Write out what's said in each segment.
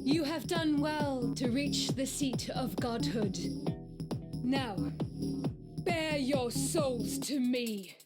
You have done well to reach the seat of godhood. Now, bear your souls to me.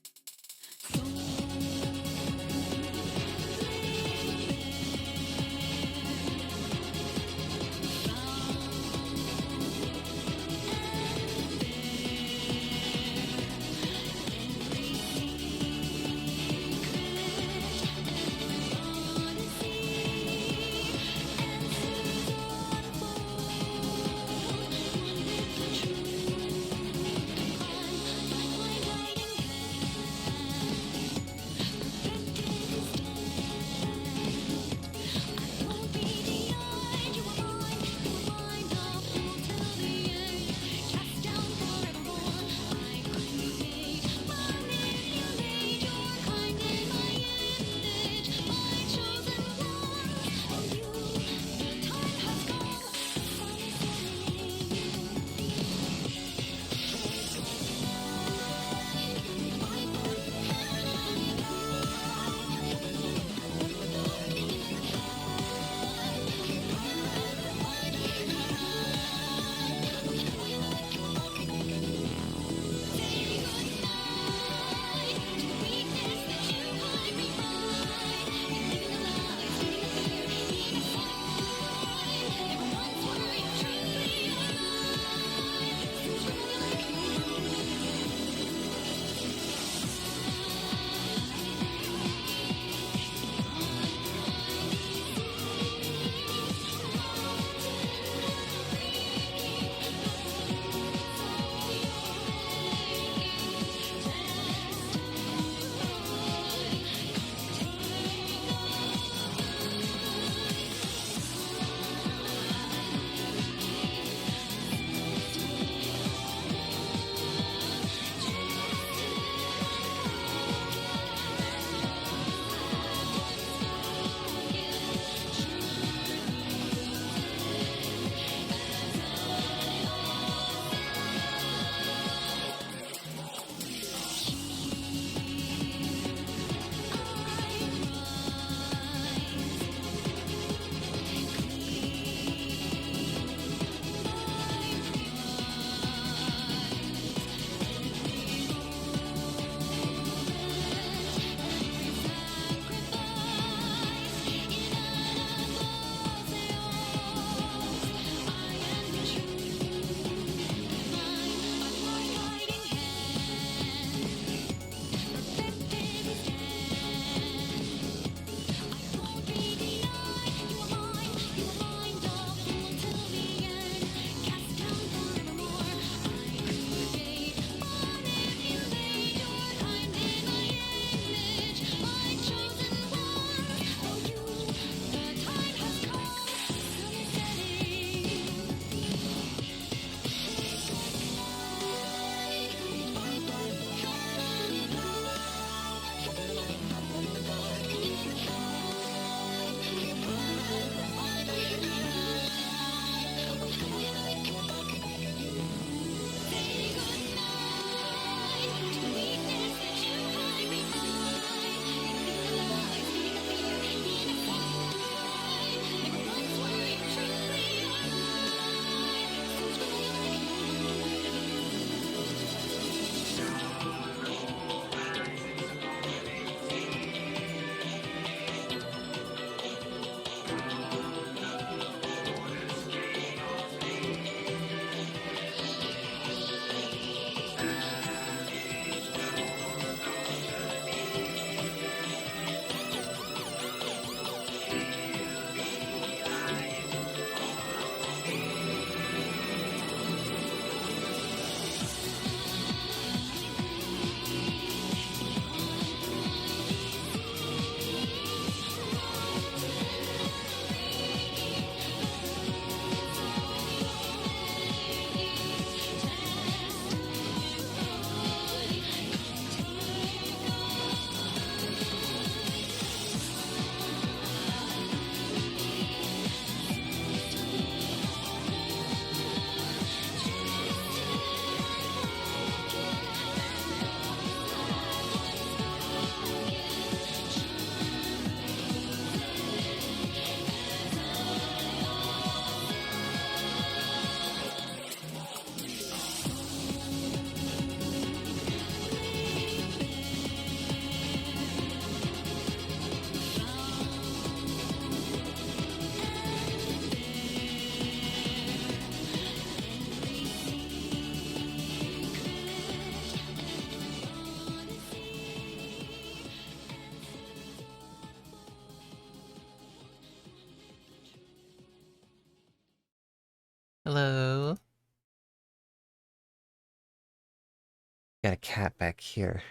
got a cat back here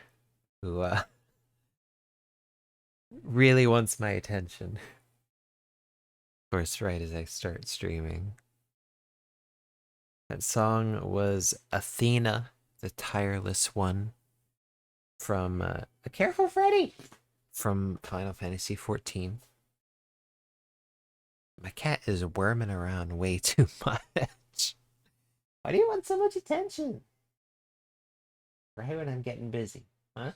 who really wants my attention. Of course, right as I start streaming. That song was Athena, the Tireless One, from A Careful Freddy from Final Fantasy XIV. My cat is worming around way too much. Why do you want so much attention? Right when I'm getting busy, huh?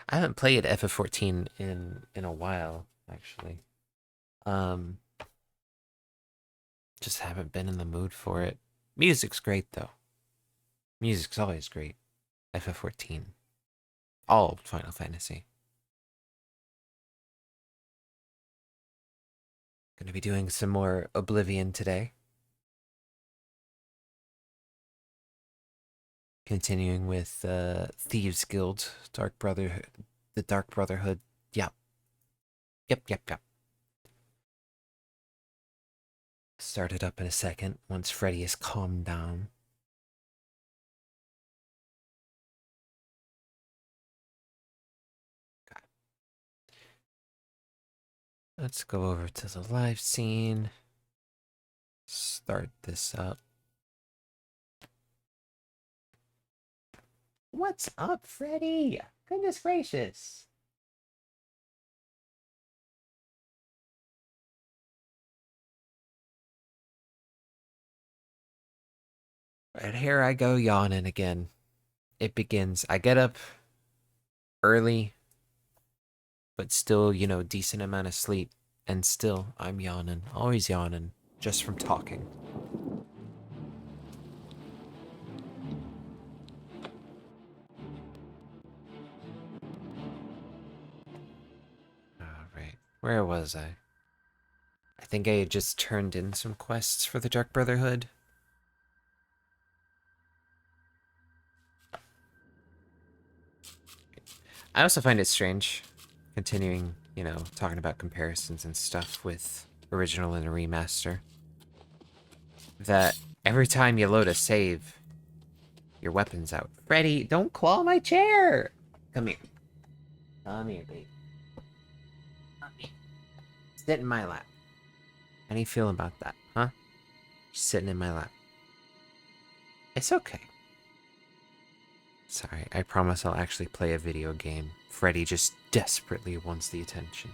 I haven't played FF14 in a while, actually. Um, just haven't been in the mood for it. Music's great though. Music's always great. FF14. All Final Fantasy. Gonna be doing some more Obl4ion today. Continuing with Thieves Guild, Dark Brotherhood, the Dark Brotherhood. Yep. Yep. Start it up in a second once Freddy is calmed down. Okay. Let's go over to the live scene. Start this up. What's up, Freddy? Goodness gracious. And here I go yawning again. It begins. I get up early, but still, decent amount of sleep. And still, I'm yawning. Always yawning, just from talking. Alright, where was I? I think I had just turned in some quests for the Dark Brotherhood. I also find it strange, continuing, talking about comparisons and stuff with original and a remaster, that every time you load a save, your weapon's out. Freddy, don't claw my chair! Come here. Come here, baby. Come here. Sit in my lap. How do you feel about that, huh? Sitting in my lap. It's okay. Sorry, I promise I'll actually play a video game. Freddy just desperately wants the attention.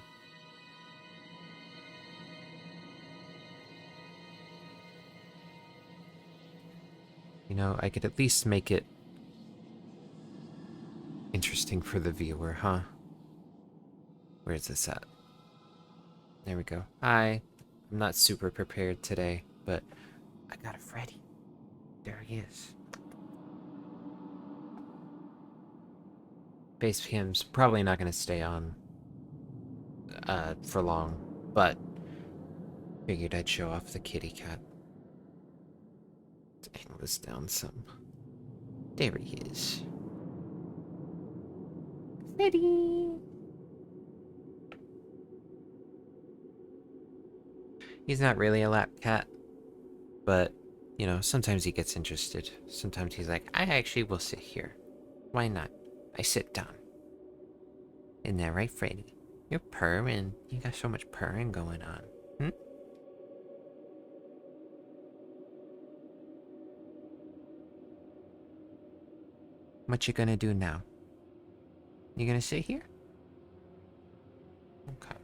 I could at least make it interesting for the viewer, huh? Where's this at? There we go. Hi. I'm not super prepared today, but I got a Freddy. There he is. Base PM's probably not going to stay on for long, but figured I'd show off the kitty cat. Let's angle this down some. There he is. Freddy! He's not really a lap cat, but, sometimes he gets interested. Sometimes he's like, I actually will sit here. Why not? I sit down. Isn't that right, Freddy? You're purring. You got so much purring going on. Hmm? What you gonna do now? You gonna sit here? Okay.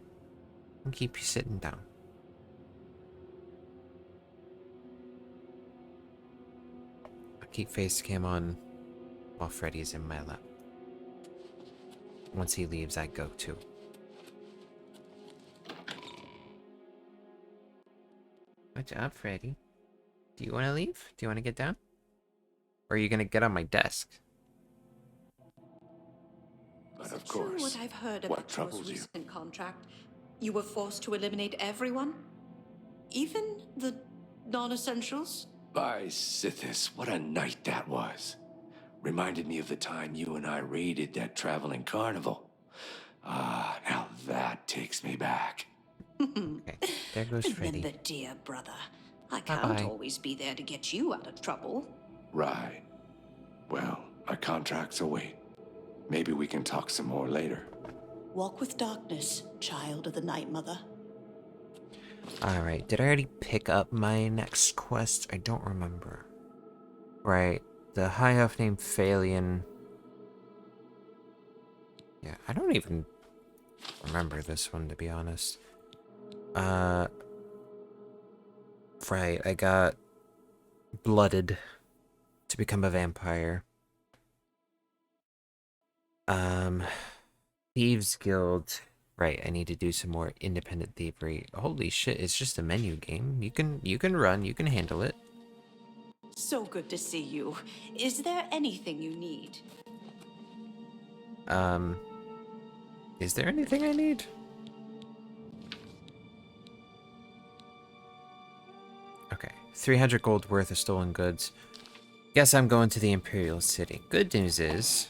I'll keep you sitting down. I'll keep face cam on while Freddy's in my lap. Once he leaves, I go too. What's up, Freddy? Do you want to leave? Do you want to get down? Or are you going to get on my desk? But of course, what I've heard what about your troubles you? recent contract? You were forced to eliminate everyone? Even the non-essentials? By Sithis, what a night that was. Reminded me of the time you and I raided that traveling carnival. Ah, now that takes me back. Okay, there goes Freddy. Remember, dear brother, I can't Bye-bye. always be there to get you out of trouble. Right. Well, my contracts await. Maybe we can talk some more later. Walk with darkness, child of the Night Mother. Alright, did I already pick up my next quest? I don't remember. Right, the high elf named Phalion. Yeah, I don't even remember this one, to be honest. Right, I got blooded to become a vampire. Thieves Guild. Right, I need to do some more independent thievery. Holy shit, it's just a menu game. You can run, you can handle it. So good to see you. Is there anything you need? Is there anything I need? Okay, 300 gold worth of stolen goods. Guess I'm going to the Imperial City. Good news is,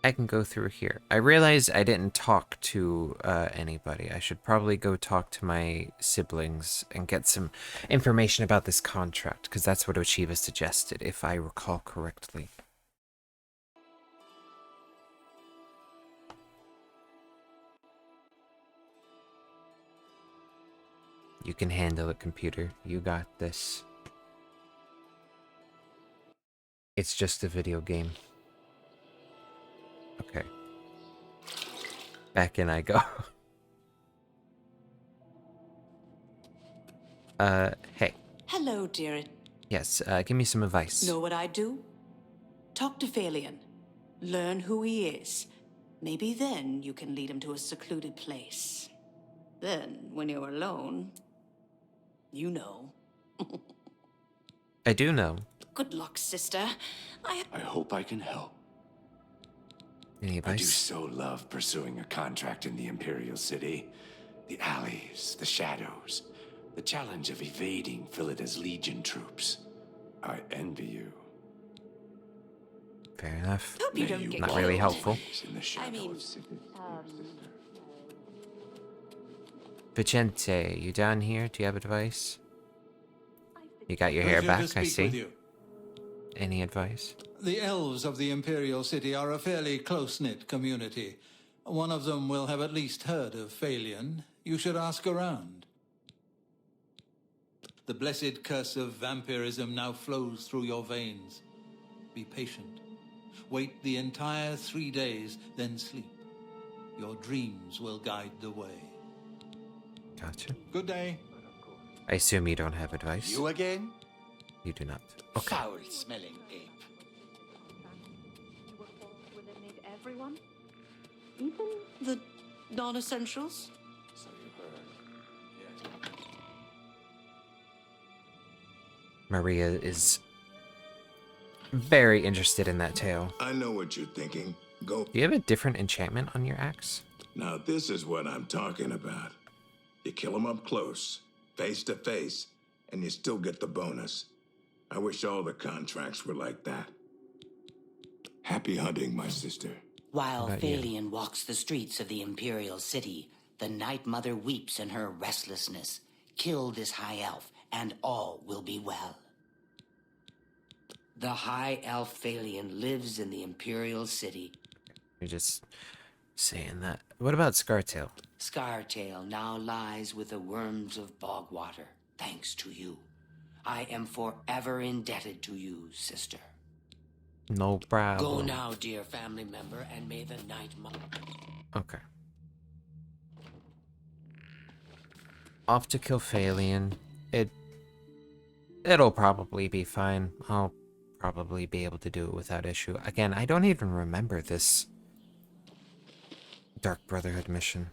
I can go through here. I realize I didn't talk to anybody. I should probably go talk to my siblings and get some information about this contract, because that's what Ochiva suggested, if I recall correctly. You can handle it, computer. You got this. It's just a video game. Okay. Back in I go. Hey. Hello, dear. Yes, give me some advice. Know what I do? Talk to Phalion. Learn who he is. Maybe then you can lead him to a secluded place. Then, when you're alone, you know. I do know. Good luck, sister. I hope I can help. Any I do advice? so love pursuing a contract in the Imperial City. The alleys, the shadows, the challenge of evading Philida's Legion troops. I envy you. Fair enough. Hope you May don't get Not killed. really helpful. In the shadow mean, of Sydney. Vicente, you down here? Do you have advice? You got your hair Pleasure to back, I speak with see. you. Any advice? The elves of the Imperial City are a fairly close-knit community. One of them will have at least heard of Phalion. You should ask around. The blessed curse of vampirism now flows through your veins. Be patient. Wait the entire 3 days, then sleep. Your dreams will guide the way. Gotcha. Good day. I assume you don't have advice. You again? You do not. Okay. Foul-smelling ape. You were forced to eliminate everyone? Even the non-essentials? So you heard. Yes. Maria is very interested in that tale. I know what you're thinking. Go. Do you have a different enchantment on your axe? Now this is what I'm talking about. You kill them up close, face to face, and you still get the bonus. I wish all the contracts were like that. Happy hunting, my sister. While How about you? Phalion walks the streets of the Imperial City, the Night Mother weeps in her restlessness. Kill this High Elf, and all will be well. The High Elf Phalion lives in the Imperial City. You're just saying that. What about Scartail? Scartail now lies with the worms of Bogwater, thanks to you. I am forever indebted to you, sister. No problem. Go now, dear family member, and may the Night Mother... Okay. Off to kill Phalion. It'll probably be fine. I'll probably be able to do it without issue. Again, I don't even remember this Dark Brotherhood mission.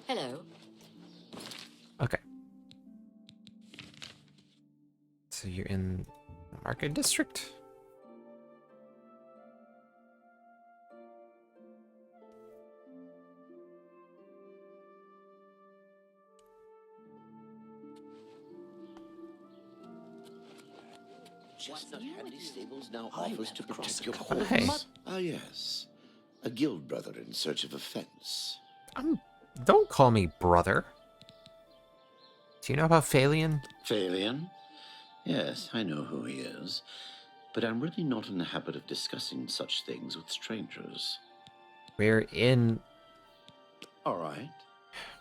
Hello. Okay. So you're in the Market District? Chestnut Hadley Stables now offers to protect your Hey. horse. Ah, yes. A guild brother in search of a fence. I'm Don't call me brother. Do you know about Phalion? Phalion? Yes, I know who he is. But I'm really not in the habit of discussing such things with strangers. We're in All right.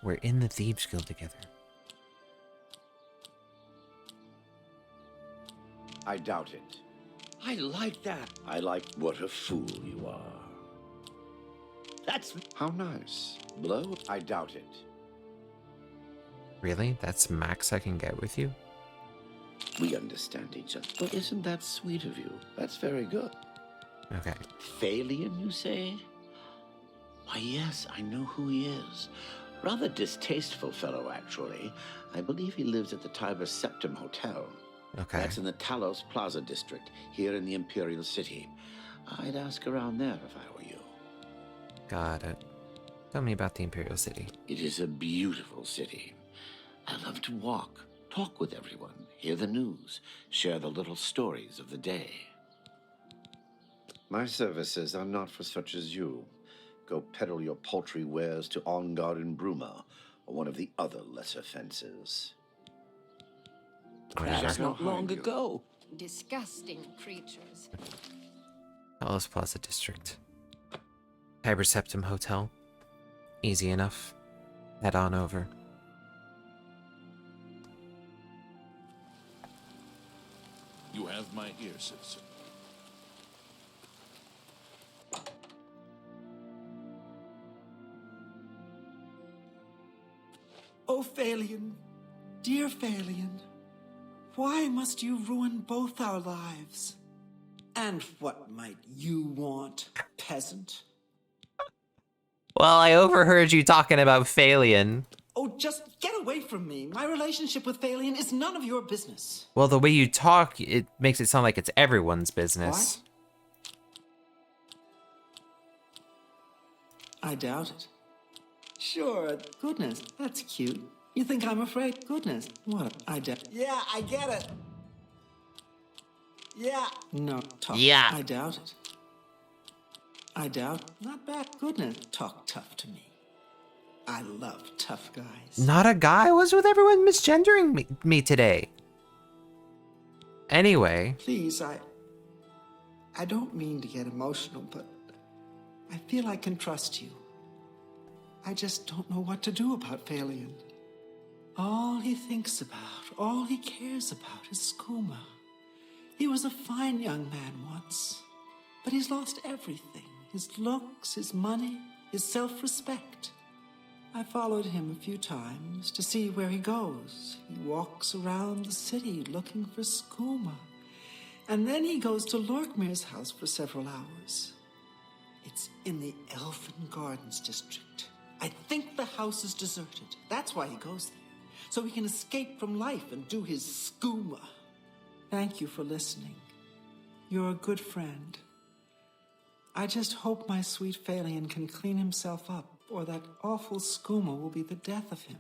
the Thieves Guild together. I doubt it. I like that. I like what a fool you are. That's... How nice. Blow? I doubt it. Really? That's max I can get with you? We understand each other. Well, isn't that sweet of you? That's very good. Okay. Phalion, you say? Why, yes, I know who he is. Rather distasteful fellow, actually. I believe he lives at the Tiber Septim Hotel. Okay. That's in the Talos Plaza district, here in the Imperial City. I'd ask around there if I were you. Got it. Tell me about the Imperial City. It is a beautiful city. I love to walk, talk with everyone, hear the news, share the little stories of the day. My services are not for such as you. Go peddle your paltry wares to On Guard and Bruma, or one of the other lesser fences. Perhaps not long ago. Disgusting creatures. Talos Plaza District. Tiber Septim Hotel. Easy enough. Head on over. You have my ear, citizen. Oh, Phalion, dear Phalion, why must you ruin both our lives? And what might you want, peasant? Well, I overheard you talking about Phalion. Oh, just get away from me. My relationship with Phalion is none of your business. Well, the way you talk, it makes it sound like it's everyone's business. What? I doubt it. Sure, goodness, that's cute. You think I'm afraid? Goodness, what? I doubt. Yeah, I get it. Yeah. No, talk. Yeah. I doubt it. I doubt. Not bad. Goodness, talk tough to me. I love tough guys. Not a guy? What's with everyone misgendering me today? Anyway. Please, I don't mean to get emotional, but I feel I can trust you. I just don't know what to do about Phalion. All he thinks about, all he cares about is skooma. He was a fine young man once, but he's lost everything. His looks, his money, his self-respect. I followed him a few times to see where he goes. He walks around the city looking for skooma. And then he goes to Lorkmir's house for several hours. It's in the Elfin Gardens district. I think the house is deserted. That's why he goes there. So he can escape from life and do his skooma. Thank you for listening. You're a good friend. I just hope my sweet Phalion can clean himself up, or that awful skooma will be the death of him.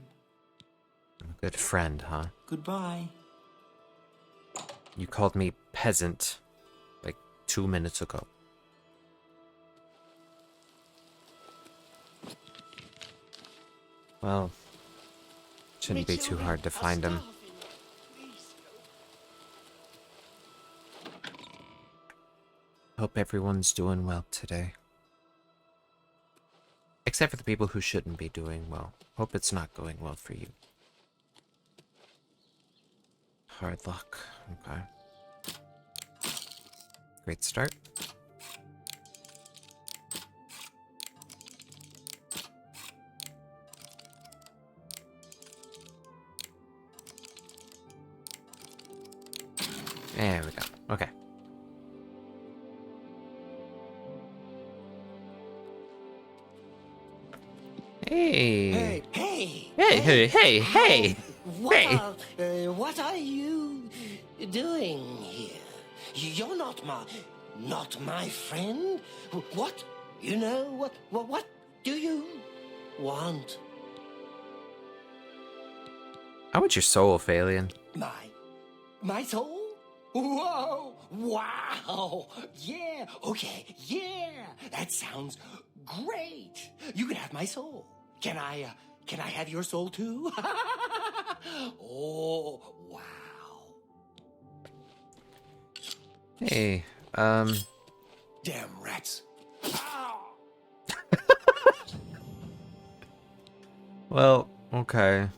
Good friend, huh? Goodbye. You called me peasant like 2 minutes ago. Well, shouldn't be too hard to find him. Hope everyone's doing well today. Except for the people who shouldn't be doing well. Hope it's not going well for you. Hard luck. Okay. Great start. There we go. Okay. Hey. Hey. What are you doing here? You're not my friend. What? You know what do you want? I want your soul, Phalion. My soul? Whoa! Wow! Yeah! Okay, yeah! That sounds great! You can have my soul. Can I have your soul too? Oh, wow. Hey, Damn rats. well, okay.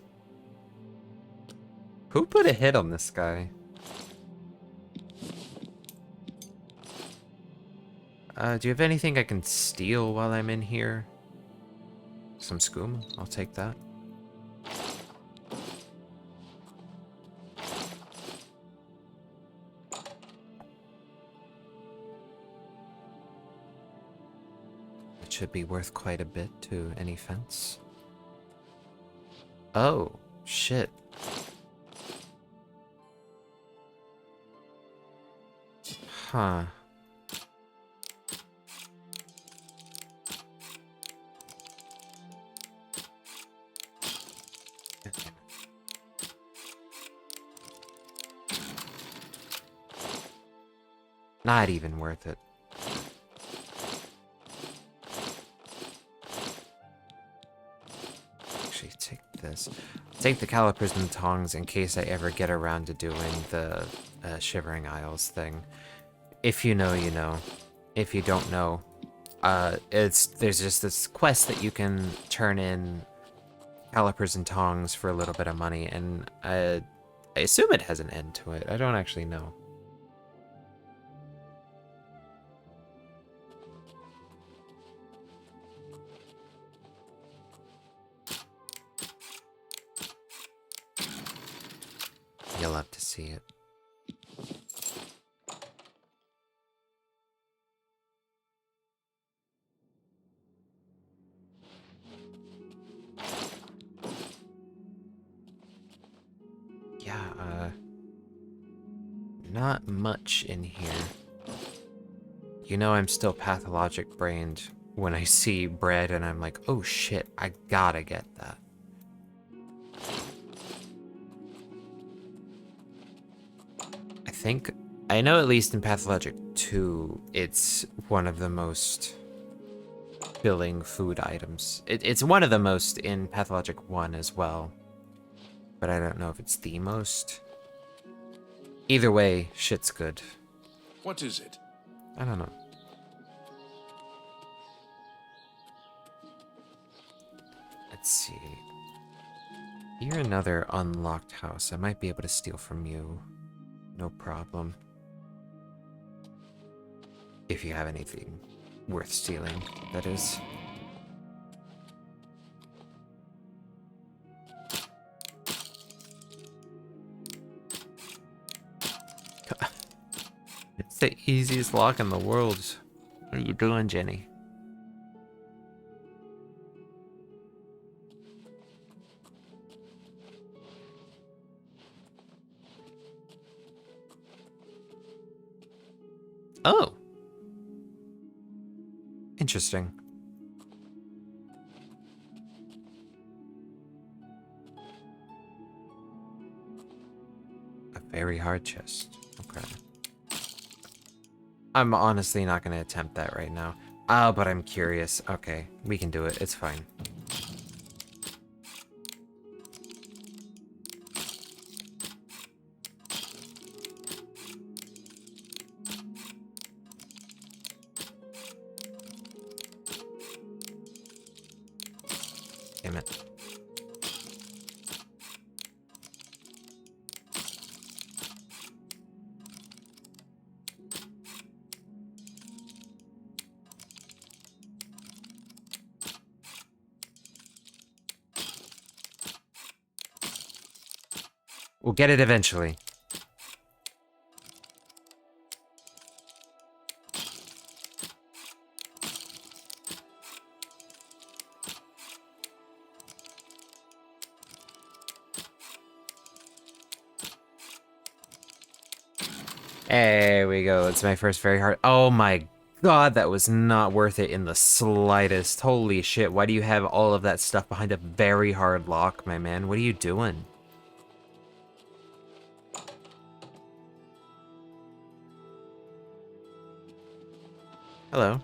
Who put a hit on this guy? Do you have anything I can steal while I'm in here? Some skooma? I'll take that. It should be worth quite a bit to any fence. Oh, shit. Huh. Not even worth it. Actually, take this. Take the calipers and tongs in case I ever get around to doing the Shivering Isles thing. If you know, you know. If you don't know, there's just this quest that you can turn in calipers and tongs for a little bit of money, and I assume it has an end to it. I don't actually know. You'll have to see it. Yeah, not much in here. You know I'm still pathologic brained when I see bread and I'm like, oh shit, I gotta get that. I know at least in Pathologic 2, it's one of the most filling food items. It's one of the most in Pathologic 1 as well. But I don't know if it's the most. Either way, shit's good. What is it? I don't know. Let's see. You're another unlocked house. I might be able to steal from you. No problem. If you have anything worth stealing, that is. It's the easiest lock in the world. What are you doing, Jenny? Oh. Interesting. A very hard chest. Okay. I'm honestly not going to attempt that right now. But I'm curious. Okay, we can do it. It's fine. Damn it. We'll get it eventually. There we go. It's my first very hard. Oh my god, that was not worth it in the slightest. Holy shit, why do you have all of that stuff behind a very hard lock, my man? What are you doing? Hello.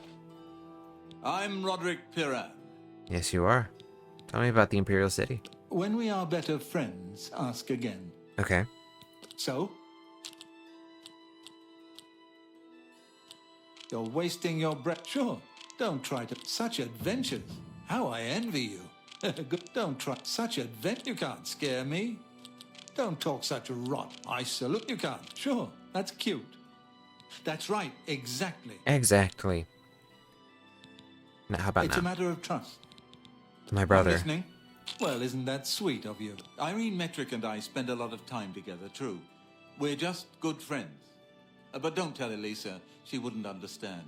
I'm Roderick Piran. Yes, you are. Tell me about the Imperial City. When we are better friends, ask again. Okay. So? You're wasting your breath. Sure, don't try to. Such adventures. How I envy you. Don't try. Such advent. You can't scare me. Don't talk such rot. I salute. You can't. Sure, that's cute. That's right, exactly. Exactly. Now, how about It's now? a matter of trust. My Are you brother. listening? Well, isn't that sweet of you? Irene Metric and I spend a lot of time together, true. We're just good friends. But don't tell Elisa. She wouldn't understand.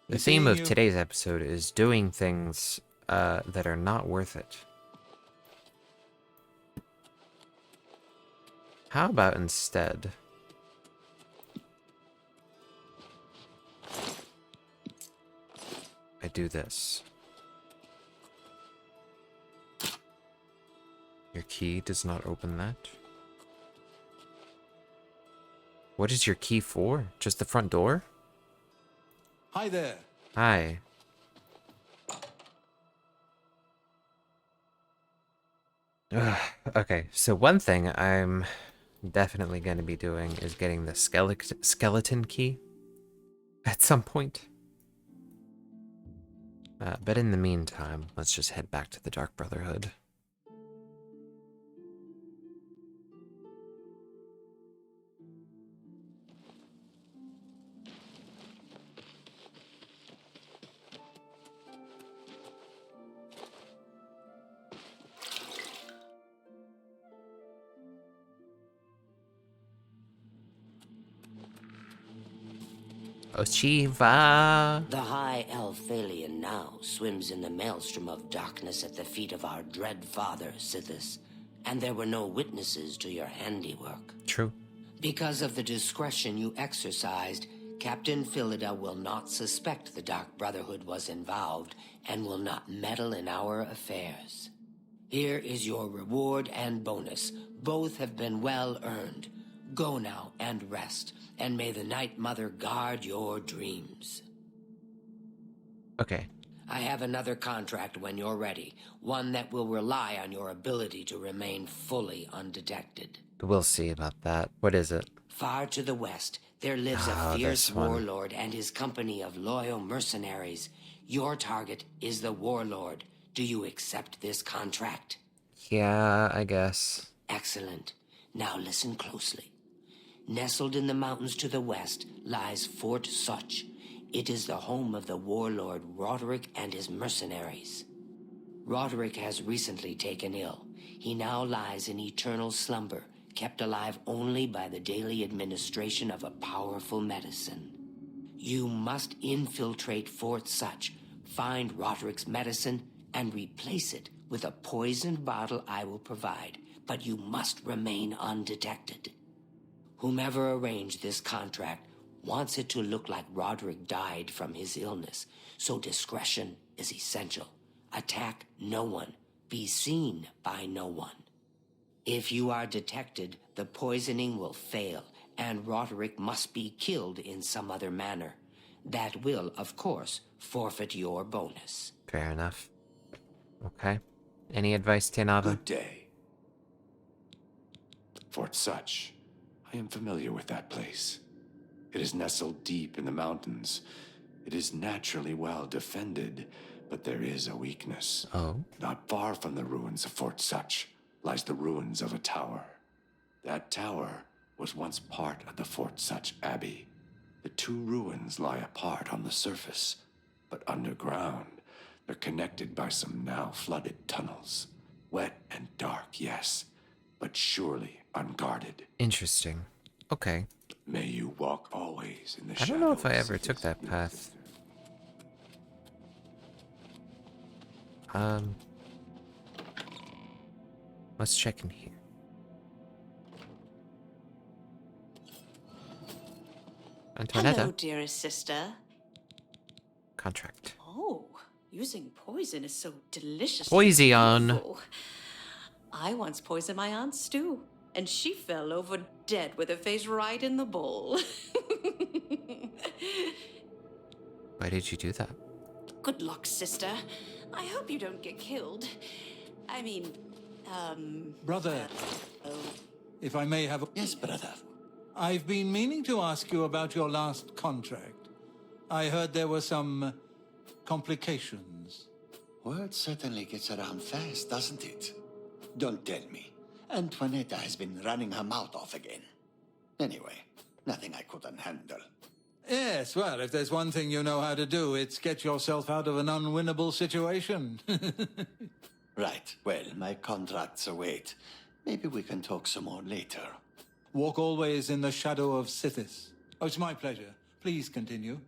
The You theme see, of today's episode is doing things that are not worth it. How about instead? I do this. Your key does not open that. What is your key for? Just the front door? Hi there. Hi. Ugh, okay, so one thing I'm definitely going to be doing is getting the skeleton key at some point. But in the meantime, let's just head back to the Dark Brotherhood. Oshiva! The high Obl4ion now swims in the maelstrom of darkness at the feet of our dread father, Sithis, and there were no witnesses to your handiwork. True. Because of the discretion you exercised, Captain Philida will not suspect the Dark Brotherhood was involved and will not meddle in our affairs. Here is your reward and bonus. Both have been well earned. Go now and rest, and may the Night Mother guard your dreams. Okay. I have another contract when you're ready, one that will rely on your ability to remain fully undetected. We'll see about that. What is it? Far to the west, there lives a fierce warlord and his company of loyal mercenaries. Your target is the warlord. Do you accept this contract? Yeah, I guess. Excellent. Now listen closely. Nestled in the mountains to the west lies Fort Such. It is the home of the warlord Roderick and his mercenaries. Roderick has recently taken ill. He now lies in eternal slumber, kept alive only by the daily administration of a powerful medicine. You must infiltrate Fort Such, find Roderick's medicine, and replace it with a poisoned bottle I will provide, but you must remain undetected. Whomever arranged this contract wants it to look like Roderick died from his illness, so discretion is essential. Attack no one. Be seen by no one. If you are detected, the poisoning will fail, and Roderick must be killed in some other manner. That will, of course, forfeit your bonus. Fair enough. Okay. Any advice, Tenava? Good day. Fort Such. I am familiar with that place. It is nestled deep in the mountains. It is naturally well defended, but there is a weakness. Oh? Not far from the ruins of Fort Such lies the ruins of a tower. That tower was once part of the Fort Such Abbey. The two ruins lie apart on the surface, but underground, they're connected by some now flooded tunnels. Wet and dark, yes, but surely unguarded. Interesting. Okay. May you walk always in the I don't know if I ever took that path. Let's check in here. Antonetta. Hello, dearest sister. Contract. Oh, using poison is so delicious. VOD. I once poisoned my aunt Stu, and she fell over dead with her face right in the bowl. Why did you do that? Good luck, sister. I hope you don't get killed. I mean, Brother, if I may have a... Yes, brother. I've been meaning to ask you about your last contract. I heard there were some complications. Word certainly gets around fast, doesn't it? Don't tell me. Antoinette has been running her mouth off again. Anyway, nothing I couldn't handle. Yes, well, if there's one thing you know how to do, it's get yourself out of an unwinnable situation. Right. Well, my contracts await. Maybe we can talk some more later. Walk always in the shadow of Sithis. Oh, it's my pleasure. Please continue.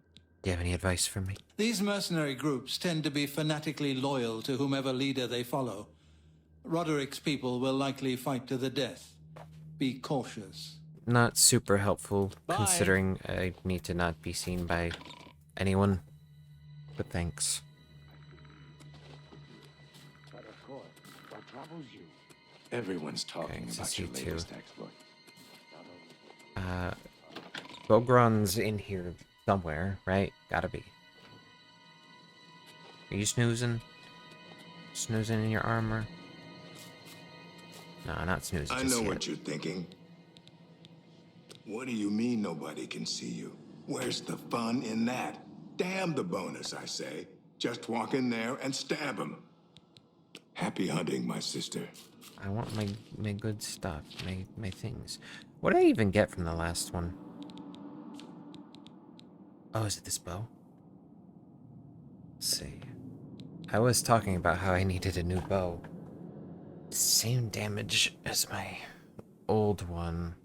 Do you have any advice for me? These mercenary groups tend to be fanatically loyal to whomever leader they follow. Roderick's people will likely fight to the death. Be cautious. Not super helpful, Bye. considering I need to not be seen by anyone. But thanks. But of course, what troubles you? Everyone's talking Okay, about so your you latest too. exploit. Bogron's in here somewhere, right? Gotta be. Are you snoozing? Snoozing in your armor? No, not snoozing. I just know yet. what you're thinking. What do you mean nobody can see you? Where's the fun in that? Damn the bonus, I say. Just walk in there and stab him. Happy hunting, my sister. I want my good stuff, my things. What did I even get from the last one? Oh, is it this bow? Let's see. I was talking about how I needed a new bow. Same damage as my old one.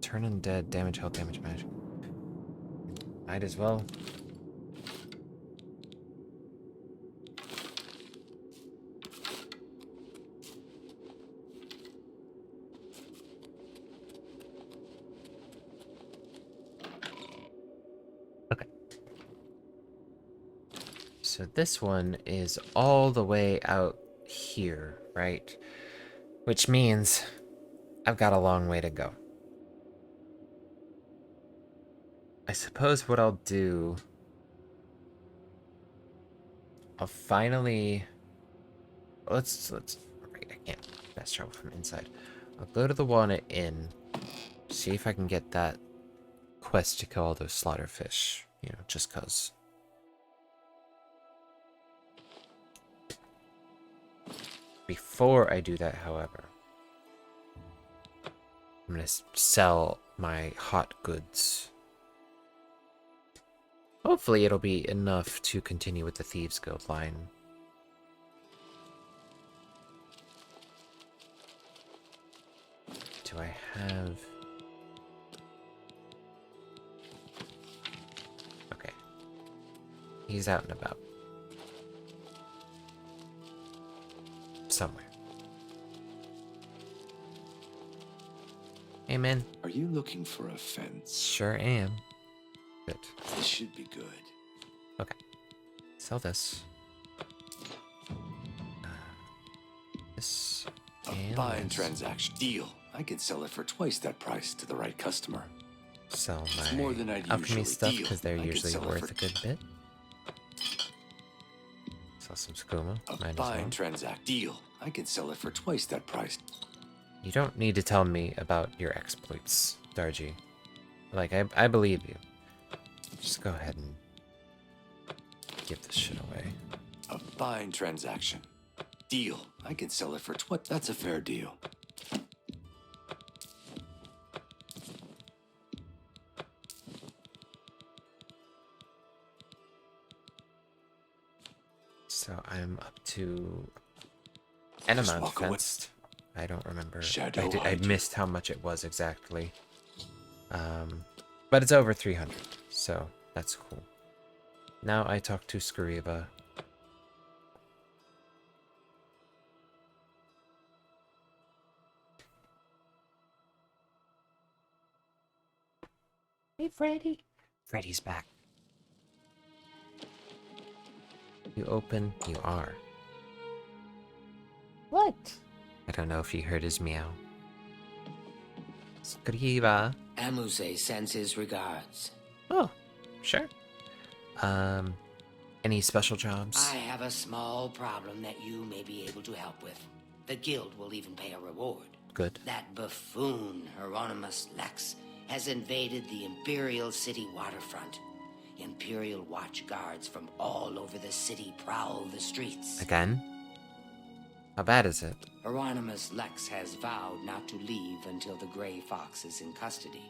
Turn undead, damage, health, damage, magic. Might as well. Okay. So this one is all the way out here, right? Which means I've got a long way to go. I suppose what I'll do... I'll finally... Let's... Right, I can't fast travel from inside. I'll go to the Walnut Inn. See if I can get that quest to kill all those slaughterfish. You know, just cause. Before I do that, however, I'm gonna sell my hot goods. Hopefully it'll be enough to continue with the Thieves Guild line. Do I have... Okay. He's out and about. Somewhere. Hey, man. Are you looking for a fence? Sure am. Good. This should be good. Okay. Sell this. This. A And fine this. transaction. Deal. I could sell it for twice that price to the right customer. Sell It's my more than I'd alchemy usually stuff deal. because they're I could usually sell it worth for- a good bit. Sell some skooma. A Might as fine well. transact. Deal. I could sell it for twice that price. You don't need to tell me about your exploits, Darji. Like, I believe you. Just go ahead and give this shit away. A fine transaction. Deal. I could sell it for That's a fair deal. So I'm up to an Just amount walk away. fenced. I don't remember. Shadow I hide you. missed how much it was exactly. But it's over 300, so that's cool. Now I talk to Skariba. Hey, Freddy. Freddy's back. You open, you are. What? I don't know if you heard his meow. Skariba. Amuse sends his regards. Oh, sure. Any special jobs? I have a small problem that you may be able to help with. The guild will even pay a reward. Good. That buffoon, Hieronymus Lex, has invaded the Imperial City waterfront. Imperial watch guards from all over the city prowl the streets. Again? How bad is it? Hieronymus Lex has vowed not to leave until the Grey Fox is in custody.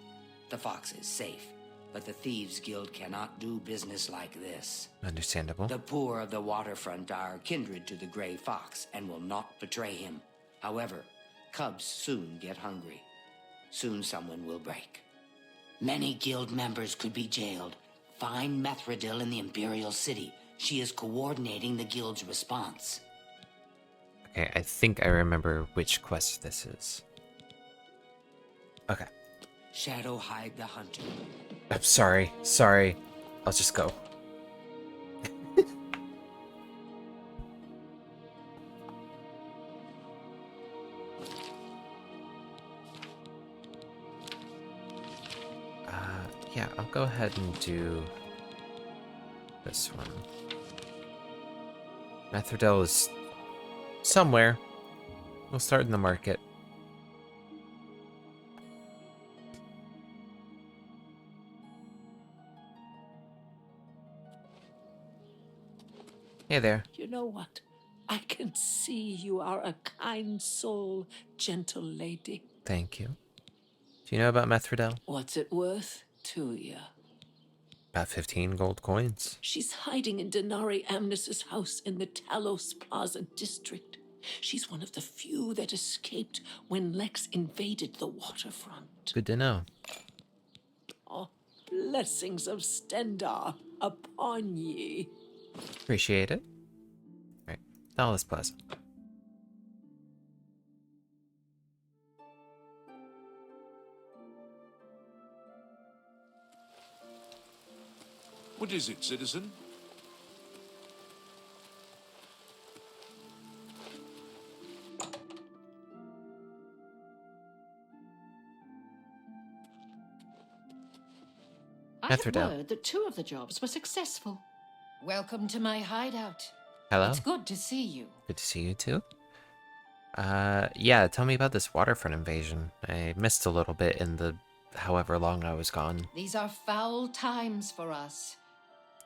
The Fox is safe, but the Thieves Guild cannot do business like this. Understandable. The poor of the waterfront are kindred to the Grey Fox and will not betray him. However, cubs soon get hungry. Soon someone will break. Many guild members could be jailed. Find Methredil in the Imperial City. She is coordinating the guild's response. Okay, I think I remember which quest this is. Okay. Shadowhide the Hunter. I'm sorry. Sorry. I'll just go. Yeah, I'll go ahead and do this one. Methredil is somewhere. We'll start in the market. Hey there. You know what? I can see you are a kind soul, gentle lady. Thank you. Do you know about Methredil? What's it worth to you? About 15 gold coins. She's hiding in Denari Amnes's house in the Talos Plaza district. She's one of the few that escaped when Lex invaded the waterfront. Good to know. Oh, blessings of Stendar upon ye. Appreciate it. All right, Talos Plaza. What is it, citizen? I have Methredil. word that 2 of the jobs were successful. Welcome to my hideout. Hello. It's good to see you. Good to see you too. Yeah, tell me about this waterfront invasion. I missed a little bit in the however long I was gone. These are foul times for us.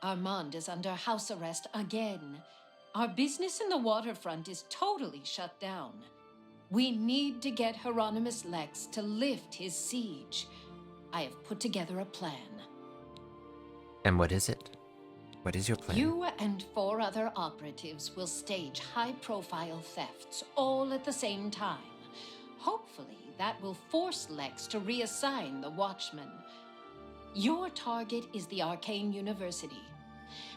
Armand is under house arrest again. Our business in the waterfront is totally shut down. We need to get Hieronymus Lex to lift his siege. I have put together a plan. And what is it? What is your plan? You and 4 other operatives will stage high-profile thefts all at the same time. Hopefully, that will force Lex to reassign the Watchmen. Your target is the Arcane University.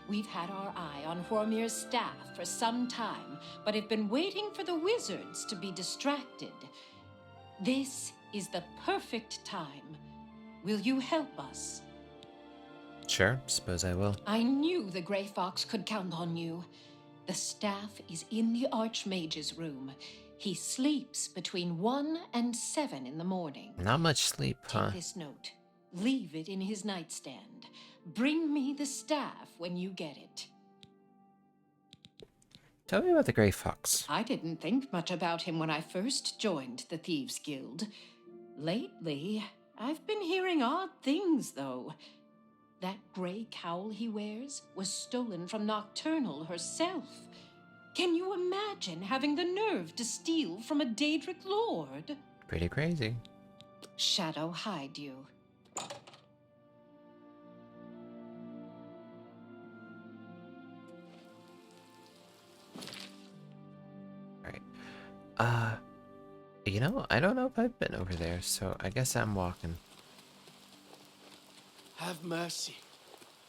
We've had our eye on Hormir's staff for some time, but have been waiting for the wizards to be distracted. This is the perfect time. Will you help us? Sure, suppose I will. I knew the Grey Fox could count on you. The staff is in the Archmage's room. He sleeps between 1 and 7 in the morning. Not much sleep, huh? Take this note. Leave it in his nightstand. Bring me the staff when you get it. Tell me about the Grey Fox. I didn't think much about him when I first joined the Thieves Guild. Lately, I've been hearing odd things, though. That gray cowl he wears was stolen from Nocturnal herself. Can you imagine having the nerve to steal from a Daedric lord? Pretty crazy. Shadow hide you. Alright. You know, I don't know if I've been over there, so I guess I'm walking. Have mercy.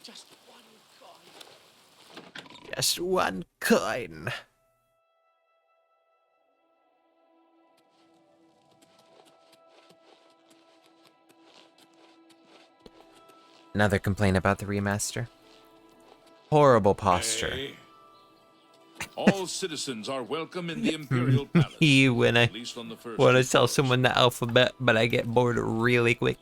Just one coin. Just one coin. Another complaint about the remaster. Horrible posture. Hey. All citizens are welcome in the Imperial Palace. When I at least on the first want to two tell floors. someone the alphabet, but I get bored really quick.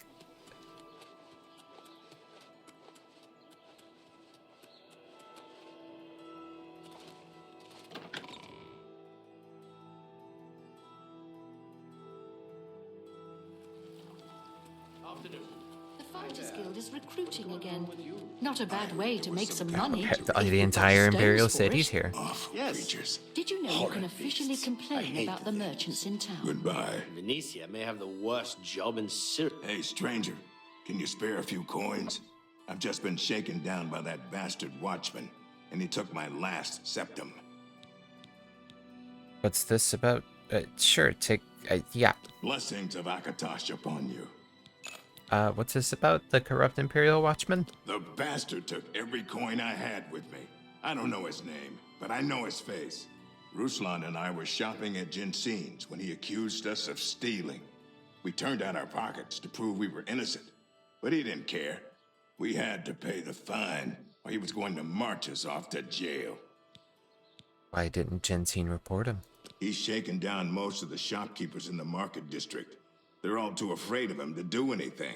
The Fighters Guild is recruiting again. Not a bad way to make some money. The entire Imperial city's here. Creatures. Did you know you can officially complain about the merchants in town? Goodbye. Venetia may have the worst job in Syria. Hey, stranger, can you spare a few coins? I've just been shaken down by that bastard watchman, and he took my last septum. What's this about? Sure, take... yeah. Blessings of Akatosh upon you. What's this about? The corrupt Imperial Watchman? The bastard took every coin I had with me. I don't know his name, but I know his face. Ruslan and I were shopping at Jensen's when he accused us of stealing. We turned out our pockets to prove we were innocent, but he didn't care. We had to pay the fine, or he was going to march us off to jail. Why didn't Jensen report him? He's shaken down most of the shopkeepers in the market district. They're all too afraid of him to do anything.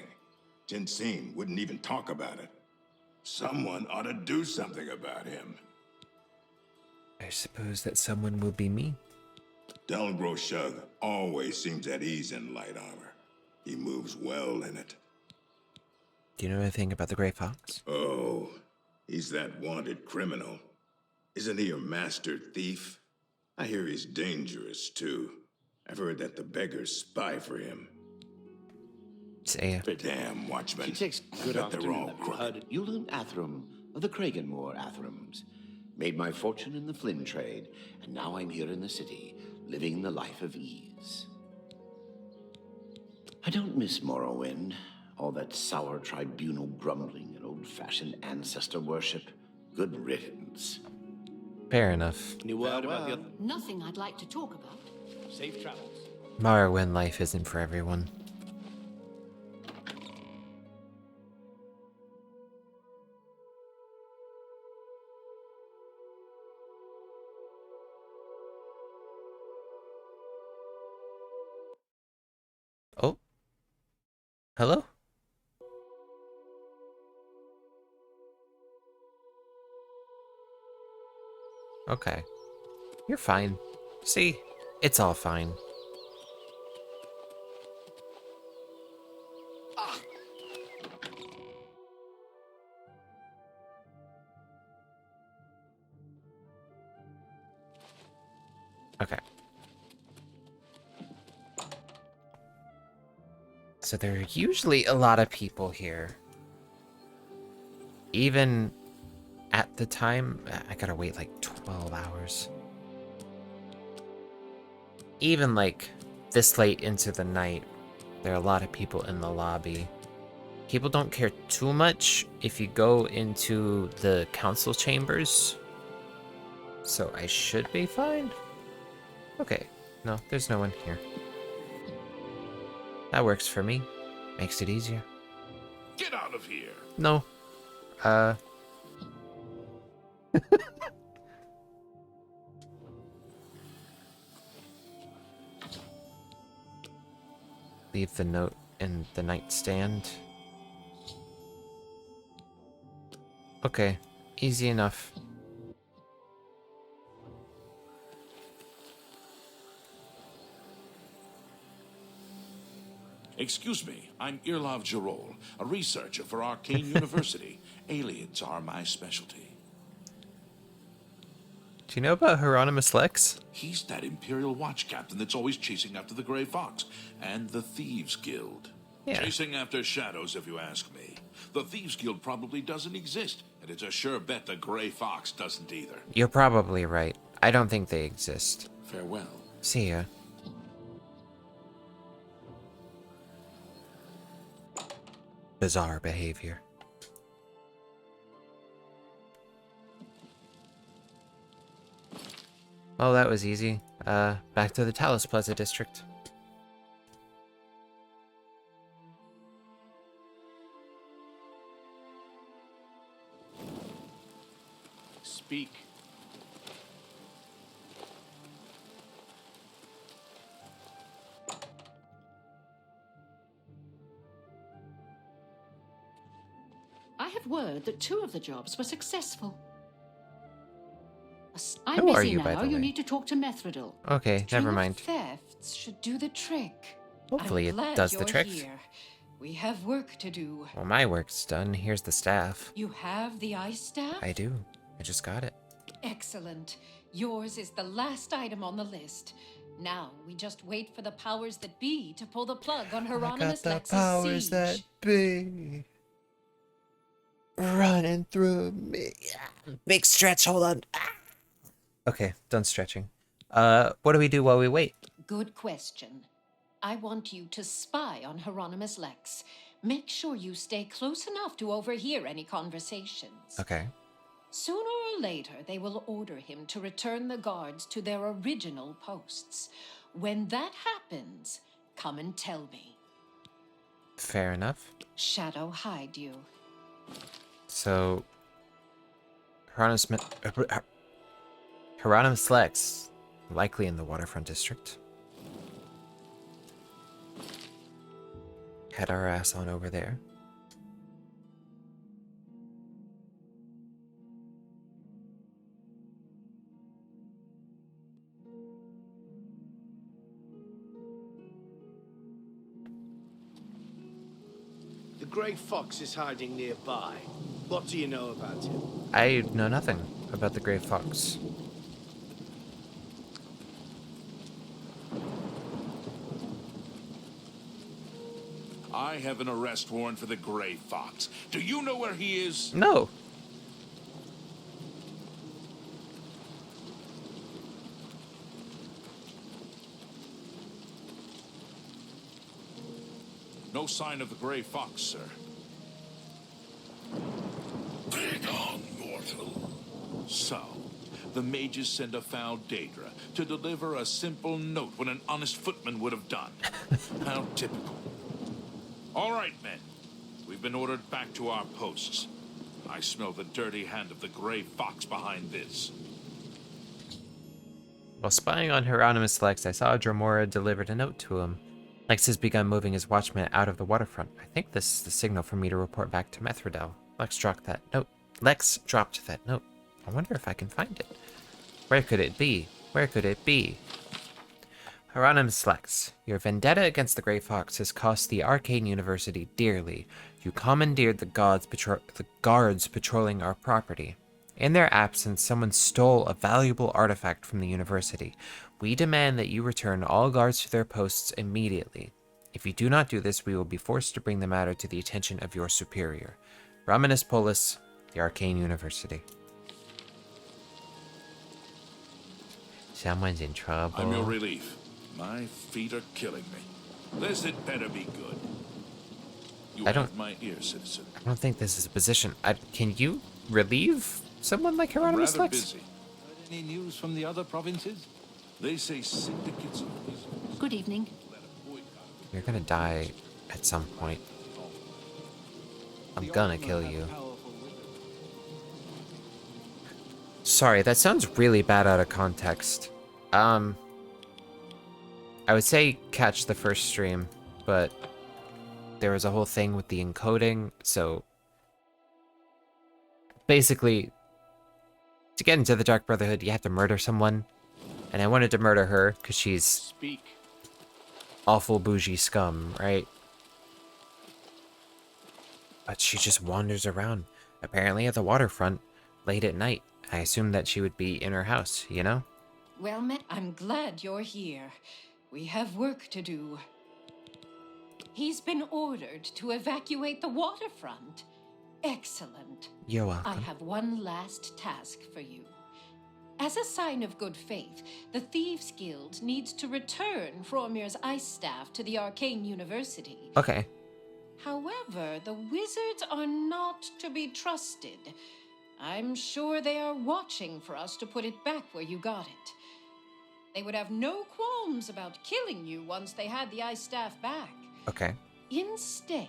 Jensen wouldn't even talk about it. Someone ought to do something about him. I suppose that someone will be me. Delgro Shug always seems at ease in light armor. He moves well in it. Do you know anything about the Grey Fox? Oh, he's that wanted criminal. Isn't he a master thief? I hear he's dangerous, too. I've heard that the beggars spy for him. Say Damn, Watchman. She takes good Bet they're all afternoon. crooked. Yulun Athram of the Kraganmore Athrams. Made my fortune in the Flynn trade, and now I'm here in the city, living the life of ease. I don't miss Morrowind. All that sour tribunal grumbling and old-fashioned ancestor worship. Good riddance. Fair enough. Any word about the other? Nothing I'd like to talk about. Safe travels. Morrowind life isn't for everyone. Oh. Hello? Okay. You're fine. See? It's all fine. Okay. So there are usually a lot of people here. Even at the time, I gotta wait like 12 hours. Even like this late into the night, there are a lot of people in the lobby. People don't care too much if you go into the council chambers. So I should be fine. Okay, no, there's no one here. That works for me. Makes it easier. Get out of here! No. Leave the note in the nightstand. Okay, easy enough. Excuse me, I'm Irlav Jarol, a researcher for Arcane University. Aliens are my specialty. Do you know about Hieronymus Lex? He's that Imperial Watch captain that's always chasing after the Grey Fox and the Thieves Guild. Yeah. Chasing after shadows, if you ask me. The Thieves Guild probably doesn't exist, and it's a sure bet the Grey Fox doesn't either. You're probably right. I don't think they exist. Farewell. See ya. Bizarre behavior. Well, that was easy. Back to the Talos Plaza district. Speak. I have word that 2 of the jobs were successful. I'm Who are busy you, by now. the You way? need to talk to Methridel. Okay, String never of mind. Thefts should do the trick. Hopefully I'm it glad does the you're trick. Here. We have work to do. Well, my work's done. Here's the staff. You have the ice staff? I do. I just got it. Excellent. Yours is the last item on the list. Now, we just wait for the powers that be to pull the plug on Hieronymus Lex's siege. be running through me. Big stretch, hold on. Okay, done stretching. What do we do while we wait? Good question. I want you to spy on Hieronymus Lex. Make sure you stay close enough to overhear any conversations. Okay. Sooner or later, they will order him to return the guards to their original posts. When that happens, come and tell me. Fair enough. Shadow hide you. So, Hieronymus Lex, likely in the waterfront district. Head our ass on over there. The Grey Fox is hiding nearby. What do you know about him? I know nothing about the Grey Fox. I have an arrest warrant for the Grey Fox. Do you know where he is? No. No sign of the Grey Fox, sir. Begone, mortal. So, the mages send a foul Daedra to deliver a simple note when an honest footman would have done. How typical. All right, men. We've been ordered back to our posts. I smell the dirty hand of the Grey Fox behind this. While spying on Hieronymus Lex, I saw Dromora delivered a note to him. Lex has begun moving his watchmen out of the waterfront. I think this is the signal for me to report back to Methridel. Lex dropped that note. I wonder if I can find it. Where could it be? Where could it be? Hieronymus Lex, your vendetta against the Grey Fox has cost the Arcane University dearly. You commandeered the guards patrolling our property. In their absence, someone stole a valuable artifact from the university. We demand that you return all guards to their posts immediately. If you do not do this, we will be forced to bring the matter to the attention of your superior. Romanus Polus, the Arcane University. Someone's in trouble. I'm your relief. My feet are killing me. This had better be good. You have my ear, citizen. I don't think this is a position. Can you relieve someone like Hieronymus Rather Lex? busy. Heard any news from the other provinces? They say syndicates of wizards. Good evening. You're gonna die at some point. I'm gonna kill you. Sorry, that sounds really bad out of context. I would say catch the first stream, but there was a whole thing with the encoding, so basically, to get into the Dark Brotherhood, you have to murder someone, and I wanted to murder her because she's awful bougie scum, right? But she just wanders around, apparently at the waterfront, late at night. I assumed that she would be in her house, you know? Well met. I'm glad you're here. We have work to do. He's been ordered to evacuate the waterfront. Excellent. You're welcome. I have one last task for you. As a sign of good faith, the Thieves' Guild needs to return Fromir's ice staff to the Arcane University. Okay. However, the wizards are not to be trusted. I'm sure they are watching for us to put it back where you got it. They would have no qualms about killing you once they had the ice staff back. Okay. Instead,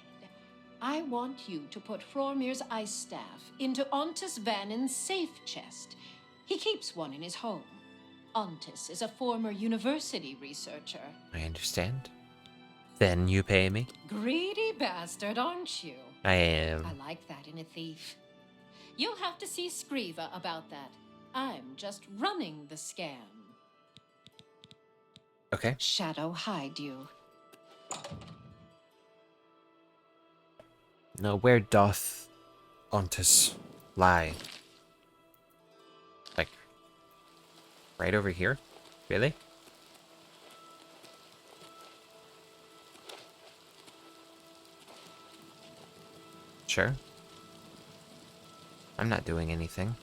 I want you to put Fromir's ice staff into Ontis Vannin's safe chest. He keeps one in his home. Ontis is a former university researcher. I understand. Then you pay me? Greedy bastard, aren't you? I am. I like that in a thief. You'll have to see Scriva about that. I'm just running the scam. Okay. Shadow hide you. Now, where doth Ontus lie? Like, right over here? Really? Sure. I'm not doing anything.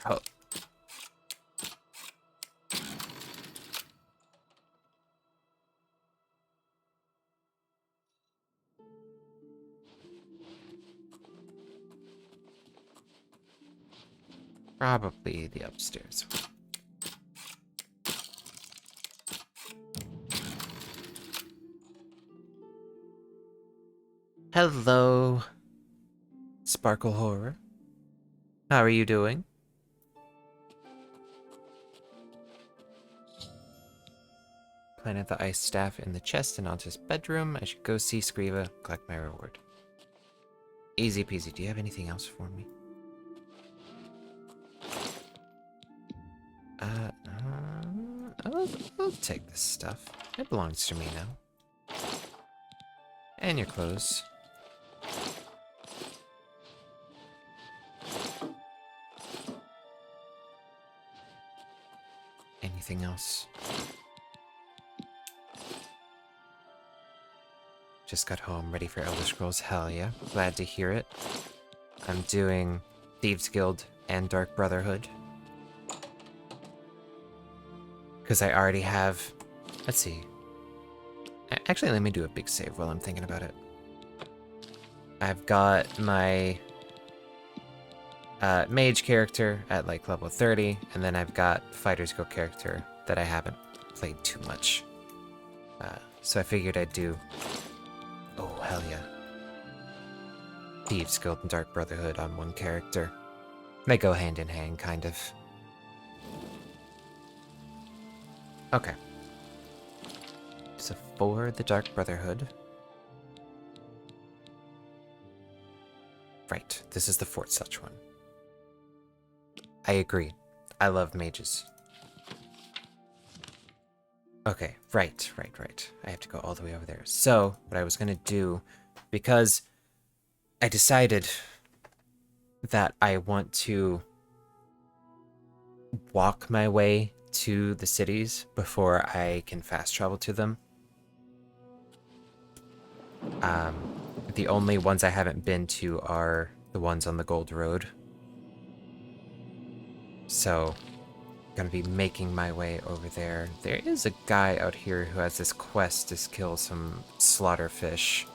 Oh. Probably the upstairs. Hello, Sparkle Horror. How are you doing? Planted the ice staff in the chest and onto his bedroom. I should go see Scriva, collect my reward. Easy peasy. Do you have anything else for me? I'll take this stuff. It belongs to me now. And your clothes. Anything else? Just got home, ready for Elder Scrolls. Hell yeah. Glad to hear it. I'm doing Thieves Guild and Dark Brotherhood. Because I already have... Let's see. Actually, let me do a big save while I'm thinking about it. I've got my mage character at like level 30, and then I've got Fighter's Guild character that I haven't played too much. So I figured I'd do... Oh, hell yeah. Thieves Guild and Dark Brotherhood on one character. They go hand in hand, kind of. Okay. So for the Dark Brotherhood... Right, this is the Fort Such one. I agree. I love mages. Okay, right. I have to go all the way over there. So, what I was gonna do, because I decided that I want to walk my way to the cities before I can fast travel to them. The only ones I haven't been to are the ones on the Gold Road. So, I'm gonna be making my way over there. There is a guy out here who has this quest to kill some slaughterfish.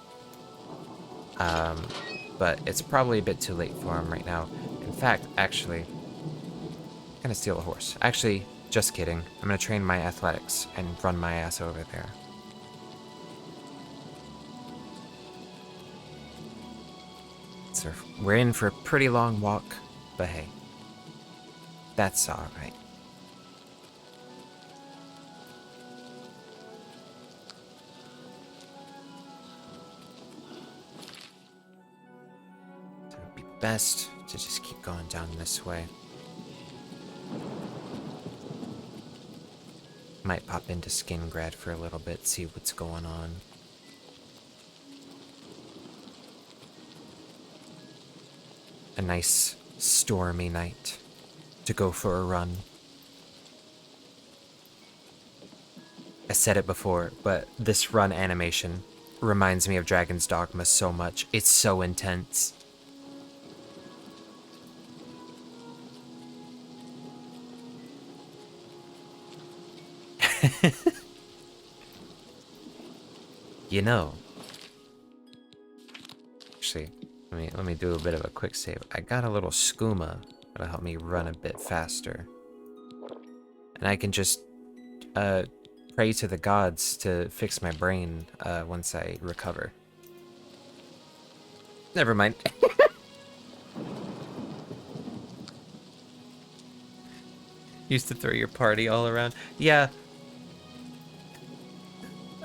But it's probably a bit too late for him right now. In fact, actually, I'm gonna steal a horse. Actually, just kidding. I'm gonna train my athletics and run my ass over there. So we're in for a pretty long walk, but hey, that's alright. So it'd be best to just keep going down this way. Might pop into Skingrad for a little bit, see what's going on. A nice stormy night to go for a run. I said it before, but this run animation reminds me of Dragon's Dogma so much. It's so intense. You know. Actually, let me do a bit of a quick save. I got a little skooma that'll help me run a bit faster. And I can just pray to the gods to fix my brain once I recover. Never mind. Used to throw your party all around. Yeah.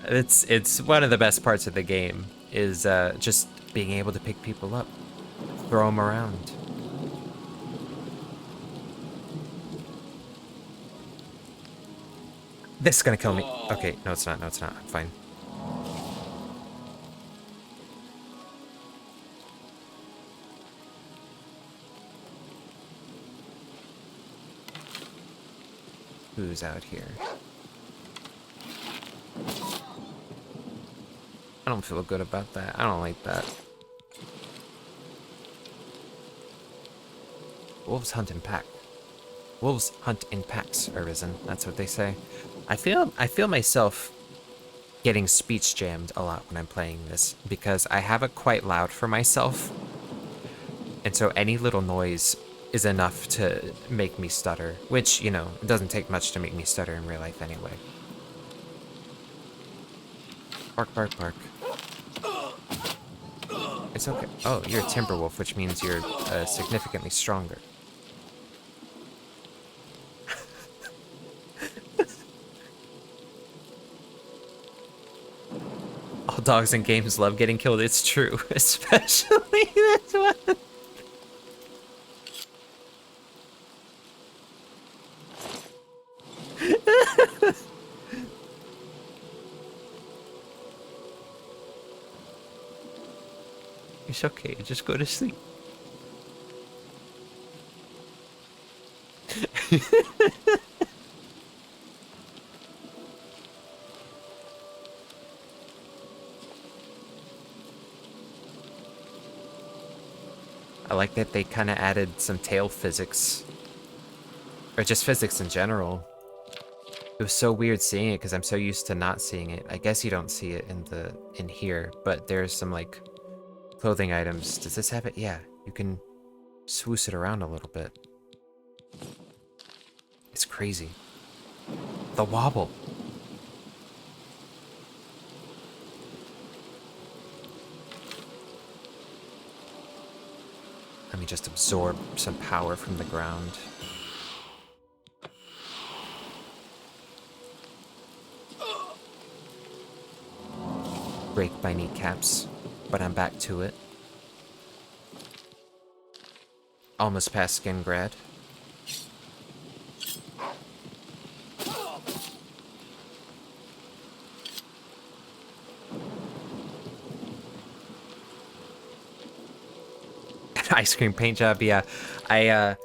It's one of the best parts of the game, is just being able to pick people up, throw them around. This is gonna kill me. Okay, no it's not, I'm fine. who's out here. I don't feel good about that. I don't like that. Wolves hunt in pack. Wolves hunt in packs, Arisen. That's what they say. I feel myself getting speech jammed a lot when I'm playing this because I have it quite loud for myself. And so any little noise is enough to make me stutter, which, you know, it doesn't take much to make me stutter in real life anyway. Bark, bark, bark. It's okay. Oh, you're a timber wolf, which means you're significantly stronger. All dogs in games love getting killed. It's true, especially this one. It's okay, just go to sleep. I like that they kind of added some tail physics. Or just physics in general. It was so weird seeing it because I'm so used to not seeing it. I guess you don't see it in here, but there's some like clothing items. Does this have it? Yeah, you can swoosh it around a little bit. It's crazy. The wobble. Let me just absorb some power from the ground. Break my kneecaps, but I'm back to it. Almost past Skingrad. Ice cream paint job, yeah. I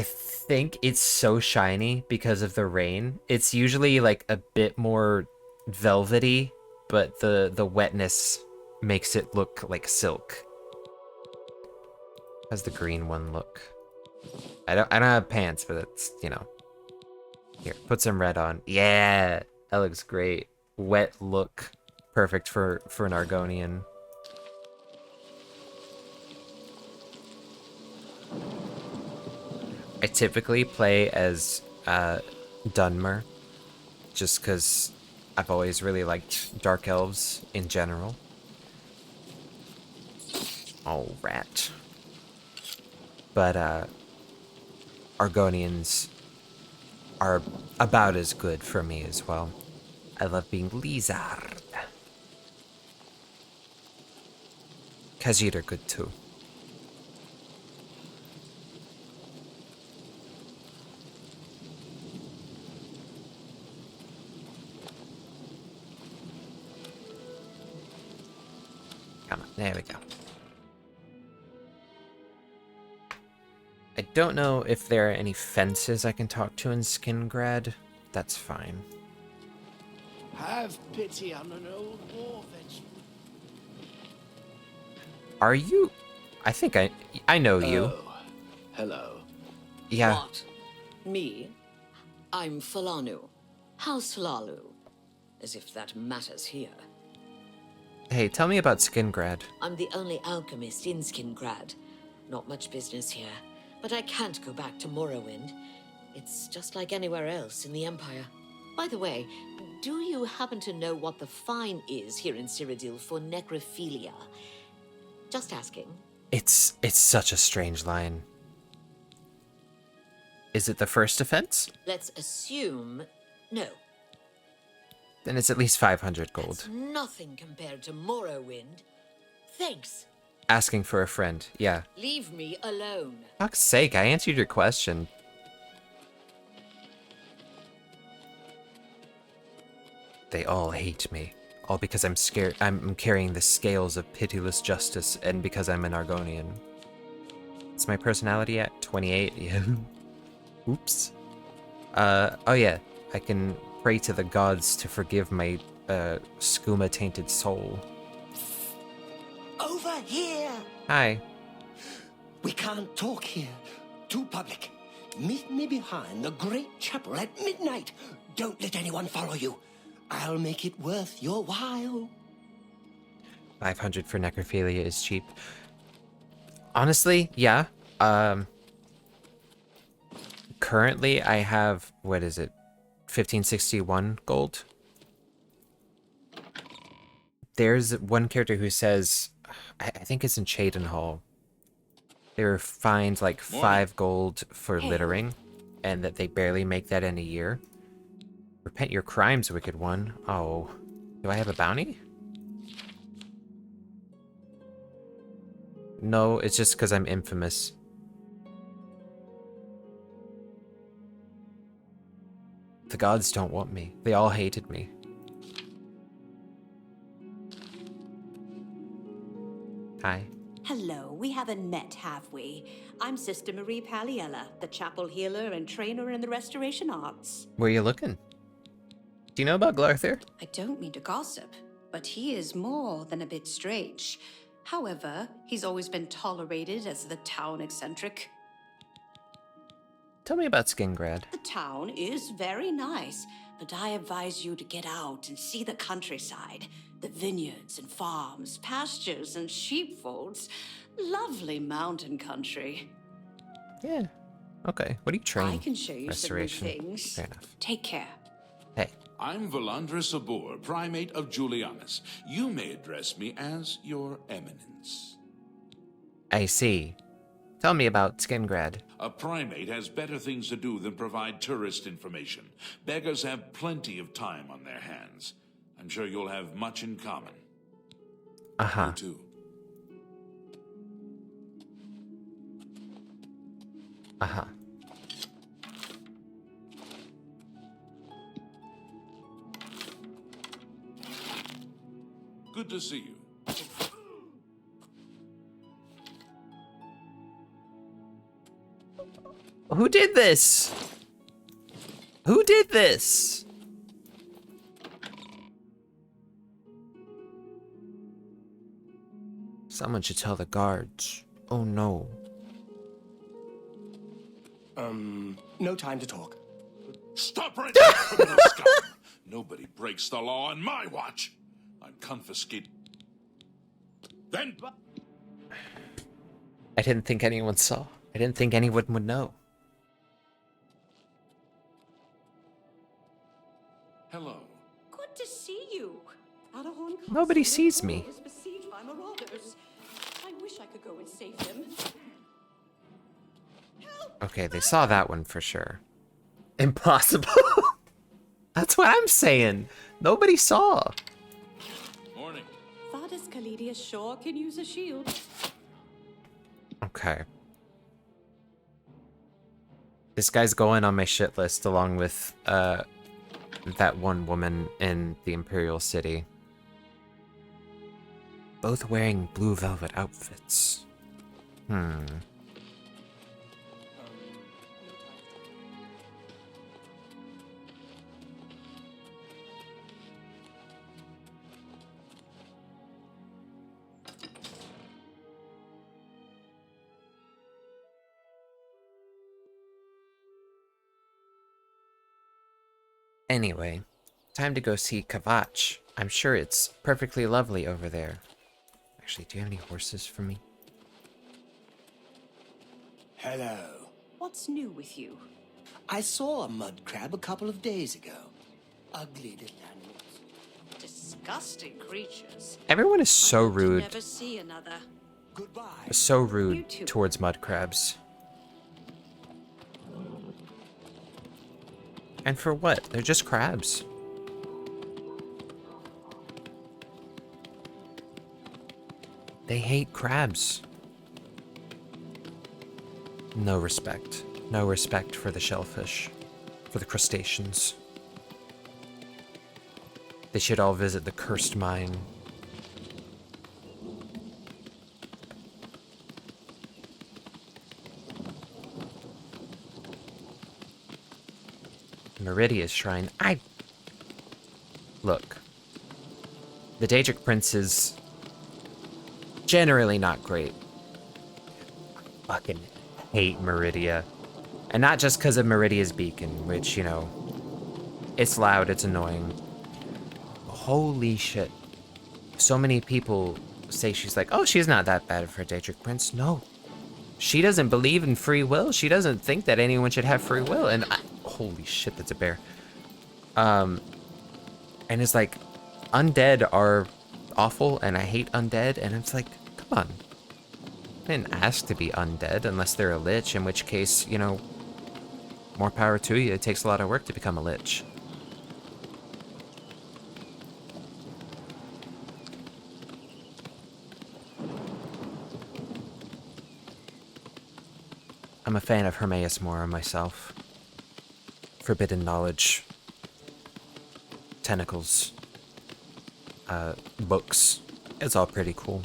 think it's so shiny because of the rain. It's usually like a bit more velvety, but the wetness makes it look like silk. How's the green one look? I don't have pants, but it's, you know. Here, put some red on. Yeah, that looks great. Wet look. Perfect for an Argonian. I typically play as Dunmer, just because I've always really liked Dark Elves in general. Oh, rat. But Argonians are about as good for me as well. I love being Lizard. Khajiit are good too. Come on, there we go. I don't know if there are any fences I can talk to in Skingrad. That's fine. Have pity on an old war veteran. Are you? I think I know you. Oh, hello. Yeah. What? Me? I'm Falanu. House Lalu. As if that matters here. Hey, tell me about Skingrad. I'm the only alchemist in Skingrad. Not much business here. But I can't go back to Morrowind. It's just like anywhere else in the Empire. By the way, do you happen to know what the fine is here in Cyrodiil for necrophilia? Just asking. It's such a strange line. Is it the first offense? Let's assume no. Then it's at least 500 gold. That's nothing compared to Morrowind. Thanks. Asking for a friend, yeah. Leave me alone. Fuck's sake, I answered your question. They all hate me. All because I'm scared. I'm carrying the scales of pitiless justice, and because I'm an Argonian. It's my personality at 28, yeah. Oops. Oh yeah, I can pray to the gods to forgive my, skooma-tainted soul. Over here! Hi. We can't talk here. Too public. Meet me behind the great chapel at midnight. Don't let anyone follow you. I'll make it worth your while. 500 for necrophilia is cheap. Honestly, yeah. Currently I have, what is it? 1561 gold. There's one character who says, I think it's in Cheydinhal. They were fined like 5 gold for littering, and that they barely make that in a year. Repent your crimes, wicked one. Oh, do I have a bounty? No, it's just because I'm infamous. The gods don't want me. They all hated me. Hi. Hello, we haven't met, have we? I'm Sister Marie Paliella, the chapel healer and trainer in the restoration arts. Where you looking? Do you know about Glarther? I don't mean to gossip, but he is more than a bit strange. However, he's always been tolerated as the town eccentric. Tell me about Skingrad. The town is very nice, but I advise you to get out and see the countryside. The vineyards and farms, pastures and sheepfolds. Lovely mountain country. Yeah. Okay. What do you train? I can show you some good Restoration. things. Fair enough. Take care. Hey. I'm Valandra Sabor, Primate of Julianus. You may address me as Your Eminence. I see. Tell me about Skingrad. A primate has better things to do than provide tourist information. Beggars have plenty of time on their hands. I'm sure you'll have much in common. Uh-huh. You too. Uh-huh. Good to see you. Who did this? Who did this? Someone should tell the guards. Oh no. No time to talk. Stop right there, criminal scum! Nobody breaks the law on my watch. I'm confiscated. Then... I didn't think anyone saw. I didn't think anyone would know. Hello. Good to see you. Adahorn Castle Nobody sees me. is besieged by marauders. I wish I could go and save them. Okay, they saw that one for sure. Impossible. That's what I'm saying. Nobody saw. Morning. Thaddeus Kalidia sure can use a shield. Okay. This guy's going on my shit list along with that one woman in the Imperial City. Both wearing blue velvet outfits. Anyway, time to go see Kavach. I'm sure it's perfectly lovely over there. Actually, do you have any horses for me? Hello. What's new with you? I saw a mud crab a couple of days ago. Ugly little animals. Disgusting creatures. Everyone is so rude. Never see another. Goodbye. So rude towards mud crabs. And for what? They're just crabs. They hate crabs. No respect. No respect for the shellfish. For the crustaceans. They should all visit the cursed mine. Meridia's shrine. Look. The Daedric Prince is generally not great. I fucking hate Meridia. And not just because of Meridia's beacon, which, you know, it's loud, it's annoying. Holy shit. So many people say she's like, oh, she's not that bad for a Daedric Prince. No. She doesn't believe in free will. She doesn't think that anyone should have free will. And holy shit, that's a bear. And it's like, undead are awful, and I hate undead. And it's like, come on. I didn't ask to be undead unless they're a lich, in which case, you know, more power to you. It takes a lot of work to become a lich. I'm a fan of Hermaeus Mora myself. Forbidden knowledge. Tentacles. Books. It's all pretty cool.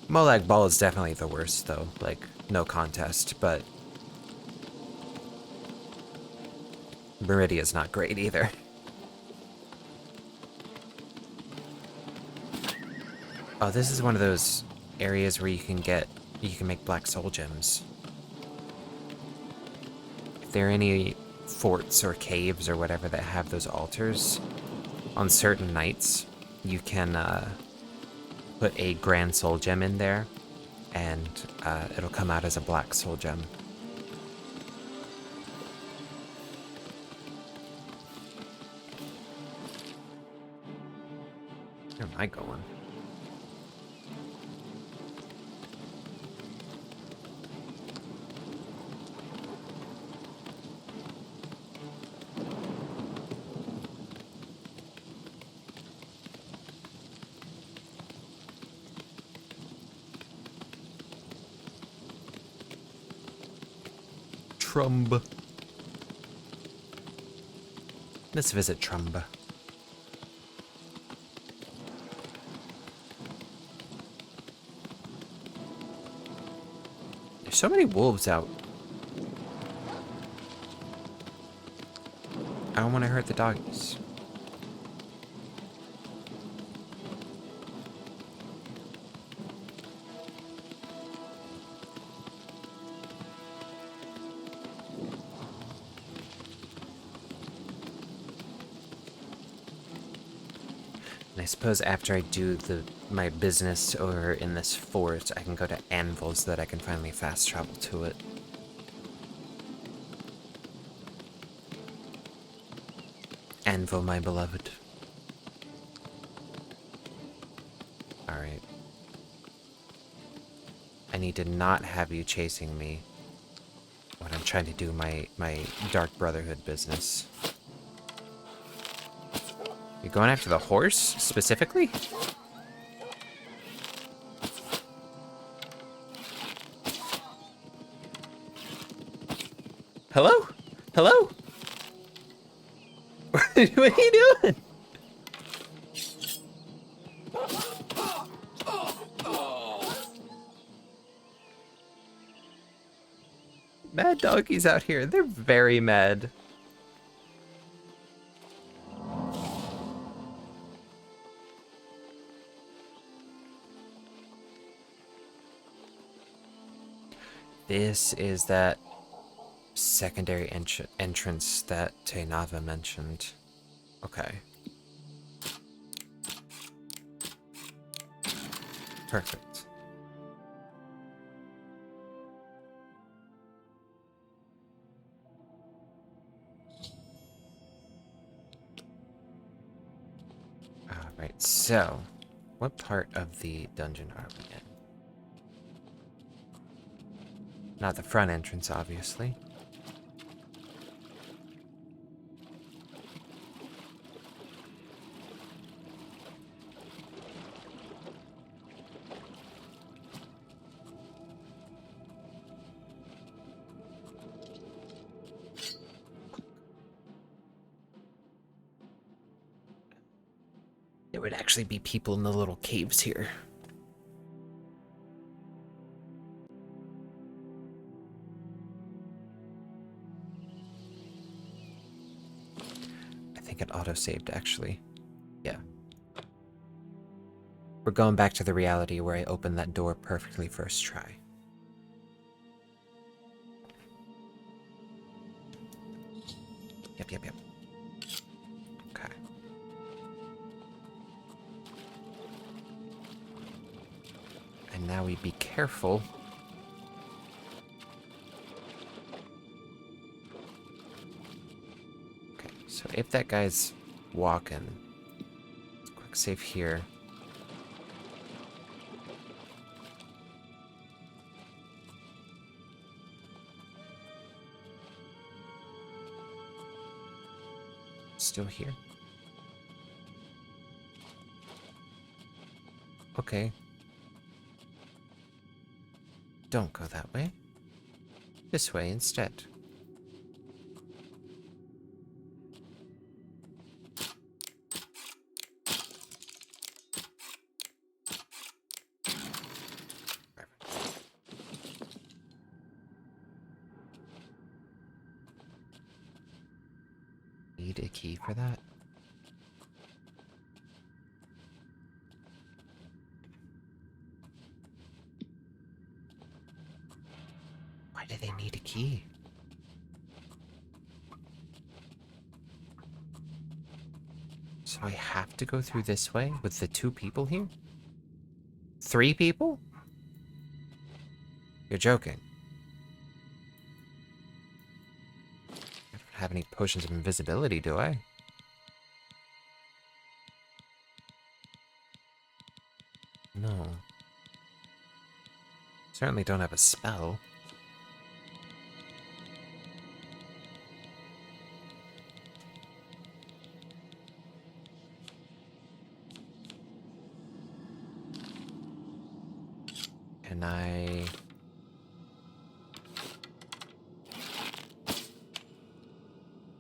Molag Bal is definitely the worst, though. Like, no contest, but Meridia's not great either. Oh, this is one of those areas where you can make black soul gems. If there are any forts or caves or whatever that have those altars, on certain nights, you can put a grand soul gem in there, and it'll come out as a black soul gem. Where am I going? Trumb. Let's visit Trumb. There's so many wolves out. I don't want to hurt the doggies. And I suppose after I do my business over in this fort, I can go to Anvil so that I can finally fast travel to it. Anvil, my beloved. Alright. I need to not have you chasing me when I'm trying to do my Dark Brotherhood business. You're going after the horse, specifically? Hello? Hello? What are you doing? Mad doggies out here. They're very mad. This is that secondary entrance that Tainava mentioned. Okay. Perfect. Alright, so what part of the dungeon are we in? Not the front entrance, obviously. There would actually be people in the little caves here. think it auto-saved, actually. Yeah. We're going back to the reality where I opened that door perfectly first try. Yep. Okay. And now we be careful. Okay, so if that guy's walking, quick save here. Still here. Okay. Don't go that way. This way instead. Need a key for that? Why do they need a key? So I have to go through this way with the 2 people here? 3 people? You're joking. I don't have any potions of invisibility, do I? No. Certainly don't have a spell. Can I...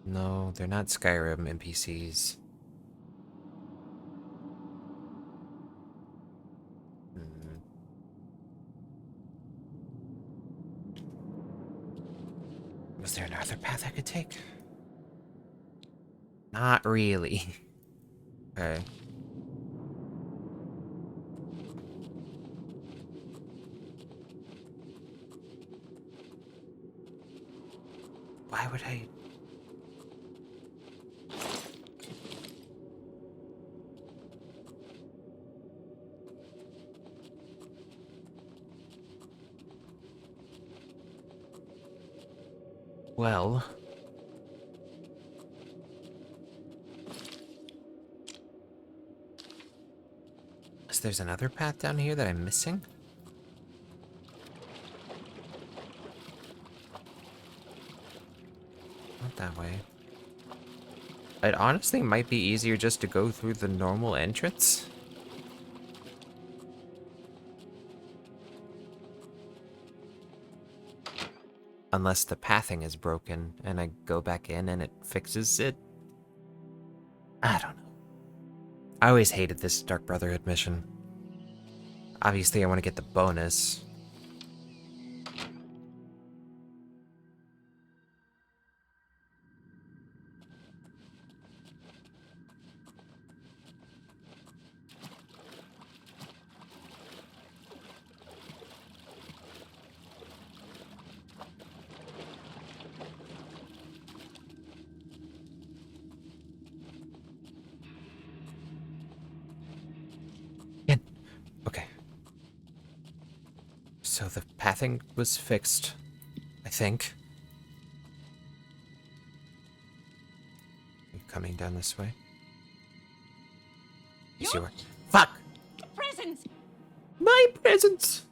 No, they're not Skyrim NPCs. Was there another path I could take? Not really. Okay. Why would I... Well... So there's another path down here that I'm missing? Not that way. It honestly might be easier just to go through the normal entrance. Unless the pathing is broken and I go back in and it fixes it. I don't know. I always hated this Dark Brotherhood mission. Obviously, I want to get the bonus. Okay. So the pathing was fixed, I think. You coming down this way? Yes, you are. Fuck! Presents! My presents!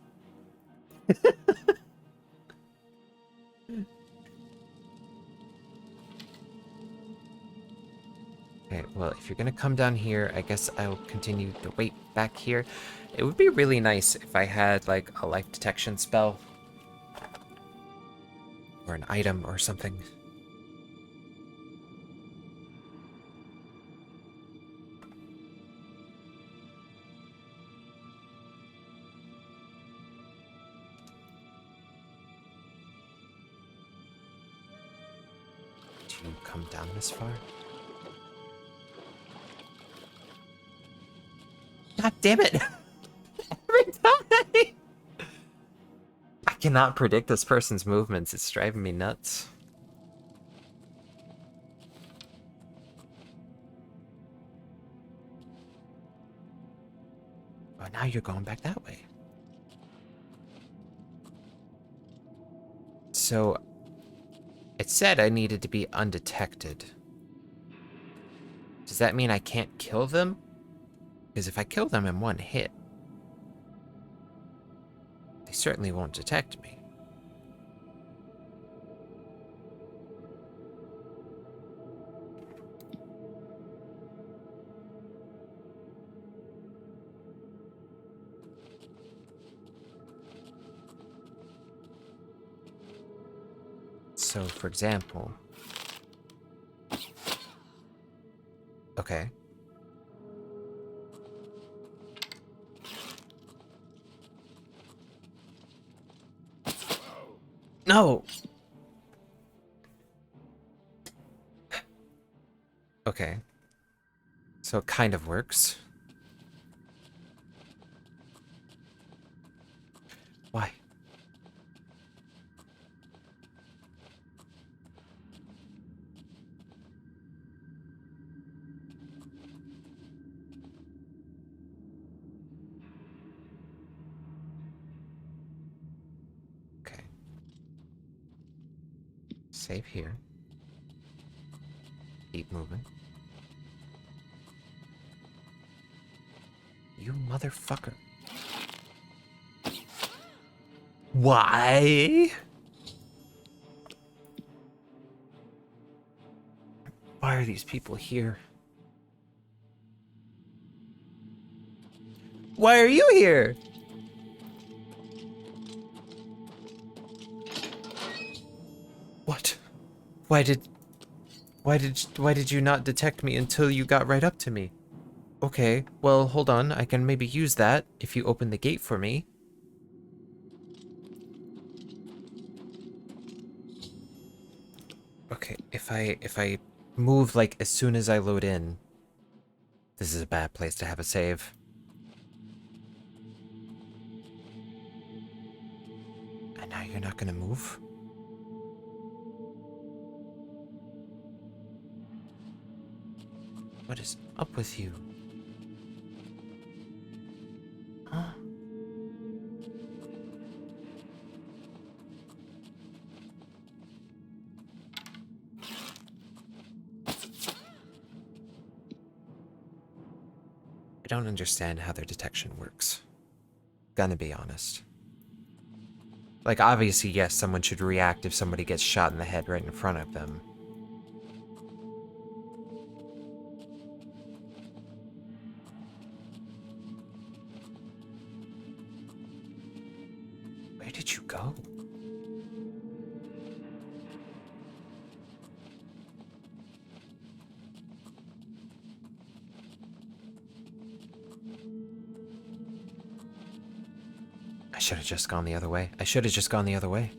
Okay, well, if you're gonna come down here, I guess I'll continue to wait back here. It would be really nice if I had, like, a life detection spell. Or an item or something. Do you come down this far? God damn it! Every time! I cannot predict this person's movements. It's driving me nuts. Oh, now you're going back that way. So, it said I needed to be undetected. Does that mean I can't kill them? Because if I kill them in one hit, they certainly won't detect me. So, for example... Okay. No! Okay. So it kind of works. Why? Okay. Save here. Keep moving. You motherfucker. Why? Why are these people here? Why are you here? What? Why did you not detect me until you got right up to me? Okay, well, hold on. I can maybe use that if you open the gate for me. Okay, if I move like as soon as I load in, this is a bad place to have a save. And now you're not gonna move? What is up with you? Huh? I don't understand how their detection works. Gonna be honest. Like, obviously, yes, someone should react if somebody gets shot in the head right in front of them. Where did you go? I should have just gone the other way. I should have just gone the other way.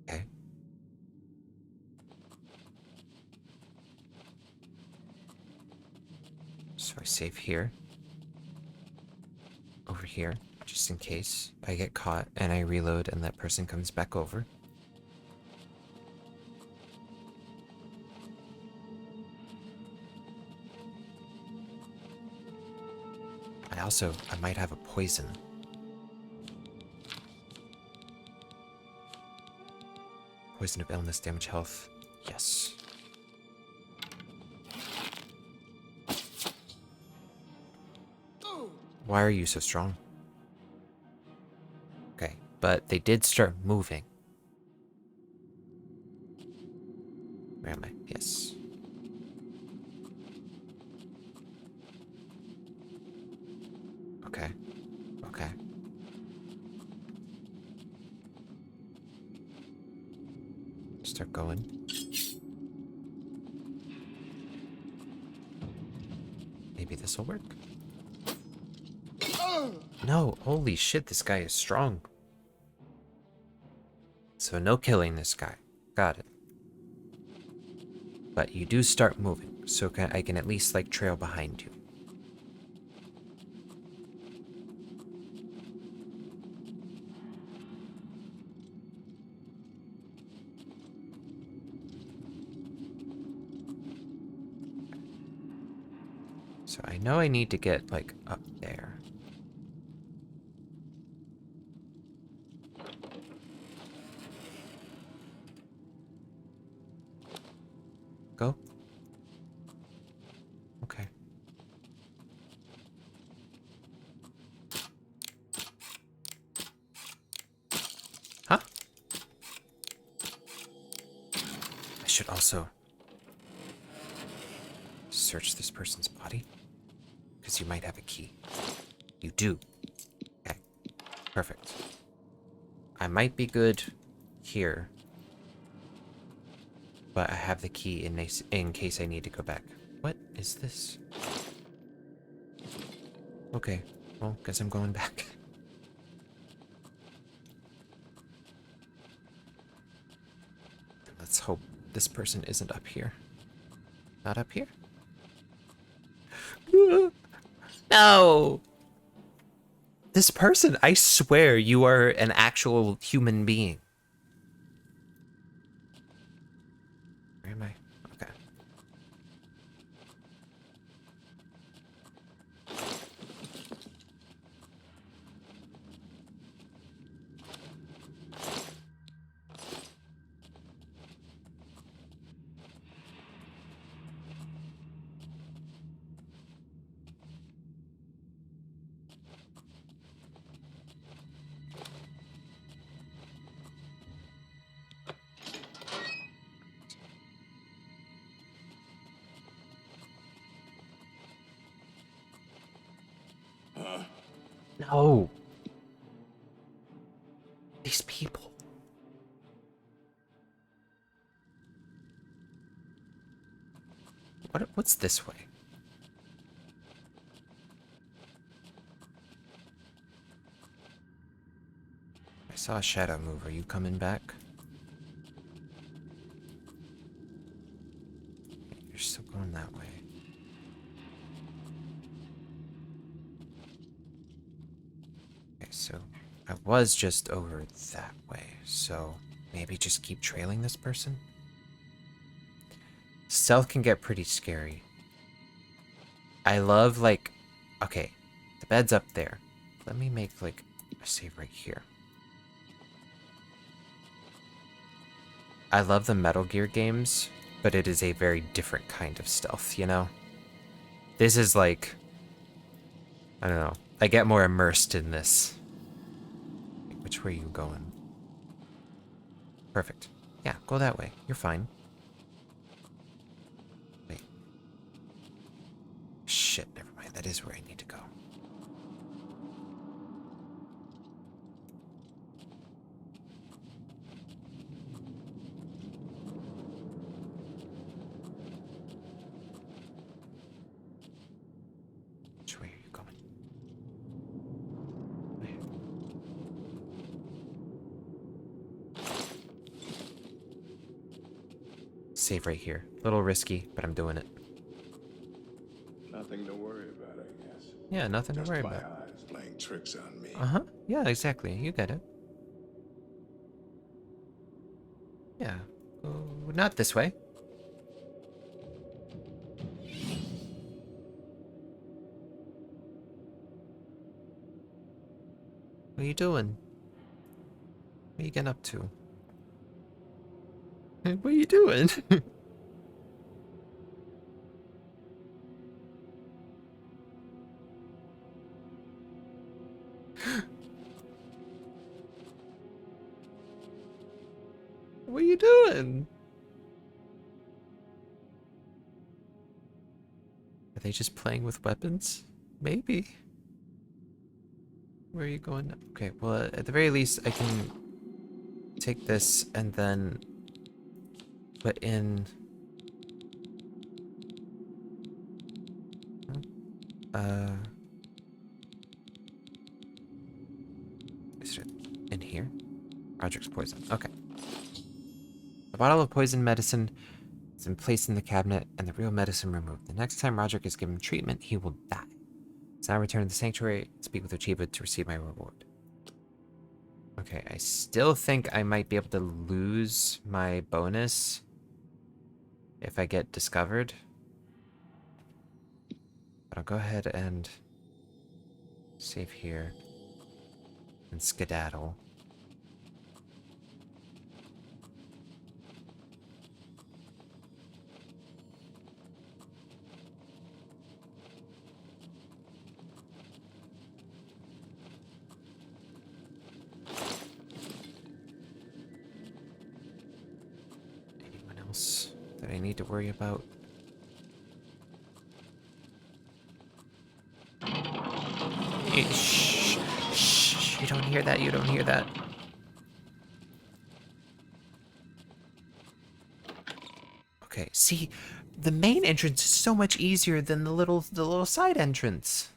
Okay. So I save here. Over here, just in case I get caught and I reload and that person comes back over. I might have a poison. Poison of illness, damage health. Yes. Why are you so strong? Okay, but they did start moving. Where am I? Yes. Okay. Okay. Start going. Maybe this will work. No, holy shit, this guy is strong. So no killing this guy. Got it. But you do start moving, so I can at least, like, trail behind you. So I know I need to get, like, up there. Go. Okay. Huh? I should also search this person's body, because you might have a key. You do. Okay. Perfect. I might be good here, but I have the key in case I need to go back. What is this? Okay, well, guess I'm going back. Let's hope this person isn't up here. Not up here? No! This person, I swear you are an actual human being. Where am I? Okay. No. These people. What's this way? I saw a shadow move. Are you coming back? You're still going that way. Okay, so I was just over that way, so maybe just keep trailing this person? Stealth can get pretty scary. I love, like... Okay, the bed's up there. Let me make, like, a save right here. I love the Metal Gear games, but it is a very different kind of stealth, you know? This is like... I don't know. I get more immersed in this. Which way are you going? Perfect. Yeah, go that way. You're fine. Wait. Shit, never mind. That is where I need to go. Which way are you going? Save right here. A little risky, but I'm doing it. Nothing to worry about, I guess. Yeah, nothing Just to worry my about. eyes playing tricks on me. Uh-huh. Yeah, exactly. You get it. Yeah. Not this way. What are you doing? What are you getting up to? What are you doing? What are you doing? Are they just playing with weapons? Maybe. Where are you going? Okay, well, at the very least, I can take this and then put in... Is it in here? Roderick's poison. Okay. The bottle of poison medicine has been placed in the cabinet and the real medicine removed. The next time Roderick is given treatment, he will die. So now return to the sanctuary and speak with Uchiba to receive my reward. Okay, I still think I might be able to lose my bonus if I get discovered. But I'll go ahead and save here and skedaddle. Anyone else that I need to worry about? Shh, shh, you don't hear that, you don't hear that. Okay, see, the main entrance is so much easier than the little side entrance.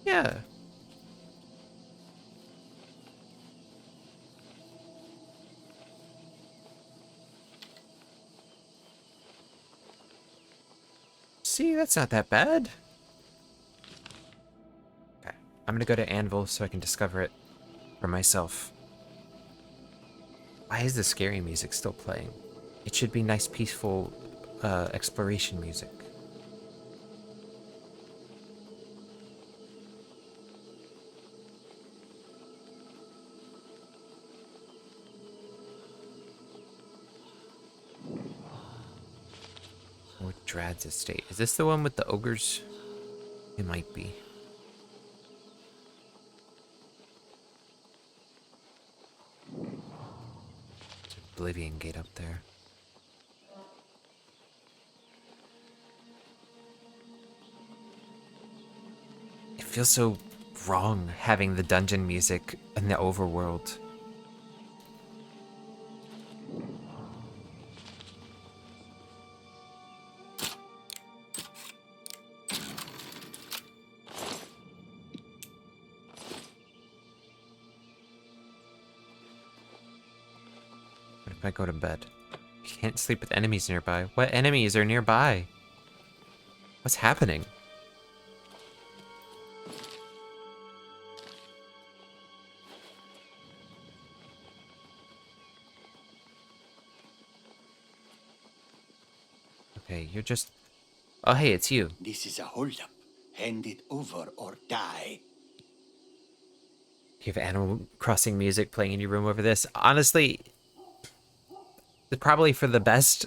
Yeah. See, that's not that bad. Okay, I'm gonna go to Anvil so I can discover it for myself. Why is the scary music still playing? It should be nice, peaceful exploration music. Or Drad's estate. Is this the one with the ogres? It might be. There's an Oblivion gate up there. It feels so wrong having the dungeon music in the overworld. What if I go to bed? You can't sleep with enemies nearby. What enemies are nearby? What's happening? Okay, you're just... Oh, hey, it's you. This is a holdup. Hand it over or die. You have Animal Crossing music playing in your room over this. Honestly, it's probably for the best,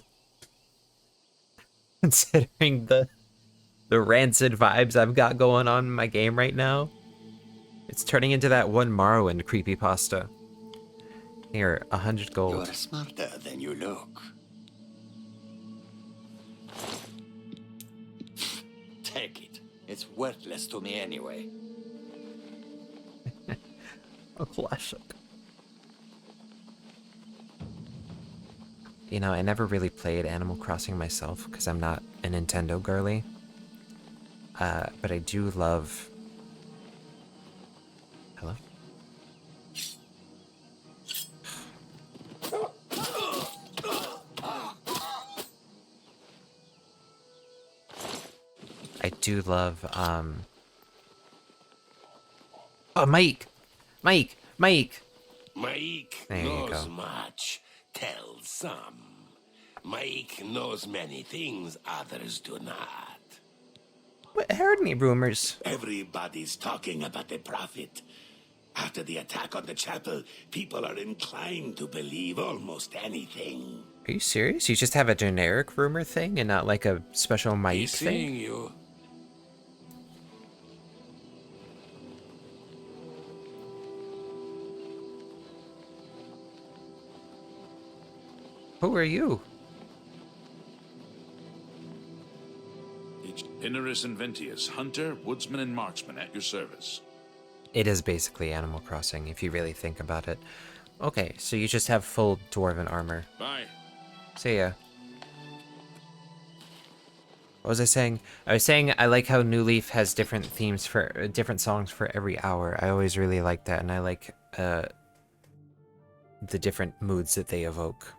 considering the rancid vibes I've got going on in my game right now. It's turning into that one Morrowind creepypasta. Here, 100 gold. You're smarter than you look. Take it. It's worthless to me anyway. A classic. You know, I never really played Animal Crossing myself because I'm not a Nintendo girly. But I do love... Hello? I do love, Oh, Mike! Mike! Mike! Mike There you knows go. much, tells some. Mike knows many things others do not. What heard any rumors? Everybody's talking about the prophet. After the attack on the chapel, people are inclined to believe almost anything. Are you serious? You just have a generic rumor thing and not like a special Mike He's thing? seeing you. Who are you? Inaris Inventius, hunter, woodsman, and marksman at your service. It is basically Animal Crossing, if you really think about it. Okay, so you just have full dwarven armor. Bye. See ya. What was I saying? I was saying I like how New Leaf has different themes for different songs for every hour. I always really like that, and I like the different moods that they evoke.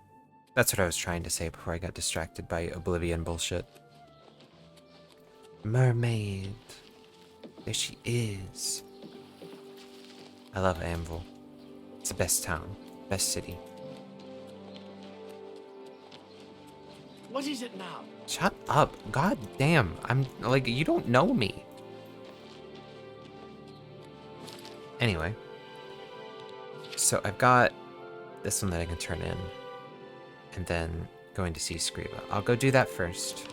That's what I was trying to say before I got distracted by Obl4ion bullshit. Mermaid. There she is. I love Anvil. It's the best town, best city. What is it now? Shut up. God damn. I'm like, you don't know me. Anyway. So I've got this one that I can turn in. And then going to see Scriba. I'll go do that first.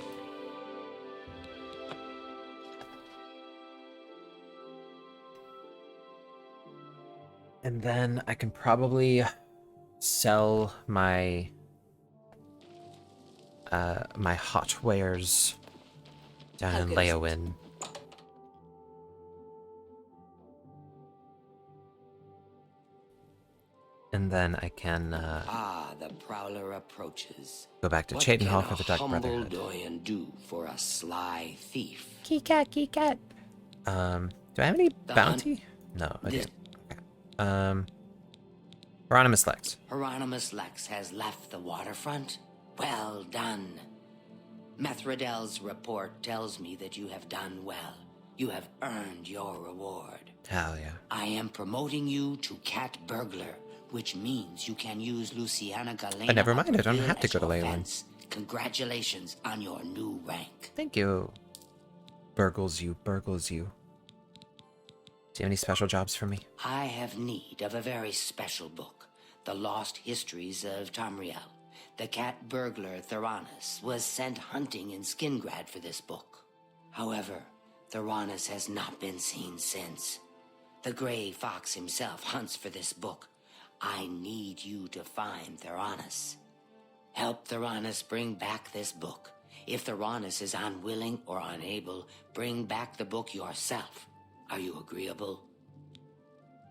And then I can probably sell my my hot wares down in Leowin. And then I can the prowler approaches. go back to Cheydinhall for the Dark Brotherhood. What can a humble Obl4ion do for a sly thief? Keycat. Do I have any bounty? No, I don't. Okay. Hieronymus Lex. Hieronymus Lex has left the waterfront? Well done. Methradel's report tells me that you have done well. You have earned your reward. Hell yeah. I am promoting you to Cat Burglar, which means you can use Luciana Galena. But never mind, I don't have to go to Leowin. Congratulations on your new rank. Thank you. Burgles you. Do you have any special jobs for me? I have need of a very special book, The Lost Histories of Tamriel. The cat burglar Theranos was sent hunting in Skingrad for this book. However, Theranos has not been seen since. The Grey Fox himself hunts for this book. I need you to find Theranos. Help Theranos bring back this book. If Theranos is unwilling or unable, bring back the book yourself. Are you agreeable?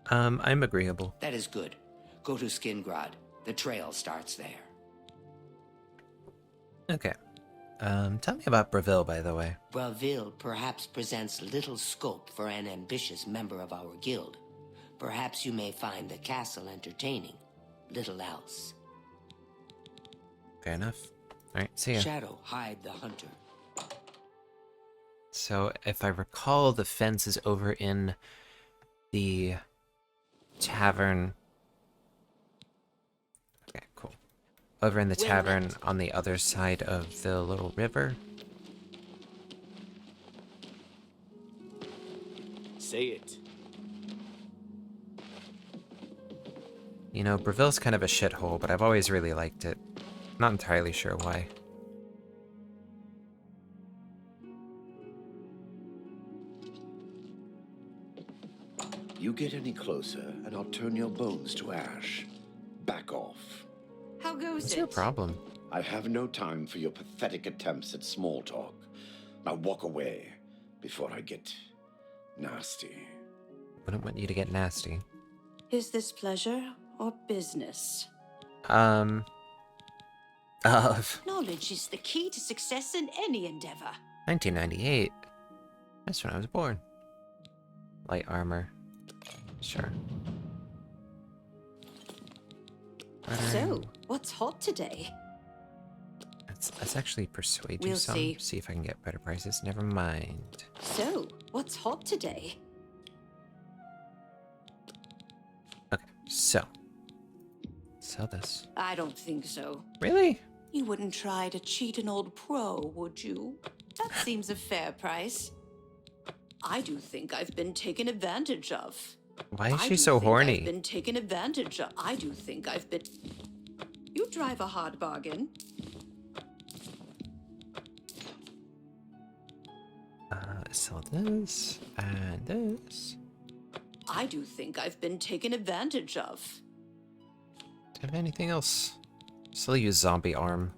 I'm agreeable. That is good. Go to Skingrad. The trail starts there. Okay. Tell me about Breville, by the way. Breville perhaps presents little scope for an ambitious member of our guild. Perhaps you may find the castle entertaining. Little else. Fair enough. Alright, see ya. Shadow, hide the hunter. So, if I recall, the fence is over in the tavern. Okay, cool. Over in the tavern on the other side of the little river. Say it. You know, Breville's kind of a shithole, but I've always really liked it. Not entirely sure why. You get any closer, and I'll turn your bones to ash. Back off. How goes What's it? your problem? I have no time for your pathetic attempts at small talk. Now walk away before I get nasty. Wouldn't want you to get nasty. Is this pleasure or business? Knowledge is the key to success in any endeavor. 1998. That's when I was born. Light armor. Sure. So, what's hot today? Let's actually persuade you We'll some. see. See if I can get better prices. Never mind. So, what's hot today? Okay, so. Sell this. I don't think so. Really? You wouldn't try to cheat an old pro, would you? That seems a fair price. I do think I've been taken advantage of. Why is she so horny? I've been taken advantage of. I do think I've been... You drive a hard bargain. Sell this and this. I do think I've been taken advantage of. Do I have anything else? Still use zombie arm.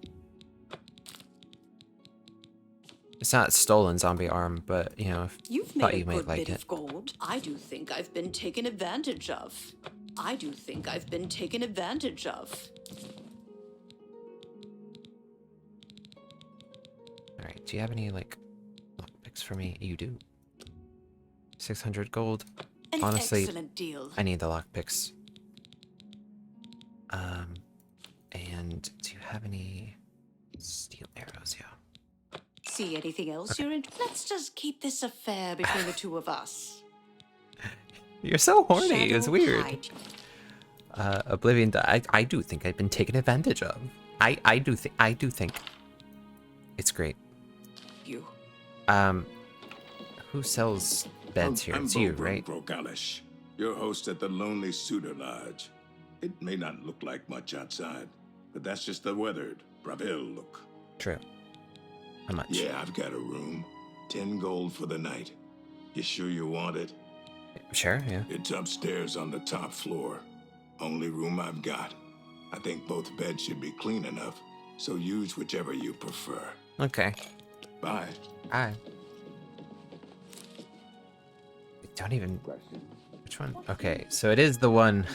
It's not stolen zombie arm, but you know, You've thought made you a might good like bit it. of gold. I do think I've been taken advantage of. I do think I've been taken advantage of. Do you have any, like, lockpicks for me? You do. 600 gold. An Honestly, excellent deal. I need the lockpicks. And do you have any steel arrows? Yeah. See anything else you're in? Let's just keep this affair between the two of us. You're so horny. It's Shadow weird. hide. Oblivion. I do think I've been taken advantage of. I do think it's great. You. Who sells beds here? It's you, right? Brokalish, your host at the Lonely Suitor Lodge. It may not look like much outside, but that's just the weathered Bravil look. True. How much? Yeah, I've got a room. 10 gold for the night. You sure you want it? Sure, yeah. It's upstairs on the top floor. Only room I've got. I think both beds should be clean enough, so use whichever you prefer. Okay. Bye. Bye. Don't even... Which one? Okay, so it is the one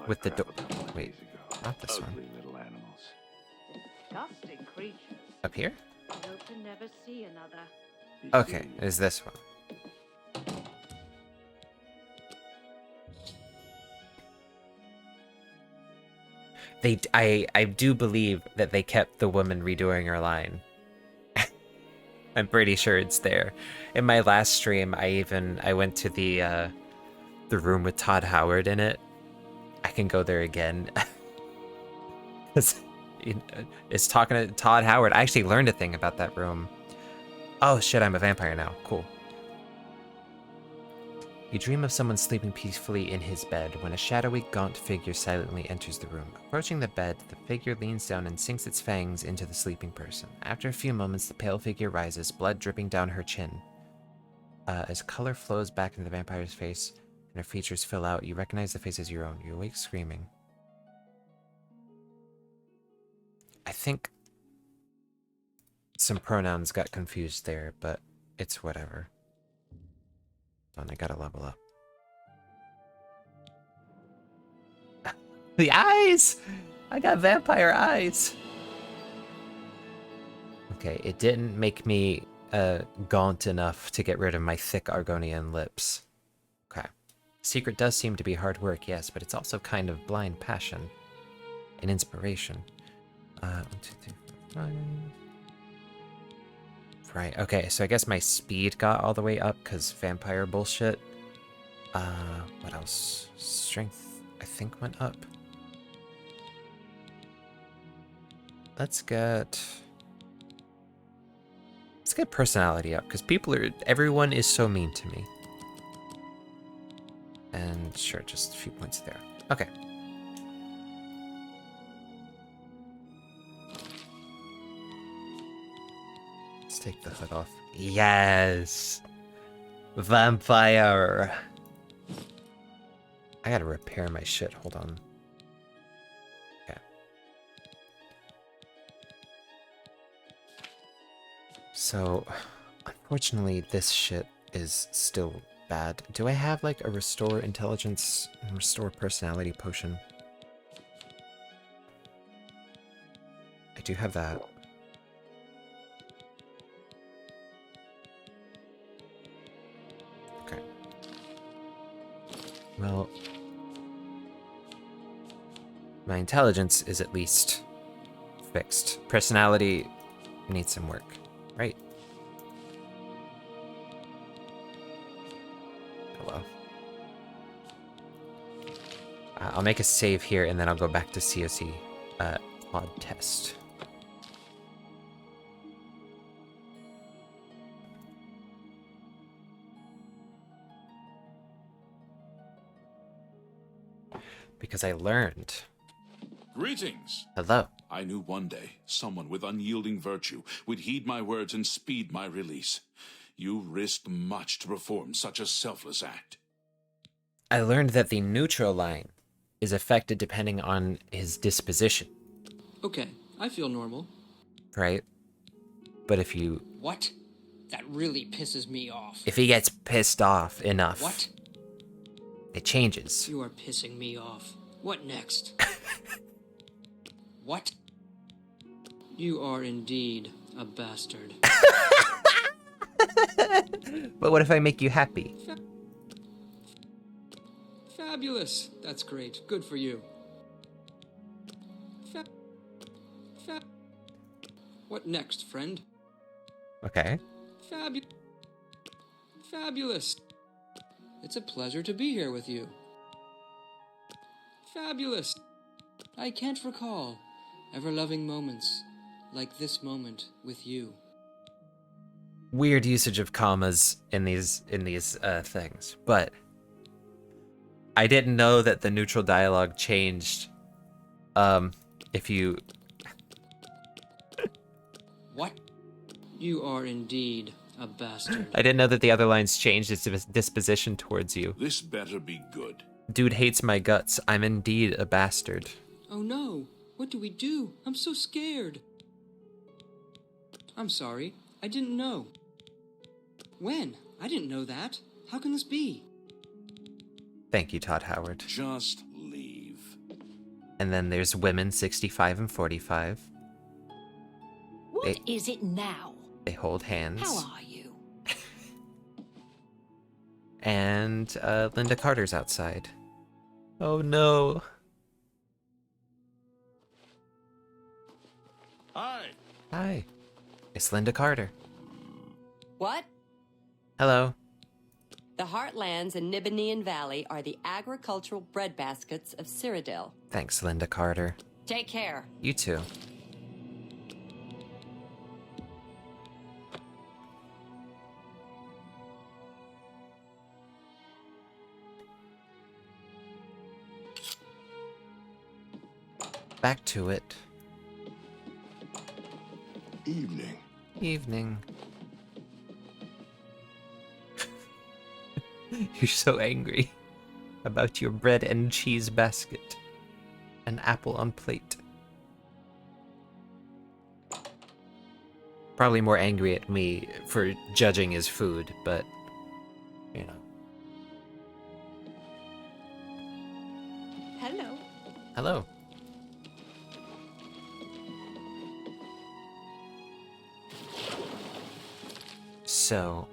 with the door. Wait, not this one. Disgusting creatures. Up here? Hope to never see another. Okay, it is this one. I do believe that they kept the woman redoing her line. I'm pretty sure it's there. In my last stream, I went to the room with Todd Howard in it. I can go there again. It's talking to Todd Howard. I actually learned a thing about that room. Oh shit, I'm a vampire now. Cool. You dream of someone sleeping peacefully in his bed when a shadowy, gaunt figure silently enters the room. Approaching the bed, the figure leans down and sinks its fangs into the sleeping person. After a few moments, the pale figure rises, blood dripping down her chin. As color flows back into the vampire's face and her features fill out, you recognize the face as your own. You awake screaming. I think some pronouns got confused there, but it's whatever. I gotta level up. The eyes! I got vampire eyes! Okay, it didn't make me gaunt enough to get rid of my thick Argonian lips. Okay. Secret does seem to be hard work, yes, but it's also kind of blind passion. An inspiration. 1, 2, 3, 4, 5... Right, okay, so I guess my speed got all the way up because vampire bullshit. What else? Strength, I think, went up. Let's get personality up because everyone is so mean to me. And sure, just a few points there. Okay. Take the hood off. Yes! Vampire! I gotta repair my shit. Hold on. Okay. So, unfortunately, this shit is still bad. Do I have, like, a restore intelligence and restore personality potion? I do have that. Well, my intelligence is at least fixed. Personality needs some work, right? Oh well. I'll make a save here and then I'll go back to COC pod test. Because I learned. Greetings. Hello. I knew one day someone with unyielding virtue would heed my words and speed my release. You risked much to perform such a selfless act. I learned that the neutral line is affected depending on his disposition. Okay, I feel normal. Right? But if you... What? That really pisses me off. If he gets pissed off enough... What? It changes. You are pissing me off. What next? What? You are indeed a bastard. But what if I make you happy? Fabulous. That's great. Good for you. What next, friend? Okay. Fabulous. It's a pleasure to be here with you. Fabulous. I can't recall ever-loving moments like this moment with you. Weird usage of commas in these things, but I didn't know that the neutral dialogue changed. If you... What? You are indeed a bastard. I didn't know that the other lines changed its disposition towards you. This better be good. Dude hates my guts. I'm indeed a bastard. Oh no. What do we do? I'm so scared. I'm sorry. I didn't know. When? I didn't know that. How can this be? Thank you, Todd Howard. Just leave. And then there's women 65 and 45. What is it now? They hold hands. How are you? And Linda Carter's outside. Oh no. Hi. Hi. It's Linda Carter. What? Hello. The Heartlands and Nibinian Valley are the agricultural breadbaskets of Cyrodiil. Thanks, Linda Carter. Take care. You too. Back to it. Evening. Evening. You're so angry about your bread and cheese basket. An apple on plate. Probably more angry at me for judging his food, but, you know. Hello. Hello. So,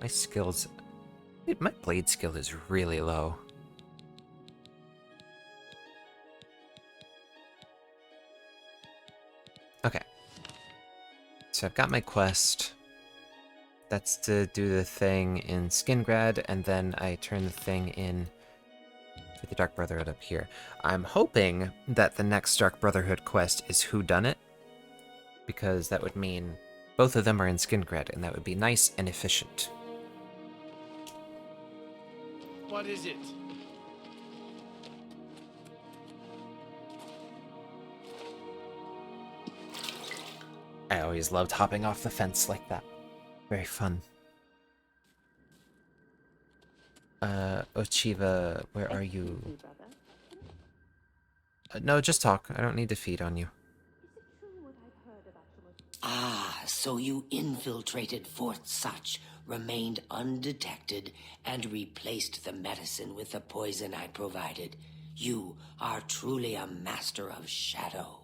my skills... My blade skill is really low. Okay. So I've got my quest. That's to do the thing in Skingrad, and then I turn the thing in for the Dark Brotherhood up here. I'm hoping that the next Dark Brotherhood quest is Whodunit, because that would mean both of them are in Skingrad, and that would be nice and efficient. What is it? I always loved hopping off the fence like that. Very fun. Ochiva, where are you? No, just talk. I don't need to feed on you. Ah, so you infiltrated Fort Such, remained undetected, and replaced the medicine with the poison I provided. You are truly a master of shadow.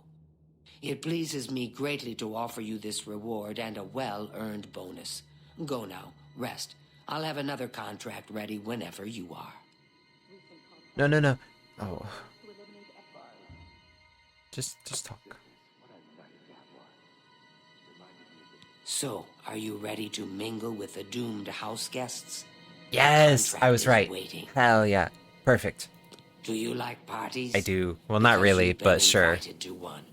It pleases me greatly to offer you this reward and a well-earned bonus. Go now, rest. I'll have another contract ready whenever you are. No. Oh. Just talk. So, are you ready to mingle with the doomed house guests? Yes, I was right. Waiting. Hell yeah. Perfect. Do you like parties? I do. Well, not really, You've been but sure. invited to one.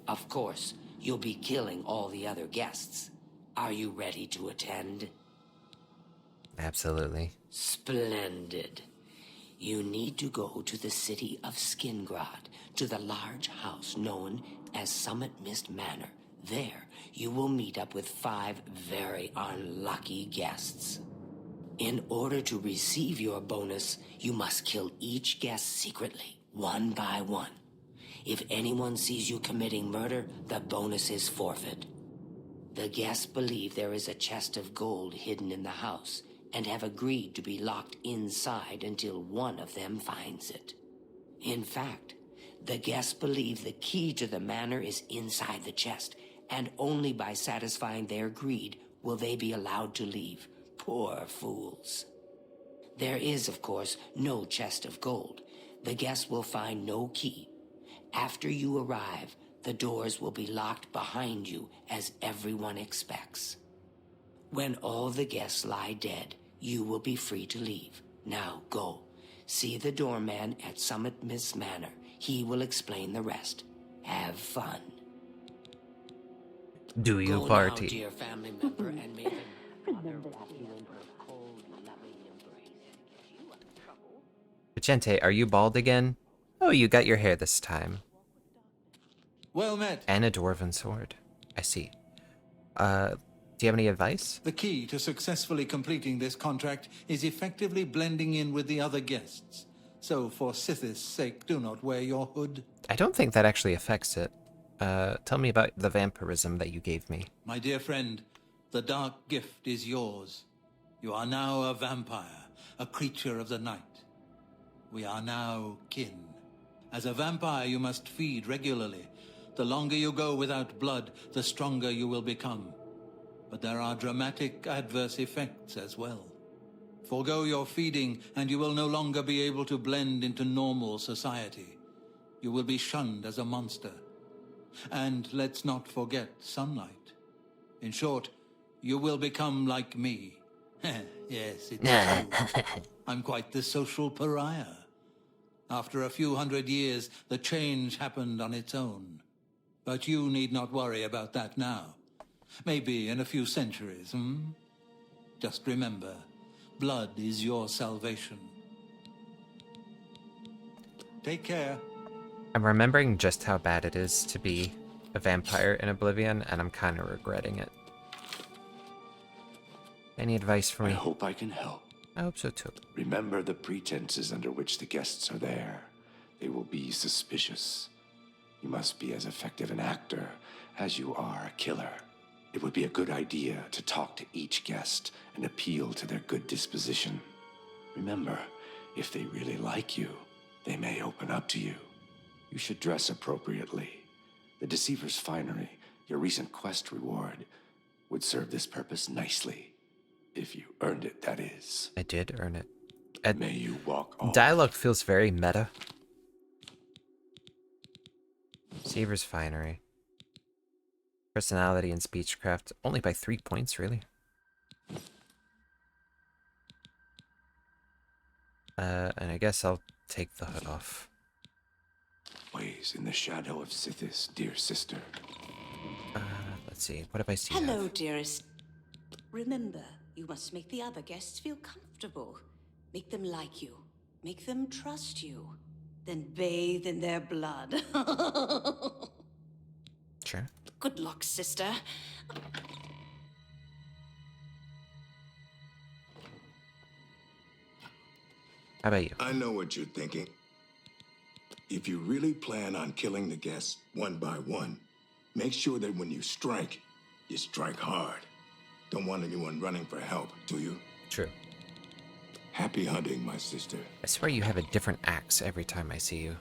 Of course, you'll be killing all the other guests. Are you ready to attend? Absolutely. Splendid. You need to go to the city of Skingrad, to the large house known as Summit Mist Manor. There, you will meet up with 5 very unlucky guests. In order to receive your bonus, you must kill each guest secretly, one by one. If anyone sees you committing murder, the bonus is forfeit. The guests believe there is a chest of gold hidden in the house, and have agreed to be locked inside until one of them finds it. In fact, the guests believe the key to the manor is inside the chest, and only by satisfying their greed will they be allowed to leave. Poor fools. There is, of course, no chest of gold. The guests will find no key. After you arrive, the doors will be locked behind you, as everyone expects. When all the guests lie dead, you will be free to leave. Now go. See the doorman at Summit Miss Manor. He will explain the rest. Have fun. Do you Go party? now, dear family member, and may the Father wrap you in her cold, loving embrace. Vicente, are you bald again? Oh, you got your hair this time. Well met. And a dwarven sword. I see. Do you have any advice? The key to successfully completing this contract is effectively blending in with the other guests. So for Sithis' sake, do not wear your hood. I don't think that actually affects it. Tell me about the vampirism that you gave me. My dear friend, the dark gift is yours. You are now a vampire, a creature of the night. We are now kin. As a vampire, you must feed regularly. The longer you go without blood, the stronger you will become. But there are dramatic adverse effects as well. Forgo your feeding, and you will no longer be able to blend into normal society. You will be shunned as a monster. And let's not forget sunlight. In short, you will become like me. Yes, it's true. I'm quite the social pariah. After a few hundred years, the change happened on its own. But you need not worry about that now. Maybe in a few centuries, Just remember, blood is your salvation. Take care. I'm remembering just how bad it is to be a vampire in Oblivion, and I'm kind of regretting it. Any advice for me? I hope I can help. I hope so too. Remember the pretenses under which the guests are there. They will be suspicious. You must be as effective an actor as you are a killer. It would be a good idea to talk to each guest and appeal to their good disposition. Remember, if they really like you, they may open up to you. You should dress appropriately. The Deceiver's finery, your recent quest reward, would serve this purpose nicely. If you earned it, that is. I did earn it. May you walk off. Dialogue feels very meta. Deceiver's finery. Personality and speechcraft, only by 3 points, really. And I guess I'll take the hood off. Ways in the shadow of Sithis, dear sister. Let's see, what have I seen? Hello, dearest. Remember, you must make the other guests feel comfortable. Make them like you. Make them trust you. Then bathe in their blood. Sure. Good luck, sister. How about you? I know what you're thinking. If you really plan on killing the guests one by one, make sure that when you strike hard. Don't want anyone running for help, do you? True. Happy hunting, my sister. I swear you have a different axe every time I see you.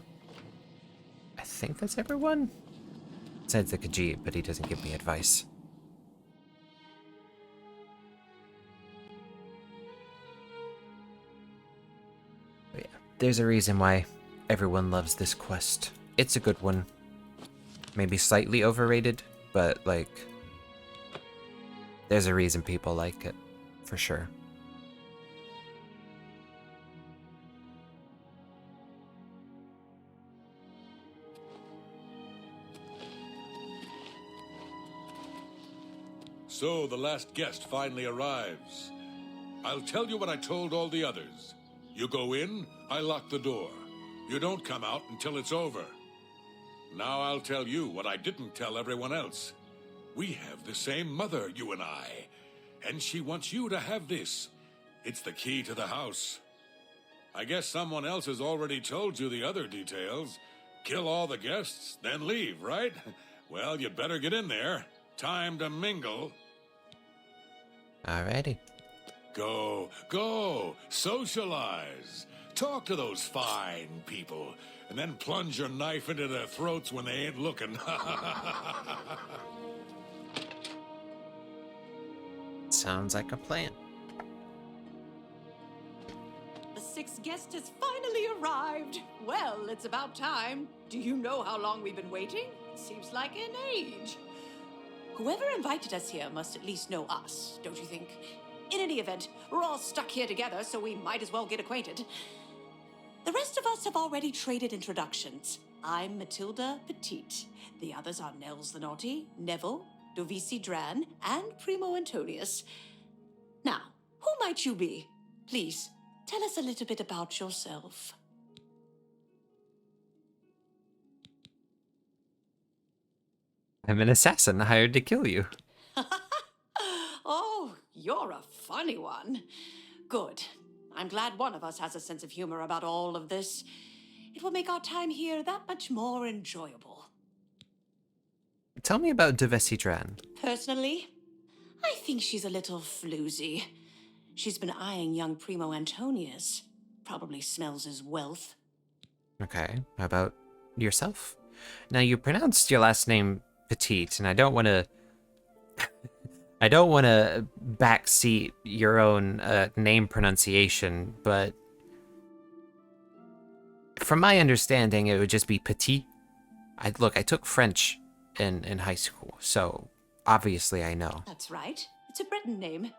I think that's everyone? Besides the Khajiit, but he doesn't give me advice. But yeah, there's a reason why everyone loves this quest. It's a good one. Maybe slightly overrated, but like, there's a reason people like it, for sure. So the last guest finally arrives. I'll tell you what I told all the others. You go in, I lock the door. You don't come out until it's over. Now I'll tell you what I didn't tell everyone else. We have the same mother, you and I. And she wants you to have this. It's the key to the house. I guess someone else has already told you the other details. Kill all the guests, then leave, right? Well, you better get in there. Time to mingle. Alrighty. Go, socialize. Talk to those fine people, and then plunge your knife into their throats when they ain't looking. Sounds like a plan. The sixth guest has finally arrived. Well, it's about time. Do you know how long we've been waiting? It seems like an age. Whoever invited us here must at least know us, don't you think? In any event, we're all stuck here together, so we might as well get acquainted. The rest of us have already traded introductions. I'm Matilda Petite. The others are Nels the Naughty, Neville, Dovisi Dran, and Primo Antonius. Now, who might you be? Please, tell us a little bit about yourself. I'm an assassin hired to kill you. Oh, you're a funny one. Good. I'm glad one of us has a sense of humor about all of this. It will make our time here that much more enjoyable. Tell me about Dovisi Dran. Personally, I think she's a little floozy. She's been eyeing young Primo Antonius. Probably smells his wealth. Okay, how about yourself? Now, you pronounced your last name Petite, and I don't want to... I don't want to backseat your own name pronunciation, but... From my understanding, it would just be Petit. I took French in high school, so obviously I know. That's right. It's a Breton name.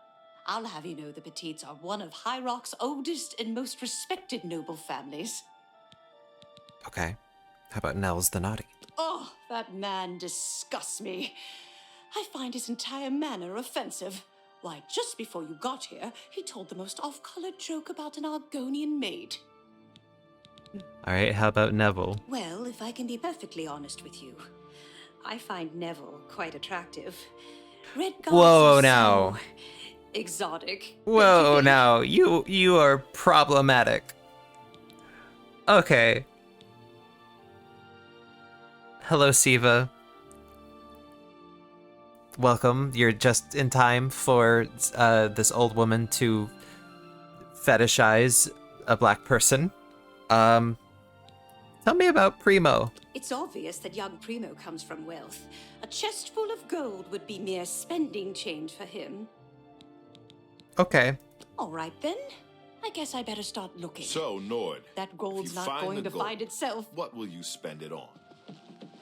I'll have you know the Petites are one of High Rock's oldest and most respected noble families. Okay, how about Nels the Naughty? Oh, that man disgusts me. I find his entire manner offensive. Why, just before you got here, he told the most off-color joke about an Argonian maid. Alright, how about Neville? Well, if I can be perfectly honest with you, I find Neville quite attractive. Red guards Whoa, are now. so exotic. Whoa, now. You are problematic. Okay. Hello, Siva. Welcome. You're just in time for this old woman to fetishize a black person. Tell me about Primo. It's obvious that young Primo comes from wealth. A chest full of gold would be mere spending change for him. Okay. All right, then. I guess I better start looking. So, Nord, That gold's if you not find going the to gold, find itself. what will you spend it on?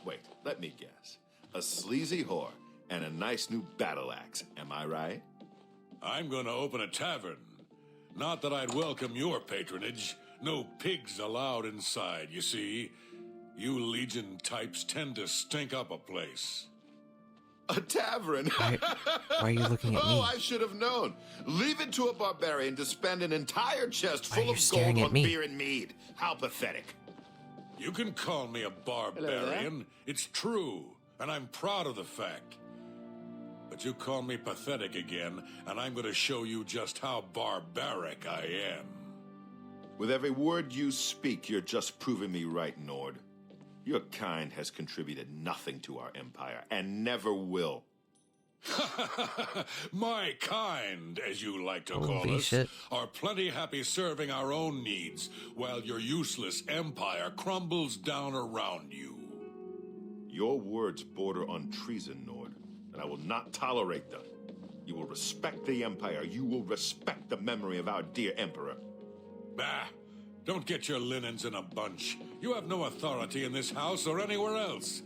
Wait, let me guess. A sleazy whore and a nice new battle axe, am I right? I'm gonna open a tavern. Not that I'd welcome your patronage. No pigs allowed inside, you see. You Legion types tend to stink up a place. A tavern? Why are you looking at me? Oh, I should have known. Leave it to a barbarian to spend an entire chest Why are full you of staring gold at on me? beer and mead. How pathetic. You can call me a barbarian. It's true, and I'm proud of the fact. But you call me pathetic again, and I'm going to show you just how barbaric I am. With every word you speak, you're just proving me right, Nord. Your kind has contributed nothing to our empire, and never will. My kind, as you like to Holy call us, shit. are plenty happy serving our own needs, while your useless empire crumbles down around you. Your words border on treason, Nord, and I will not tolerate them. You will respect the empire. You will respect the memory of our dear emperor. Bah! Don't get your linens in a bunch. You have no authority in this house or anywhere else.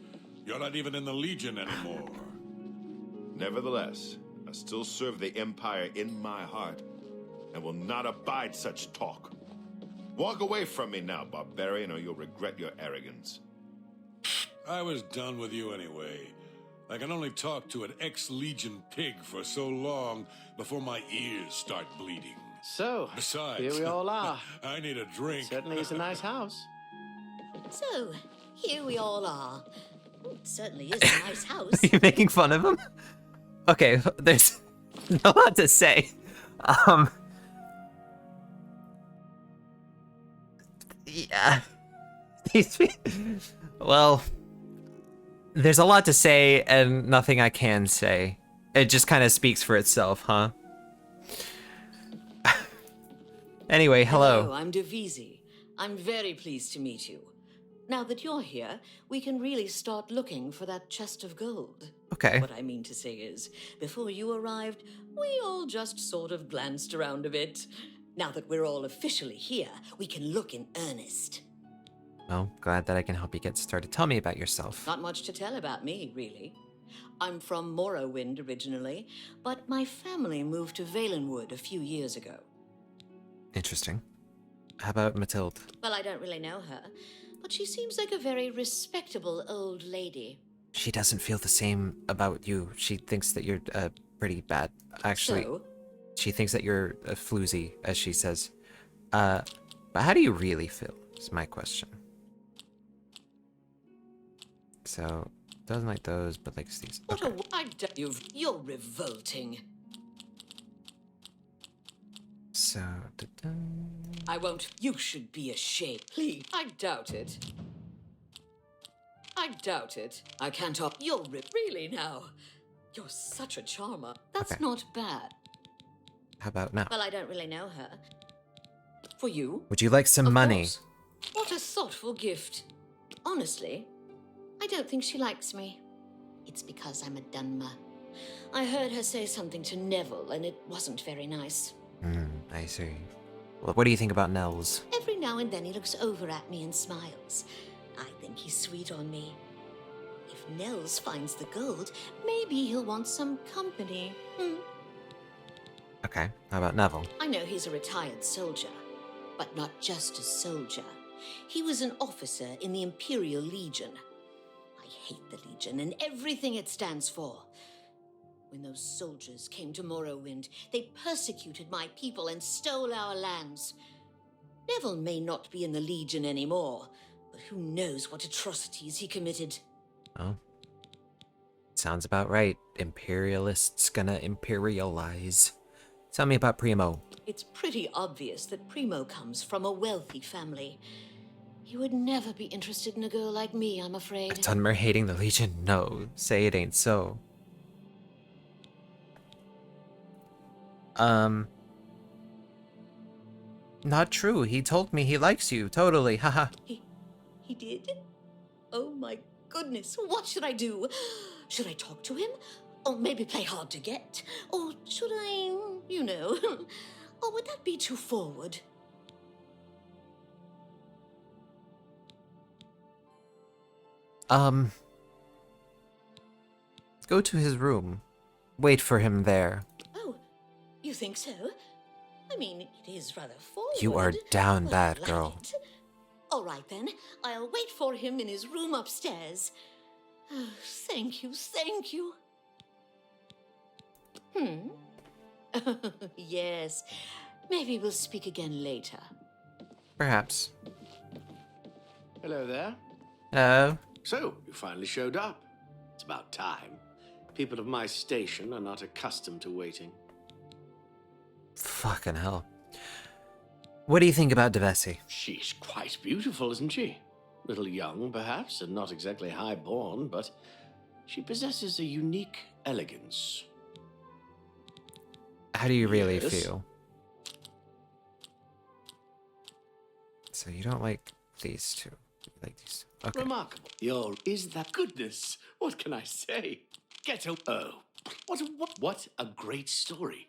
You're not even in the Legion anymore. Nevertheless, I still serve the empire in my heart, and will not abide such talk. Walk away from me now, barbarian, or you'll regret your arrogance. I was done with you anyway. I can only talk to an ex-Legion pig for so long before my ears start bleeding. So, Besides, here we all are. I need a drink. Certainly is a nice house. So, here we all are. It certainly is a nice house. Are you making fun of him? Okay, there's a lot to say. Yeah. Well, there's a lot to say and nothing I can say. It just kind of speaks for itself, huh? Anyway, hello. I'm Dovisi. I'm very pleased to meet you. Now that you're here, we can really start looking for that chest of gold. Okay. What I mean to say is, before you arrived, we all just sort of glanced around a bit. Now that we're all officially here, we can look in earnest. Well, glad that I can help you get started. Tell me about yourself. Not much to tell about me, really. I'm from Morrowind originally, but my family moved to Valenwood a few years ago. Interesting. How about Mathilde? Well, I don't really know her, but she seems like a very respectable old lady. She doesn't feel the same about you. She thinks that you're pretty bad. Actually, So? she thinks that you're a floozy, as she says. But how do you really feel, is my question. So, doesn't like those, but likes these. Okay. You're revolting. So, I won't. You should be ashamed. Please. I doubt it. I doubt it. I can't talk. You're really now. You're such a charmer. That's Okay. not bad. How about now? Well, I don't really know her. For you? Would you like some Of money? course. What a thoughtful gift. Honestly, I don't think she likes me. It's because I'm a Dunmer. I heard her say something to Neville, and it wasn't very nice. I see. Well, what do you think about Nels? Every now and then he looks over at me and smiles. I think he's sweet on me. If Nels finds the gold, maybe he'll want some company. Okay, how about Neville? I know he's a retired soldier, but not just a soldier. He was an officer in the Imperial Legion. I hate the Legion and everything it stands for. When those soldiers came to Morrowind, they persecuted my people and stole our lands. Neville may not be in the Legion anymore, but who knows what atrocities he committed. Oh. Sounds about right. Imperialists gonna imperialize. Tell me about Primo. It's pretty obvious that Primo comes from a wealthy family. He would never be interested in a girl like me, I'm afraid. Dunmer hating the Legion? No, say it ain't so. Not true. He told me he likes you, totally, haha. He did? Oh my goodness, what should I do? Should I talk to him? Or maybe play hard to get? Or should I, you know, or would that be too forward? Go to his room. Wait for him there. Oh, you think so? I mean, it is rather forward. You are down but I bad, like girl. it. All right then, I'll wait for him in his room upstairs. Oh, thank you, thank you. Yes, maybe we'll speak again later. Perhaps. Hello there. Hello. So, you finally showed up. It's about time. People of my station are not accustomed to waiting. Fucking hell. What do you think about Devesi? She's quite beautiful, isn't she? A little young, perhaps, and not exactly high-born, but she possesses a unique elegance. How do you really Yes. feel? So you don't like these two. You like these. Okay. Remarkable. Is that goodness? What can I say? Oh, what a great story.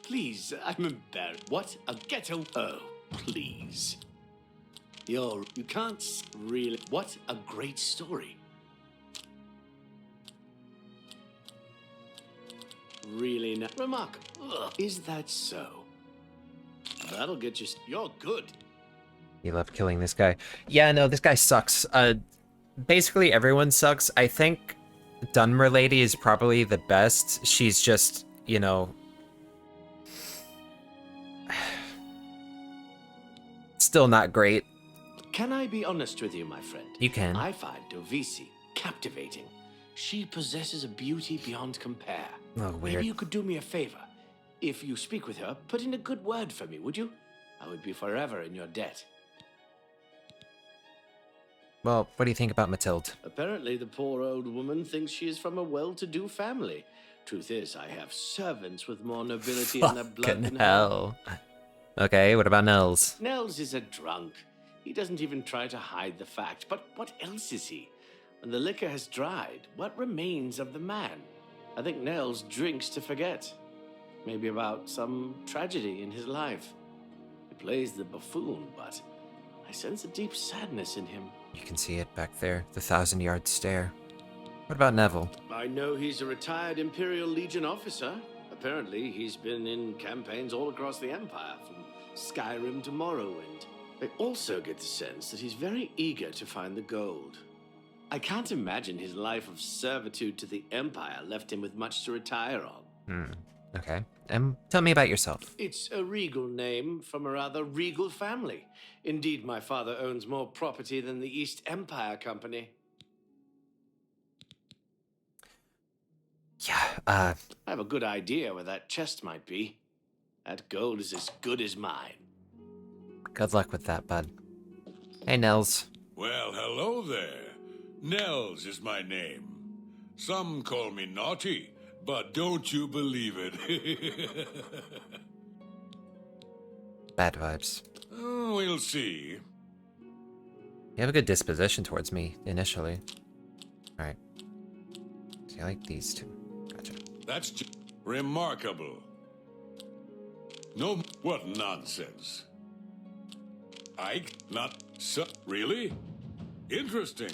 Please, I'm embarrassed. What a ghetto. Oh, please. You can't really. What a great story. Really not remarkable. Ugh. Is that so? That'll get you. You're good. You love killing this guy. Yeah, no, this guy sucks. Basically everyone sucks. I think Dunmer Lady is probably the best. She's just, you know... still not great. Can I be honest with you, my friend? You can. I find Dovisi captivating. She possesses a beauty beyond compare. Oh, weird. Maybe you could do me a favor. If you speak with her, put in a good word for me, would you? I would be forever in your debt. Well, what do you think about Mathilde? Apparently, the poor old woman thinks she is from a well-to-do family. Truth is, I have servants with more nobility in their blood than Fucking her. hell. Okay, what about Nels? Nels is a drunk. He doesn't even try to hide the fact. But what else is he? and the liquor has dried, what remains of the man? I think Nels drinks to forget. Maybe about some tragedy in his life. He plays the buffoon, but I sense a deep sadness in him. You can see it back there, the 1,000-yard stare. What about Neville? I know he's a retired Imperial Legion officer. Apparently, he's been in campaigns all across the Empire, from Skyrim to Morrowind. I also get the sense that he's very eager to find the gold. I can't imagine his life of servitude to the Empire left him with much to retire on. Okay. Tell me about yourself. It's a regal name from a rather regal family. Indeed, my father owns more property than the East Empire Company. Yeah, I have a good idea where that chest might be. That gold is as good as mine. Good luck with that, bud. Hey, Nels. Well, hello there. Nels is my name. Some call me naughty, but don't you believe it. Bad vibes. We'll see. You have a good disposition towards me, initially. Alright. So you like these two. Gotcha. That's just remarkable. No, what nonsense. Not so, really? Interesting.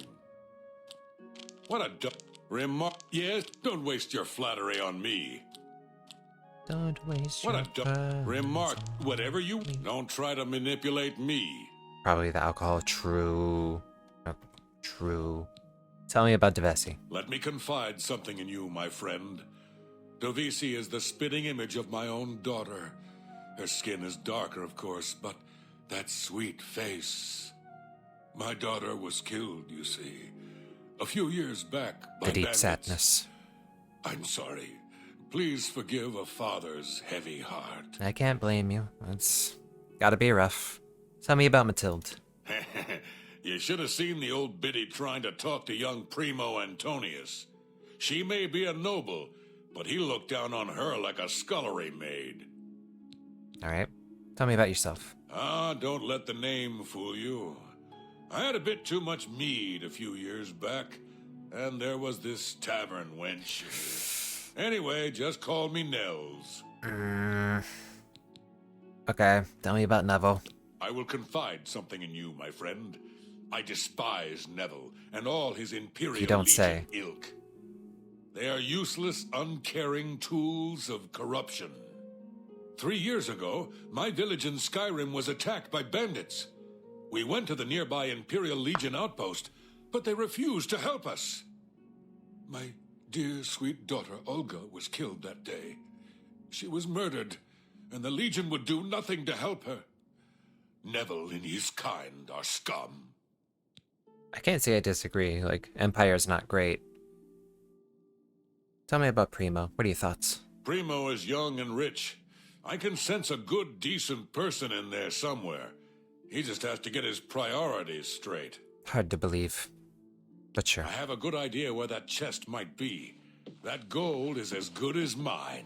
What a yes, don't waste your flattery on me. Don't waste what your a remark. Whatever you don't try to manipulate me. Probably the alcohol. True. True. Tell me about Devesi. Let me confide something in you, my friend. Devesi is the spitting image of my own daughter. Her skin is darker, of course, but that sweet face. My daughter was killed, you see, a few years back by the deep bandits. sadness. I'm sorry. Please forgive a father's heavy heart. I can't blame you. It's gotta be rough. Tell me about Matilde. You should have seen the old biddy trying to talk to young Primo Antonius. She may be a noble, but he looked down on her like a scullery maid. Alright. Tell me about yourself. Don't let the name fool you. I had a bit too much mead a few years back, and there was this tavern wench. Anyway, just call me Nels. Okay, tell me about Neville. I will confide something in you, my friend. I despise Neville and all his Imperial You don't Legion say. ilk. They are useless, uncaring tools of corruption. 3 years ago, my village in Skyrim was attacked by bandits. We went to the nearby Imperial Legion outpost, but they refused to help us. My dear, sweet daughter, Olga, was killed that day. She was murdered, and the Legion would do nothing to help her. Neville and his kind are scum. I can't say I disagree. Like, Empire's not great. Tell me about Primo. What are your thoughts? Primo is young and rich. I can sense a good, decent person in there somewhere. He just has to get his priorities straight. Hard to believe, but sure. I have a good idea where that chest might be. That gold is as good as mine.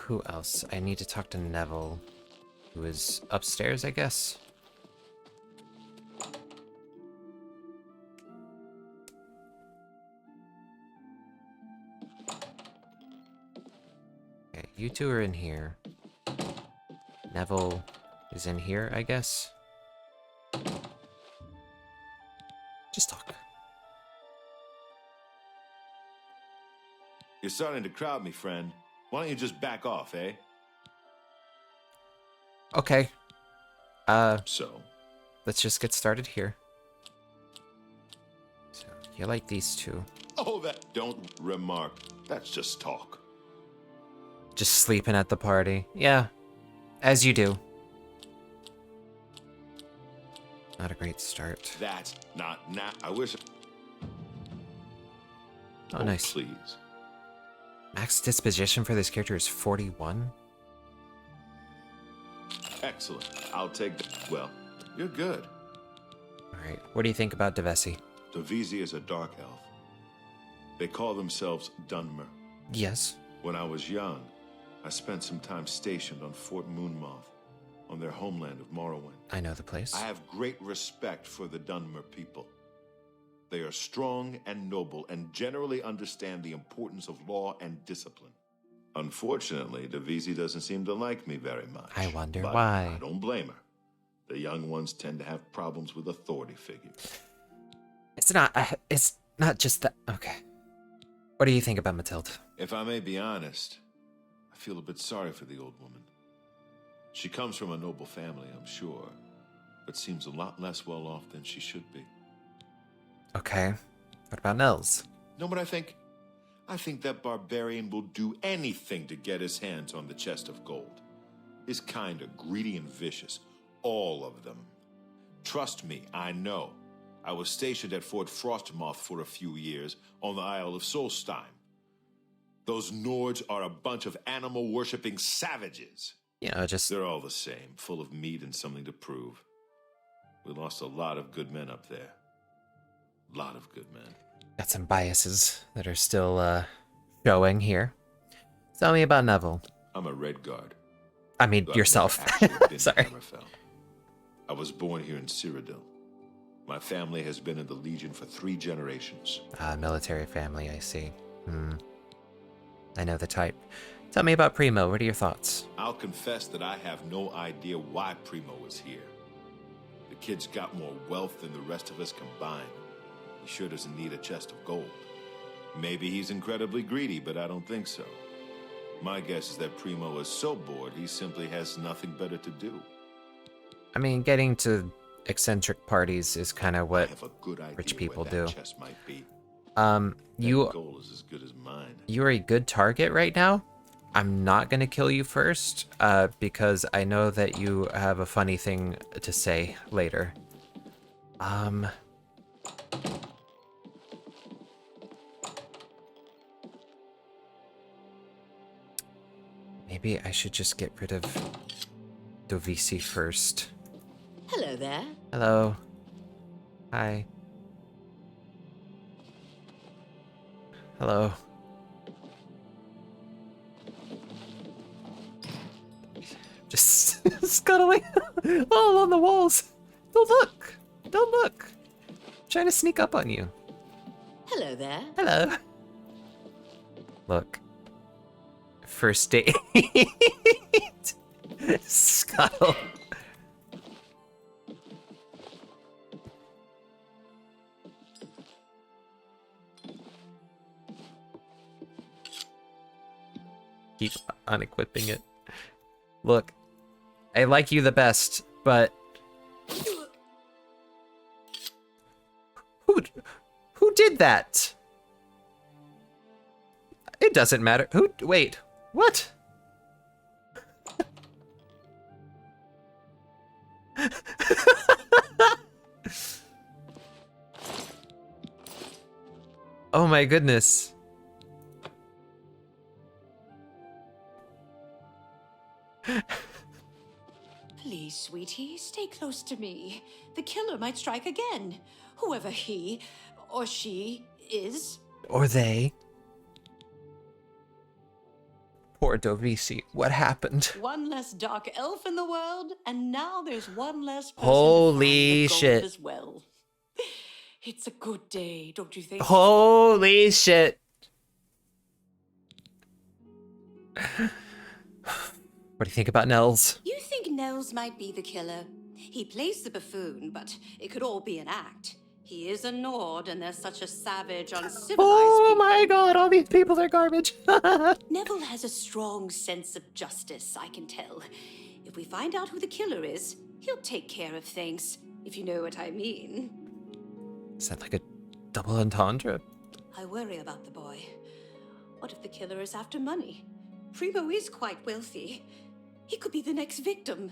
Who else? I need to talk to Neville, who is upstairs, I guess. Okay, you two are in here. Neville is in here, I guess. Just talk. You're starting to crowd me, friend. Why don't you just back off, eh? Okay. So? Let's just get started here. So, you like these two. Oh, that don't remark. That's just talk. Just sleeping at the party. Yeah, as you do. Not a great start. That's not now. I wish. Oh, nice. Please. Max disposition for this character is 41. Excellent. I'll take that. Well, you're good. Alright, what do you think about Devesi? Devesi is a dark elf. They call themselves Dunmer. Yes. When I was young, I spent some time stationed on Fort Moonmoth, on their homeland of Morrowind. I know the place. I have great respect for the Dunmer people. They are strong and noble and generally understand the importance of law and discipline. Unfortunately, Davisi doesn't seem to like me very much. I wonder but why. I don't blame her. The young ones tend to have problems with authority figures. It's not just that. Okay. What do you think about Matilda? If I may be honest, I feel a bit sorry for the old woman. She comes from a noble family, I'm sure, but seems a lot less well off than she should be. Okay. What about Nels? Know what I think? I think that barbarian will do anything to get his hands on the chest of gold. His kind are greedy and vicious. All of them. Trust me, I know. I was stationed at Fort Frostmoth for a few years on the Isle of Solstheim. Those Nords are a bunch of animal-worshipping savages. Yeah, They're all the same, full of meat and something to prove. We lost a lot of good men up there. A lot of good men. Got some biases that are still showing here. Tell me about Neville. I'm a Red Guard. I mean, I've yourself. never actually been to Sorry. Hammerfell. I was born here in Cyrodiil. My family has been in the Legion for 3 generations. Military family, I see. I know the type. Tell me about Primo. What are your thoughts? I'll confess that I have no idea why Primo is here. The kid's got more wealth than the rest of us combined. He sure doesn't need a chest of gold. Maybe he's incredibly greedy, but I don't think so. My guess is that Primo is so bored he simply has nothing better to do. I mean, getting to eccentric parties is kind of what rich people do. Chest might be. You goal is as good as mine. You're a good target right now. I'm not gonna kill you first, because I know that you have a funny thing to say later. Maybe I should just get rid of Dovisi first. Hello there. Hello. Hi. Hello. Just scuttling all on the walls. Don't look. Don't look. I'm trying to sneak up on you. Hello there. Hello. Look. First date. Scuttle. Keep unequipping it. Look, I like you the best, but who did that? It doesn't matter. Wait, what? Oh my goodness. Please, sweetie, stay close to me. The killer might strike again. Whoever he or she is. Or they. Poor Dovisi. What happened? One less dark elf in the world, and now there's one less person Holy to find the gold shit. as well. It's a good day, don't you think? Holy shit. What do you think about Nels? You think Nels might be the killer? He plays the buffoon, but it could all be an act. He is a Nord, and they're such a savage, uncivilized Oh my god, all these people are garbage. Neville has a strong sense of justice, I can tell. If we find out who the killer is, he'll take care of things, if you know what I mean. Is that like a double entendre? I worry about the boy. What if the killer is after money? Primo is quite wealthy. He could be the next victim.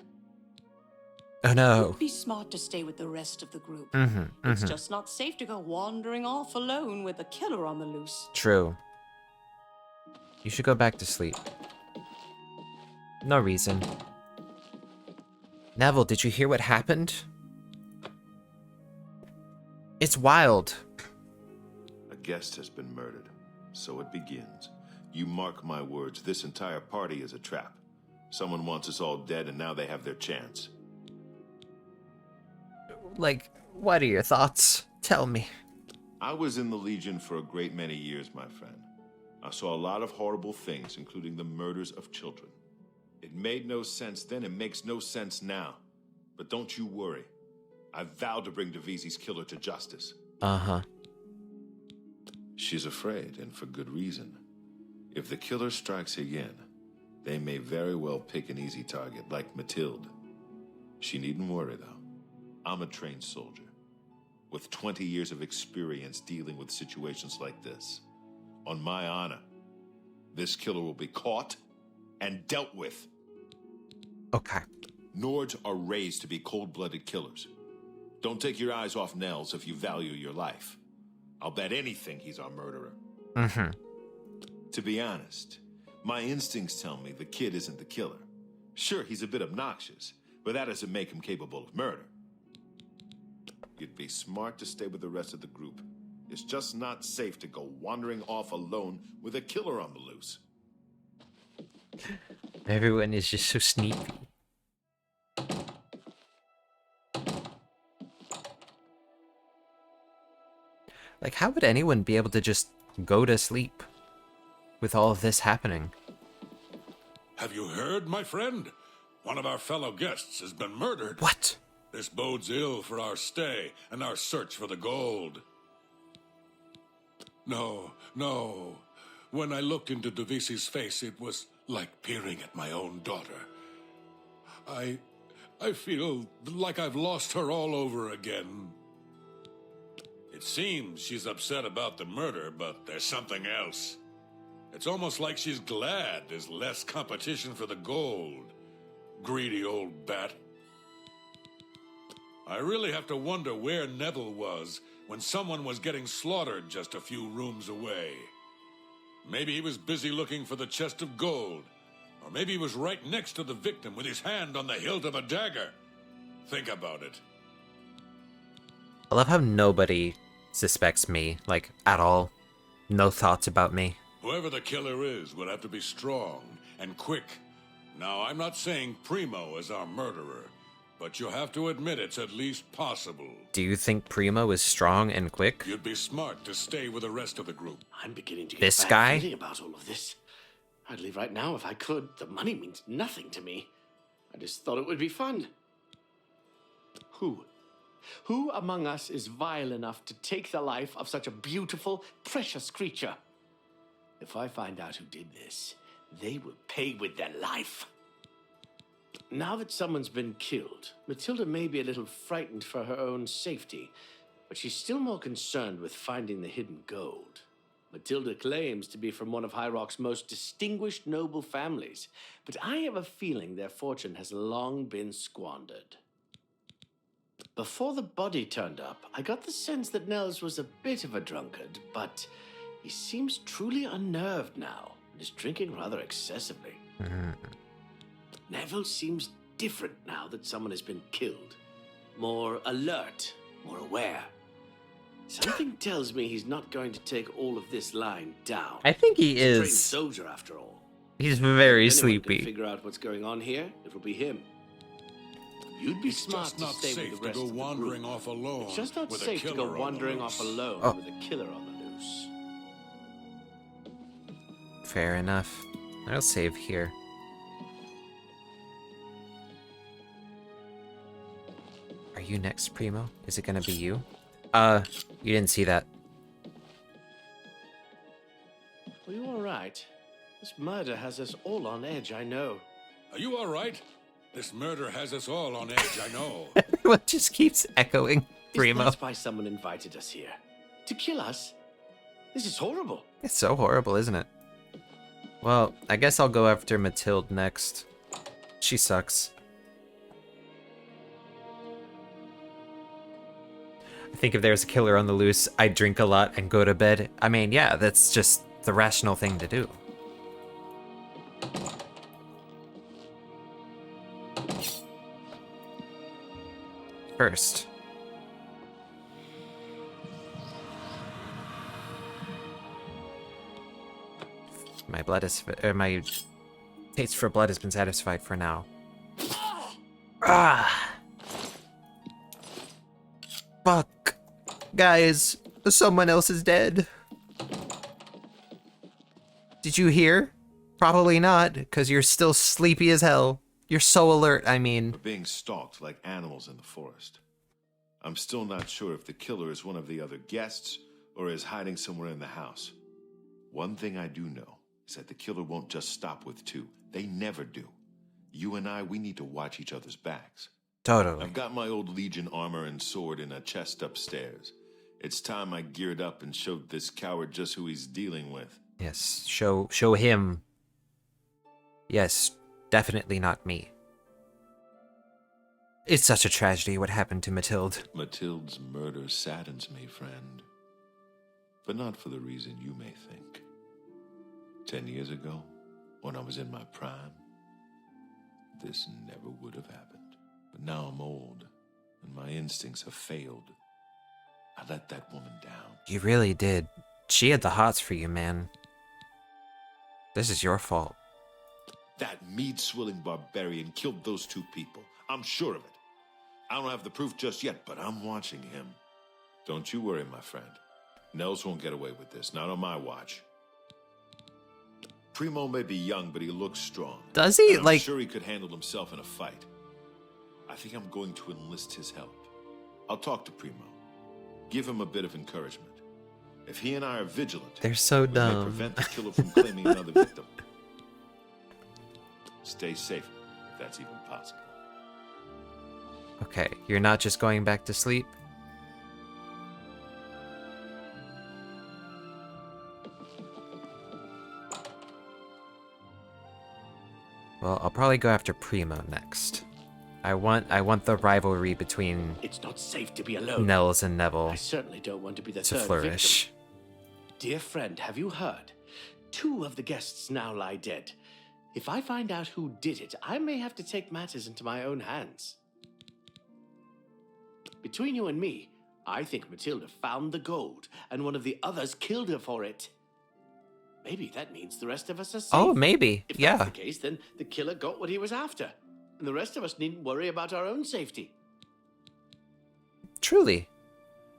Oh no. It would be smart to stay with the rest of the group. Mm-hmm, It's mm-hmm. just not safe to go wandering off alone with a killer on the loose. True. You should go back to sleep. No reason. Neville, did you hear what happened? It's wild. A guest has been murdered. So it begins. You mark my words, this entire party is a trap. Someone wants us all dead, and now they have their chance. Like, what are your thoughts? Tell me. I was in the Legion for a great many years, my friend. I saw a lot of horrible things, including the murders of children. It made no sense then, it makes no sense now. But don't you worry. I vowed to bring Divisi's killer to justice. Uh-huh. She's afraid, and for good reason. If the killer strikes again, they may very well pick an easy target, like Mathilde. She needn't worry, though. I'm a trained soldier, with 20 years of experience dealing with situations like this. On my honor, this killer will be caught and dealt with. Okay. Nords are raised to be cold-blooded killers. Don't take your eyes off Nels if you value your life. I'll bet anything he's our murderer. Mm-hmm. To be honest, my instincts tell me the kid isn't the killer. Sure, he's a bit obnoxious, but that doesn't make him capable of murder. You'd be smart to stay with the rest of the group. It's just not safe to go wandering off alone with a killer on the loose. Everyone is just so sneaky. Like, how would anyone be able to just go to sleep with all of this happening? Have you heard, my friend? One of our fellow guests has been murdered. What? This bodes ill for our stay and our search for the gold. No, no. When I looked into Divisi's face, it was like peering at my own daughter. I feel like I've lost her all over again. It seems she's upset about the murder, but there's something else. It's almost like she's glad there's less competition for the gold. Greedy old bat. I really have to wonder where Neville was when someone was getting slaughtered just a few rooms away. Maybe he was busy looking for the chest of gold. Or maybe he was right next to the victim with his hand on the hilt of a dagger. Think about it. I love how nobody suspects me, like, at all. No thoughts about me. Whoever the killer is will have to be strong and quick. Now, I'm not saying Primo is our murderer, but you have to admit it's at least possible. Do you think Primo is strong and quick? You'd be smart to stay with the rest of the group. I'm beginning to get This a bad guy? feeling about all of this. I'd leave right now if I could. The money means nothing to me. I just thought it would be fun. Who among us is vile enough to take the life of such a beautiful, precious creature? If I find out who did this, they will pay with their life. Now that someone's been killed, Matilda may be a little frightened for her own safety, but she's still more concerned with finding the hidden gold. Matilda claims to be from one of High Rock's most distinguished noble families, but I have a feeling their fortune has long been squandered. Before the body turned up, I got the sense that Nels was a bit of a drunkard, but he seems truly unnerved now and is drinking rather excessively. Neville seems different now that someone has been killed. More alert, more aware. Something tells me he's not going to take all of this lying down. I think he He's a trained is. soldier, after all. He's very If anyone can sleepy. figure out what's going on here, it'll be him. You'd be It's smart just to not stay safe with to the rest go of the wandering group. off alone. It's just not with a safe to killer go on the wandering off loose. alone Oh. with a killer on the loose. Fair enough. I'll save here. Are you next, Primo? Is it gonna be you? You didn't see that. Are you all right? This murder has us all on edge, I know. Are you all right? This murder has us all on edge, I know. Everyone just keeps echoing Primo. That's why someone invited us here. To kill us? This is horrible. It's so horrible, isn't it? Well, I guess I'll go after Mathilde next. She sucks. I think if there's a killer on the loose, I'd drink a lot and go to bed. I mean, yeah, that's just the rational thing to do. First. My blood is... my Taste for blood has been satisfied for now. Ah! Fuck. Guys, someone else is dead. Did you hear? Probably not, because you're still sleepy as hell. You're so alert, I mean. We're being stalked like animals in the forest. I'm still not sure if the killer is one of the other guests or is hiding somewhere in the house. One thing I do know is that the killer won't just stop with two. They never do. You and I, we need to watch each other's backs. Totally. I've got my old Legion armor and sword in a chest upstairs. It's time I geared up and showed this coward just who he's dealing with. Yes, show him. Yes, definitely not me. It's such a tragedy what happened to Mathilde. Mathilde's murder saddens me, friend. But not for the reason you may think. 10 years ago, when I was in my prime, this never would have happened. But now I'm old, and my instincts have failed. I let that woman down. You really did. She had the hots for you, man. This is your fault. That mead-swilling barbarian killed those two people. I'm sure of it. I don't have the proof just yet, but I'm watching him. Don't you worry, my friend. Nels won't get away with this, not on my watch. Primo may be young, but he looks strong. Does he? I'm sure he could handle himself in a fight. I think I'm going to enlist his help. I'll talk to Primo. Give him a bit of encouragement. If he and I are vigilant, they're so we may dumb. prevent the killer from claiming another victim. Stay safe, if that's even possible. Okay, you're not just going back to sleep? Well, I'll probably go after Primo next. I want the rivalry between It's not safe to be alone. Nels and Neville I certainly don't want to be the to third flourish. victim. Dear friend, have you heard? 2 of the guests now lie dead. If I find out who did it, I may have to take matters into my own hands. Between you and me, I think Matilda found the gold, and one of the others killed her for it. Maybe that means the rest of us are safe. Oh, maybe. If Yeah. that's the case, then the killer got what he was after, and the rest of us needn't worry about our own safety. Truly.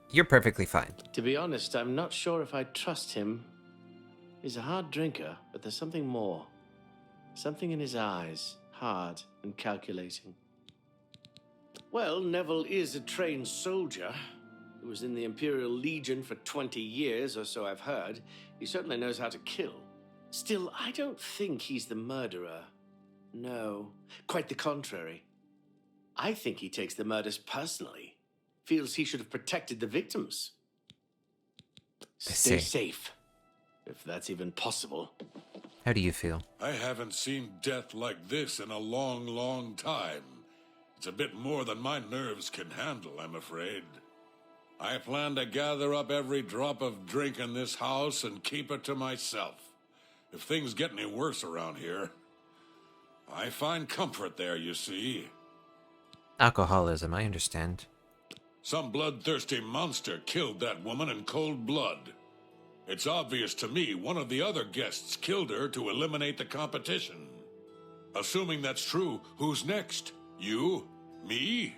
You're perfectly fine. To be honest, I'm not sure if I trust him. He's a hard drinker, but there's something more. Something in his eyes, hard and calculating. Well, Neville is a trained soldier. He was in the Imperial Legion for 20 years, or so I've heard. He certainly knows how to kill. Still, I don't think he's the murderer. No, quite the contrary. I think he takes the murders personally. Feels he should have protected the victims. Stay safe, if that's even possible. How do you feel? I haven't seen death like this in a long, long time. It's a bit more than my nerves can handle, I'm afraid. I plan to gather up every drop of drink in this house and keep it to myself. If things get any worse around here, I find comfort there, you see. Alcoholism, I understand. Some bloodthirsty monster killed that woman in cold blood. It's obvious to me one of the other guests killed her to eliminate the competition. Assuming that's true, who's next? You? Me?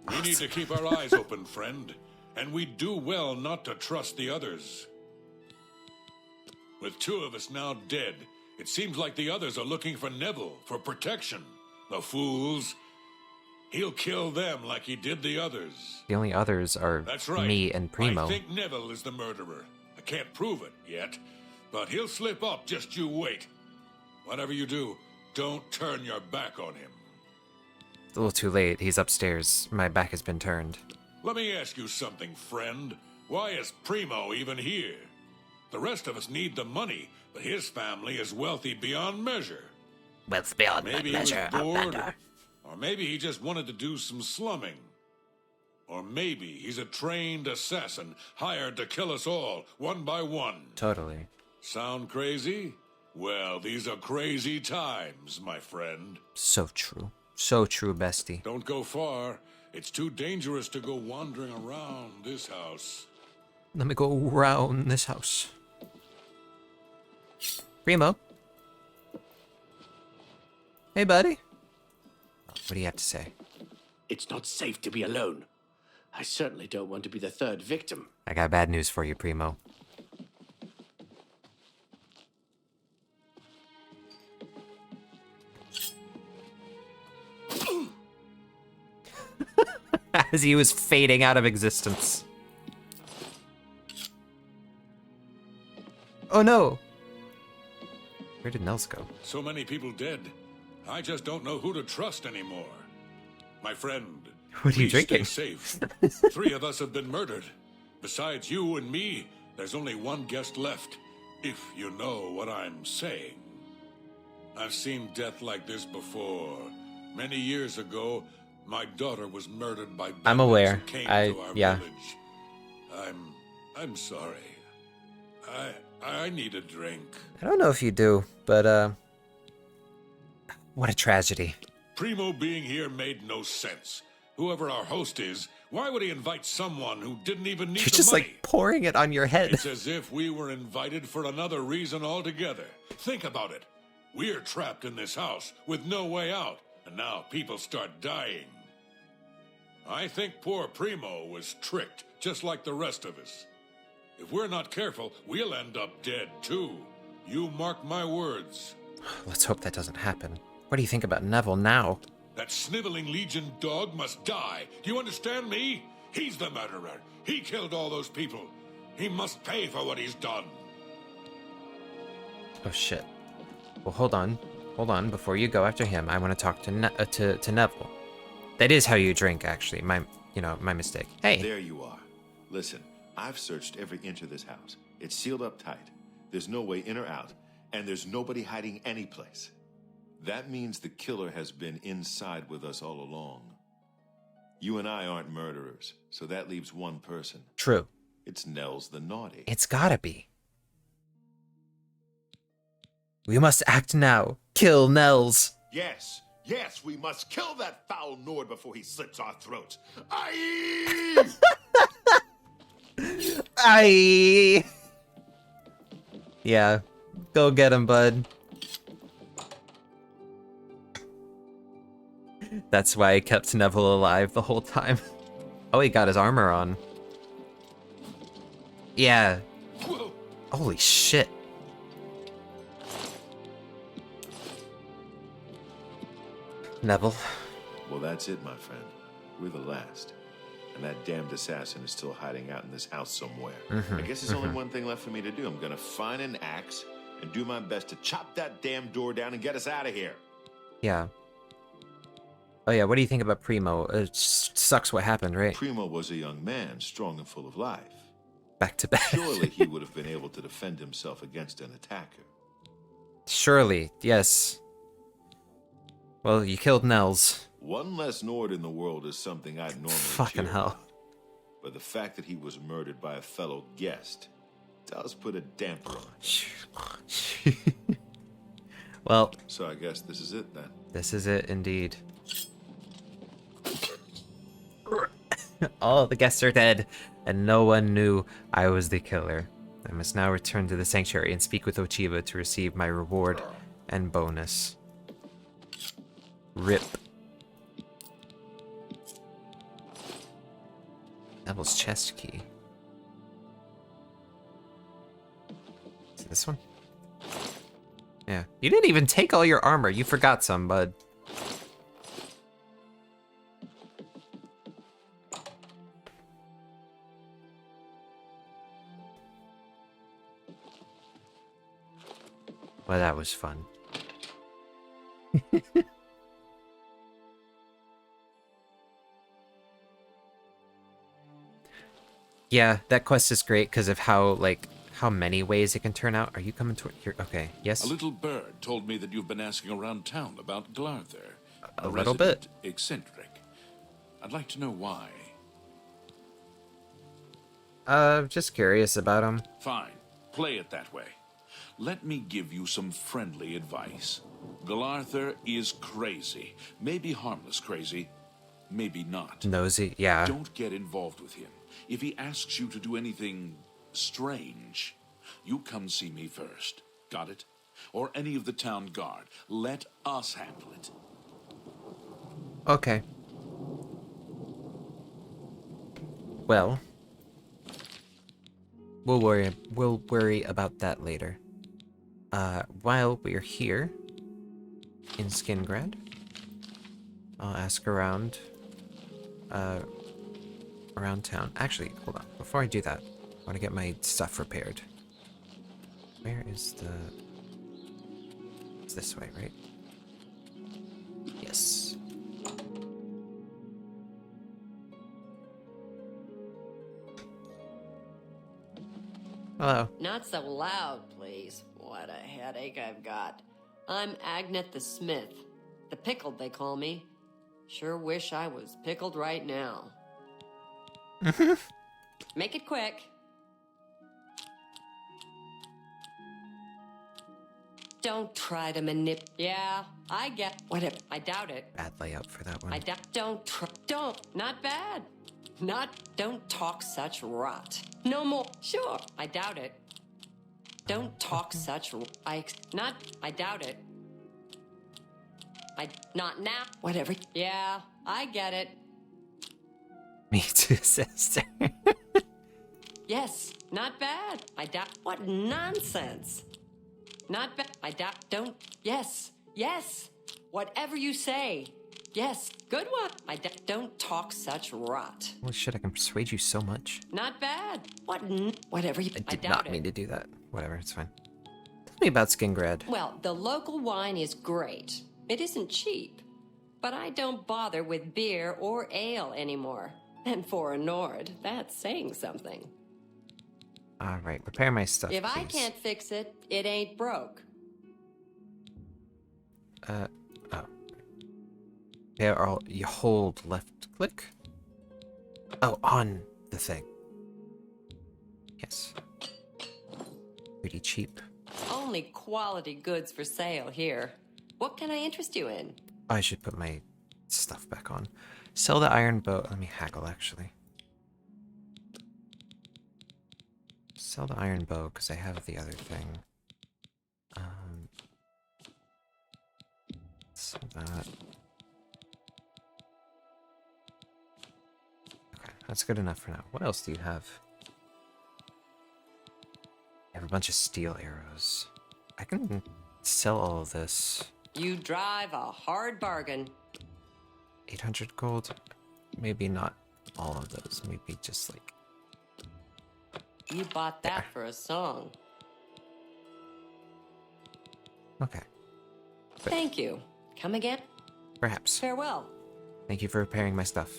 We need to keep our eyes open, friend, and we do well not to trust the others. With 2 of us now dead, it seems like the others are looking for Neville for protection. The fools. He'll kill them like he did the others. The only others are That's right. me and Primo. I think Neville is the murderer. I can't prove it yet, but he'll slip up, just you wait. Whatever you do, don't turn your back on him. It's a little too late. He's upstairs. My back has been turned. Let me ask you something, friend. Why is Primo even here? The rest of us need the money, but his family is wealthy beyond measure. Wealth beyond Maybe measure. he was bored, or maybe he just wanted to do some slumming. Or maybe he's a trained assassin hired to kill us all, one by one. Totally. Sound crazy? Well, these are crazy times, my friend. So true. So true, bestie. Don't go far. It's too dangerous to go wandering around this house. Let me go around this house. Primo? Hey, buddy. What do you have to say? It's not safe to be alone. I certainly don't want to be the third victim. I got bad news for you, Primo. As he was fading out of existence. Oh no! Where did Nels go? So many people dead. I just don't know who to trust anymore. My friend, What are you please drinking? Stay safe. 3 of us have been murdered. Besides you and me, there's only one guest left. If you know what I'm saying. I've seen death like this before. Many years ago, my daughter was murdered by bandits I'm aware. who came I to our yeah. village. I'm sorry. I need a drink. I don't know if you do, but what a tragedy. Primo being here made no sense. Whoever our host is, why would he invite someone who didn't even need You're the just money? like pouring it on your head. It's as if we were invited for another reason altogether. Think about it. We're trapped in this house with no way out, and now people start dying. I think poor Primo was tricked, just like the rest of us. If we're not careful, we'll end up dead too. You mark my words. Let's hope that doesn't happen. What do you think about Neville now? That sniveling Legion dog must die. Do you understand me? He's the murderer. He killed all those people. He must pay for what he's done. Oh shit. Well, hold on. Hold on. Before you go after him, I want to talk to Neville. That is how you drink, actually. My mistake. Hey. There you are. Listen, I've searched every inch of this house. It's sealed up tight. There's no way in or out, and there's nobody hiding any place. That means the killer has been inside with us all along. You and I aren't murderers, so that leaves one person. True. It's Nels the Naughty. It's gotta be. We must act now. Kill Nels. Yes, we must kill that foul Nord before he slits our throats. Aye! Aye! Yeah. Go get him, bud. That's why I kept Neville alive the whole time. Oh, he got his armor on. Yeah. Holy shit. Neville. Well, that's it, my friend. We're the last. And that damned assassin is still hiding out in this house somewhere. I guess there's only one thing left for me to do. I'm gonna find an axe and do my best to chop that damn door down and get us out of here. Yeah. Oh yeah, what do you think about Primo? It sucks what happened, right? Primo was a young man, strong and full of life. Back to back. Surely he would have been able to defend himself against an attacker. Surely, yes. Well, you killed Nels. One less Nord in the world is something I'd normally Fucking cheer hell. about. But the fact that he was murdered by a fellow guest does put a damper on it. Well. So I guess this is it then. This is it, indeed. All the guests are dead, and no one knew I was the killer. I must now return to the sanctuary and speak with Ochiba to receive my reward and bonus. RIP. Neville's chest key. Is it this one? Yeah. You didn't even take all your armor. You forgot some, bud. Well, that was fun. Yeah, that quest is great because of how many ways it can turn out. Are you coming toward here? Okay, yes. A little bird told me that you've been asking around town about Glarther. A little bit. Eccentric. I'd like to know why. Just curious about him. Fine. Play it that way. Let me give you some friendly advice. Glarther is crazy. Maybe harmless crazy. Maybe not. Nosy, yeah. Don't get involved with him. If he asks you to do anything strange, you come see me first. Got it? or any of the town guard. Let us handle it. Okay. Well, we'll worry about that later. While we're here in Skingrad, I'll ask around town. Actually, hold on. Before I do that, I want to get my stuff repaired. Where is the... It's this way, right? Yes. Hello. Not so loud, please. What a headache I've got. I'm Agnet the Smith. The Pickled, they call me. Sure wish I was pickled right now. Make it quick. Don't try to Yeah, I get... Whatever. I doubt it. Bad layout for that one. I doubt... Don't. Not bad. Don't talk such rot. No more. Sure. I doubt it. Don't talk such... I doubt it. Not now. Whatever. Yeah, I get it. Me too, sister. Yes, not bad. I doubt... What nonsense. Not bad. I doubt... Don't... Yes. Whatever you say. Yes, good one. Don't talk such rot. Holy shit, I can persuade you so much. Not bad. Whatever you... I did not mean to do that. Whatever, it's fine. Tell me about Skingrad. Well, the local wine is great. It isn't cheap. But I don't bother with beer or ale anymore. And for a Nord, that's saying something. Alright, repair my stuff, If please. I can't fix it, it ain't broke. Oh. You hold left click? Oh, on the thing. Yes. Pretty cheap. Only quality goods for sale here. What can I interest you in? I should put my stuff back on. Sell the iron bow. Let me haggle, actually. Sell the iron bow, because I have the other thing. Sell that. Okay, that's good enough for now. What else do you have? I have a bunch of steel arrows. I can sell all of this. You drive a hard bargain. 800 gold? Maybe not all of those. Maybe just like... You bought that for a song. Okay. But Thank you. Come again? perhaps. Farewell. Thank you for repairing my stuff.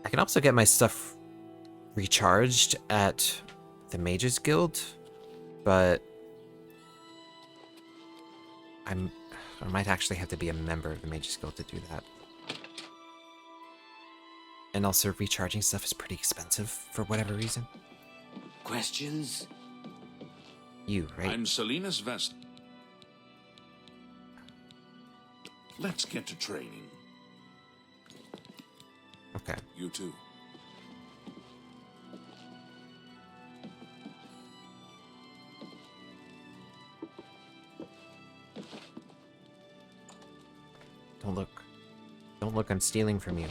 I can also get my stuff recharged at the Mages Guild, but I might actually have to be a member of the Mages Guild to do that. And also, recharging stuff is pretty expensive for whatever reason. Questions? You, right? I'm Salinas Vest. Let's get to training. Okay. You too. Don't look. Don't look, I'm stealing from you.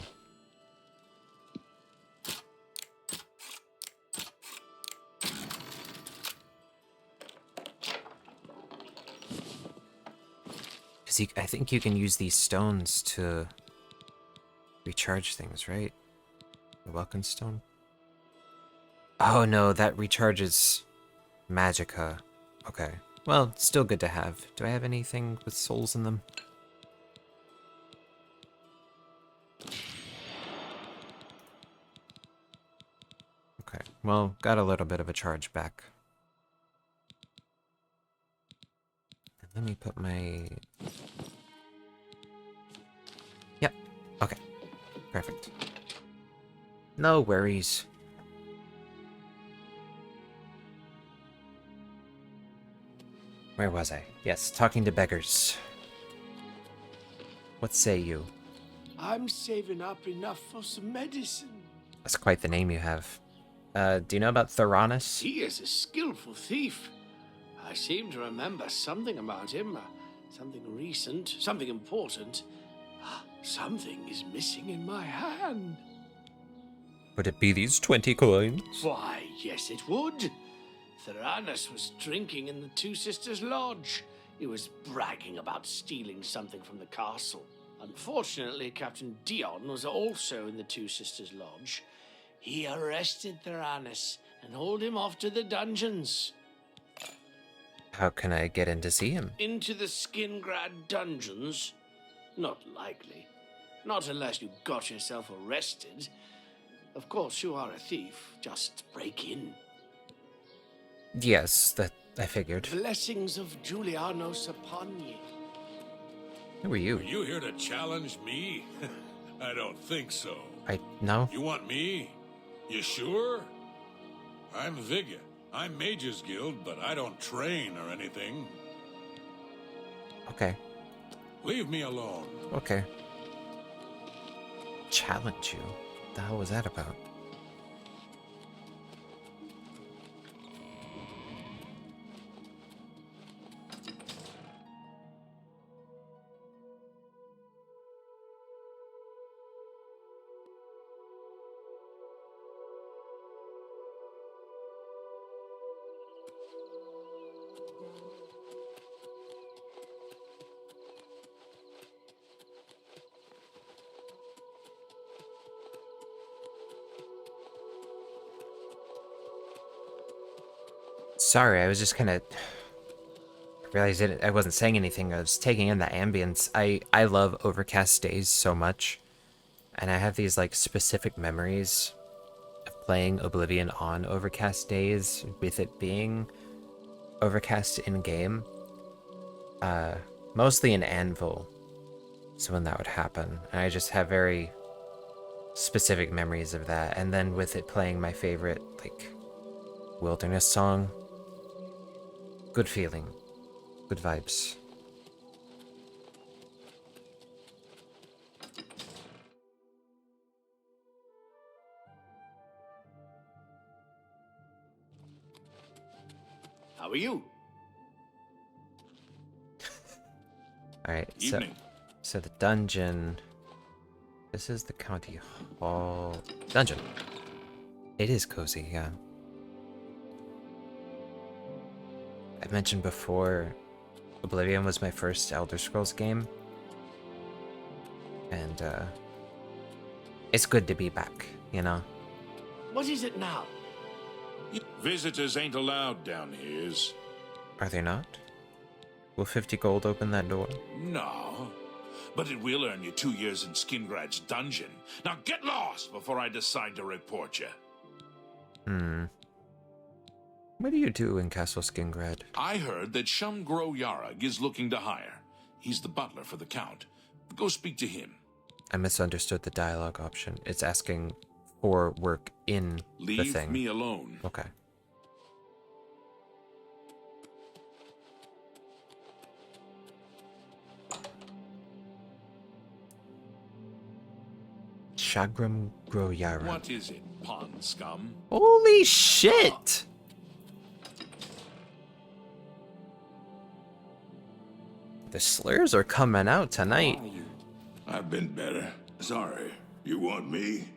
Because I think you can use these stones to recharge things, right? The Welkin Stone? Oh no, that recharges Magicka. Okay. Well, still good to have. Do I have anything with souls in them? Okay, well, got a little bit of a charge back. And let me put my... Yep, okay, perfect. No worries. Where was I? Yes, talking to beggars. What say you? I'm saving up enough for some medicine. That's quite the name you have. Do you know about Theranos? He is a skillful thief. I seem to remember something about him. Something recent, something important. Something is missing in my hand. Would it be these 20 coins? Why, yes it would. Theranos was drinking in the Two Sisters Lodge. He was bragging about stealing something from the castle. Unfortunately, Captain Dion was also in the Two Sisters Lodge. He arrested Theranos and hauled him off to the dungeons. How can I get in to see him? Into the Skingrad dungeons? Not likely. Not unless you got yourself arrested. Of course, you are a thief. Just break in. Yes, that I figured. Blessings of Julianos upon ye. Who are you? Are you here to challenge me? I don't think so. No. You want me? You sure? I'm Vigga. I'm Mage's Guild, but I don't train or anything. Okay. Leave me alone. Okay. Challenge you? What the hell was that about? Sorry, I was just kind of realized I wasn't saying anything. I was taking in the ambience. I love Overcast Days so much, and I have these like specific memories of playing Oblivion on Overcast Days, with it being overcast in game. Mostly in Anvil, so when that would happen, and I just have very specific memories of that. And then with it playing my favorite like wilderness song. Good feeling. Good vibes. How are you? Alright, Evening. so the dungeon. This is the county hall dungeon. It is cozy, yeah. I mentioned before, Oblivion was my first Elder Scrolls game. And, it's good to be back, you know? What is it now? Visitors ain't allowed down here. Are they not? Will 50 gold open that door? No. But it will earn you 2 years in Skingrad's dungeon. Now get lost before I decide to report you. What do you do in Castle Skingrad? I heard that Shumgro Yarug is looking to hire. He's the butler for the Count. Go speak to him. I misunderstood the dialogue option. It's asking for work in the thing. Leave me alone. Okay. Shagram Groyara. What is it, pond scum? Holy shit! The slurs are coming out tonight. I've been better. Sorry. You want me?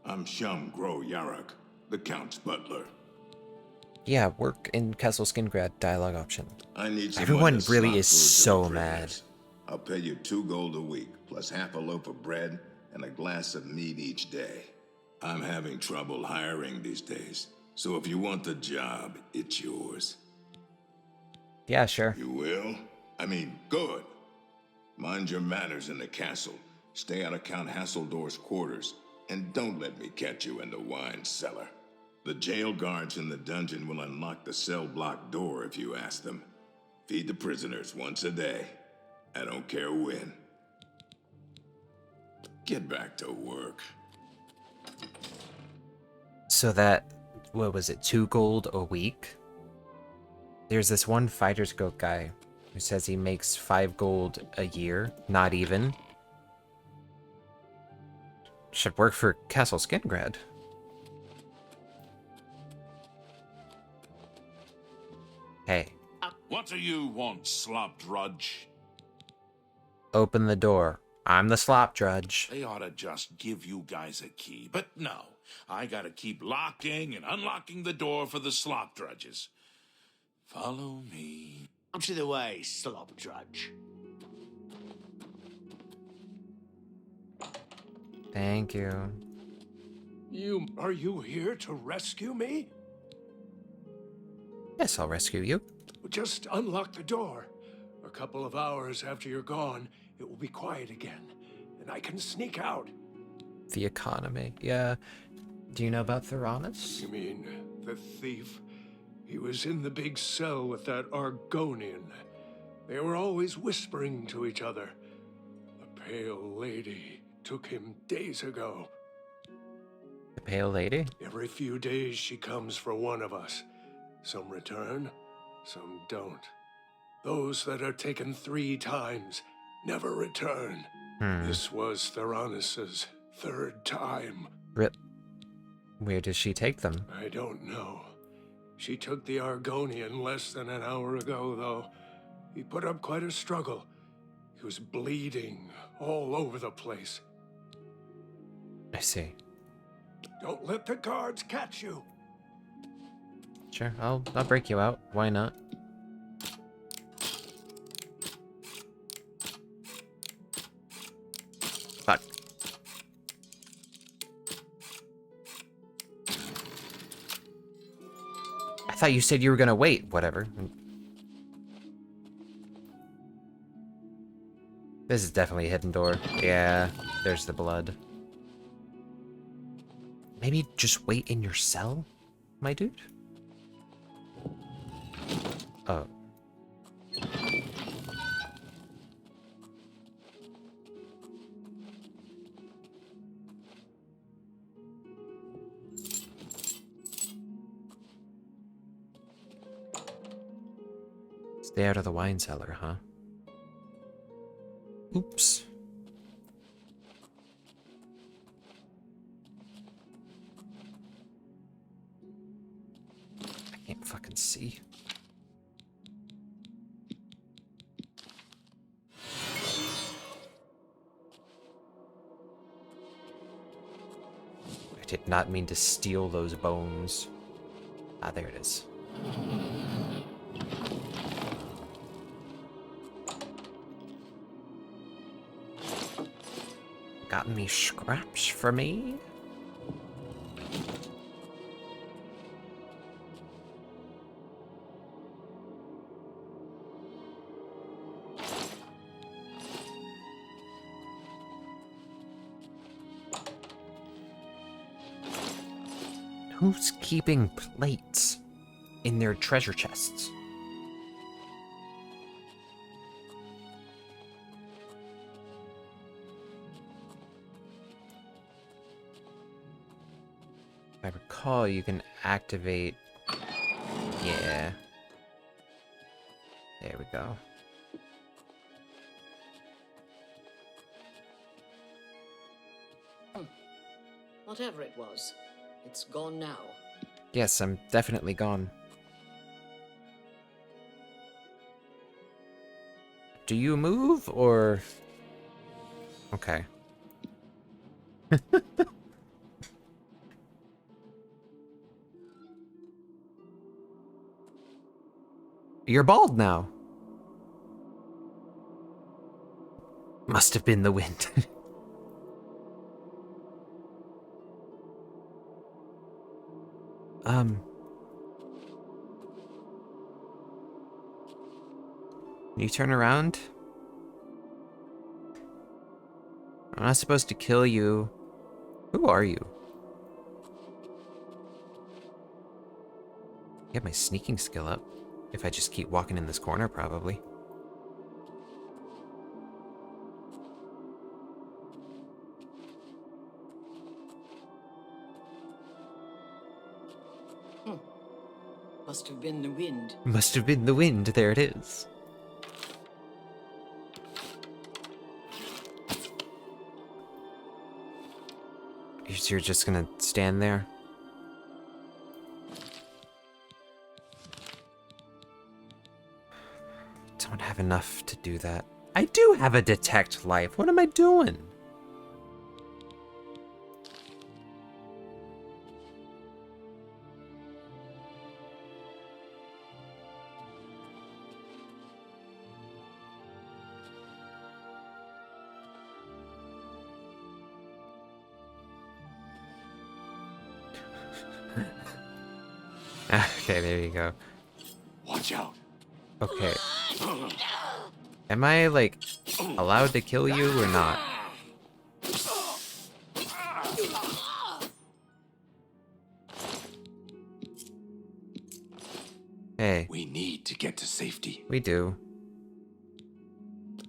I'm Shumgro Yaruk, the Count's butler. Yeah, work in Castle Skingrad dialogue option. I need Everyone someone to really slot is food to so the mad. prisoners. I'll pay you 2 gold a week, plus half a loaf of bread and a glass of meat each day. I'm having trouble hiring these days, so if you want the job, it's yours. Yeah, sure. You will? I mean, good. Mind your manners in the castle. Stay out of Count Hasseldorf's quarters, and don't let me catch you in the wine cellar. The jail guards in the dungeon will unlock the cell block door if you ask them. Feed the prisoners once a day. I don't care when. Get back to work. So that, what was it, 2 gold a week? There's this one Fighter's Goat guy who says he makes 5 gold a year, not even. Should work for Castle Skingrad. Hey. What do you want, slop drudge? Open the door. I'm the slop drudge. They ought to just give you guys a key, but no. I gotta keep locking and unlocking the door for the slop drudges. Follow me. Out of the way, slop drudge. Thank you. Are you here to rescue me? Yes, I'll rescue you. Just unlock the door. A couple of hours after you're gone, it will be quiet again, and I can sneak out. The economy. Yeah. Do you know about Theranos? You mean the thief? He was in the big cell with that Argonian. They were always whispering to each other. The Pale Lady took him days ago. The Pale Lady? Every few days she comes for one of us. Some return, some don't. Those that are taken 3 times never return. This was Theranos' 3rd time. Rip. Where does she take them? I don't know. She took the Argonian less than an hour ago, though. He put up quite a struggle. He was bleeding all over the place. I see. Don't let the guards catch you. Sure, I'll break you out. Why not? Fuck. I thought you said you were gonna wait. Whatever. This is definitely a hidden door. Yeah, there's the blood. Maybe just wait in your cell, my dude? Oh. Stay out of the wine cellar, huh? Oops. I can't fucking see. I did not mean to steal those bones. Ah, there it is. Got any scraps for me? Who's keeping plates in their treasure chests? If I recall, you can activate... Yeah. There we go. Whatever it was, it's gone now. Yes, I'm definitely gone. Do you move, or... Okay. You're bald now. Must have been the wind. Can you turn around? I'm not supposed to kill you. Who are you? Get my sneaking skill up. If I just keep walking in this corner, probably. Must have been the wind. Must have been the wind. There it is. You're just gonna stand there? enough to do that. I do have a detect life. What am I doing? Okay, there you go. Watch out. Okay. Am I, like, allowed to kill you or not? Hey. We need to get to safety. We do.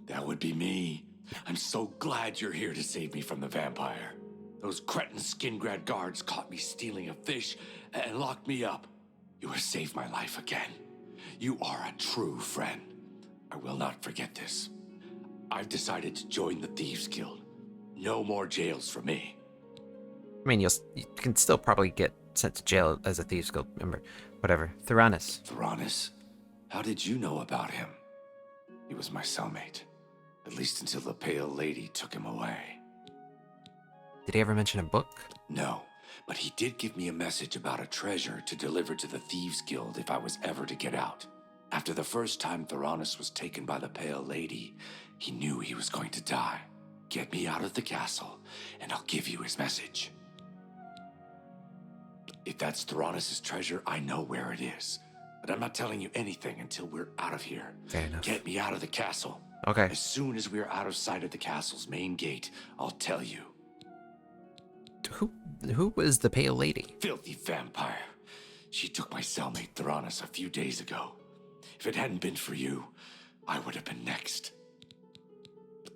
That would be me. I'm so glad you're here to save me from the vampire. Those cretin Skingrad guards caught me stealing a fish and locked me up. You have saved my life again. You are a true friend. I will not forget this. I've decided to join the Thieves Guild. No more jails for me. I mean, you can still probably get sent to jail as a Thieves Guild member. Whatever. Theranis. Theranis? How did you know about him? He was my cellmate. At least until the Pale Lady took him away. Did he ever mention a book? No, but he did give me a message about a treasure to deliver to the Thieves Guild if I was ever to get out. After the first time Theranis was taken by the Pale Lady, he knew he was going to die. Get me out of the castle, and I'll give you his message. If that's Theranis' treasure, I know where it is. But I'm not telling you anything until we're out of here. Fair enough. Get me out of the castle. Okay. As soon as we're out of sight of the castle's main gate, I'll tell you. Who was the Pale Lady? Filthy vampire. She took my cellmate Theranis a few days ago. If it hadn't been for you, I would have been next.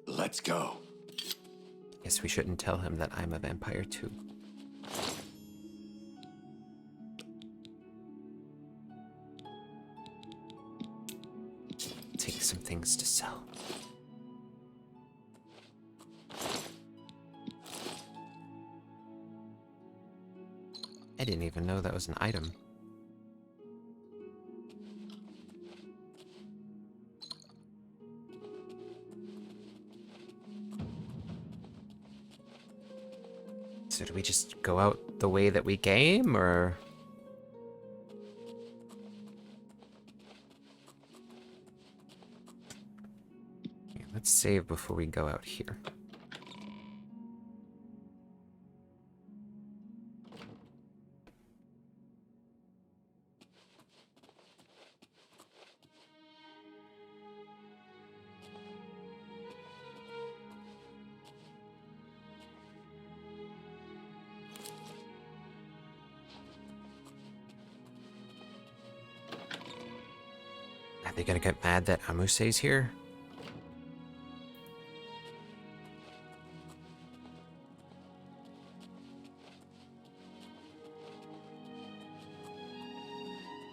Let's go. Guess we shouldn't tell him that I'm a vampire too. Take some things to sell. I didn't even know that was an item. So do we just go out the way that we came, or...? Yeah, let's save before we go out here. Are they gonna get mad that Amuse's here?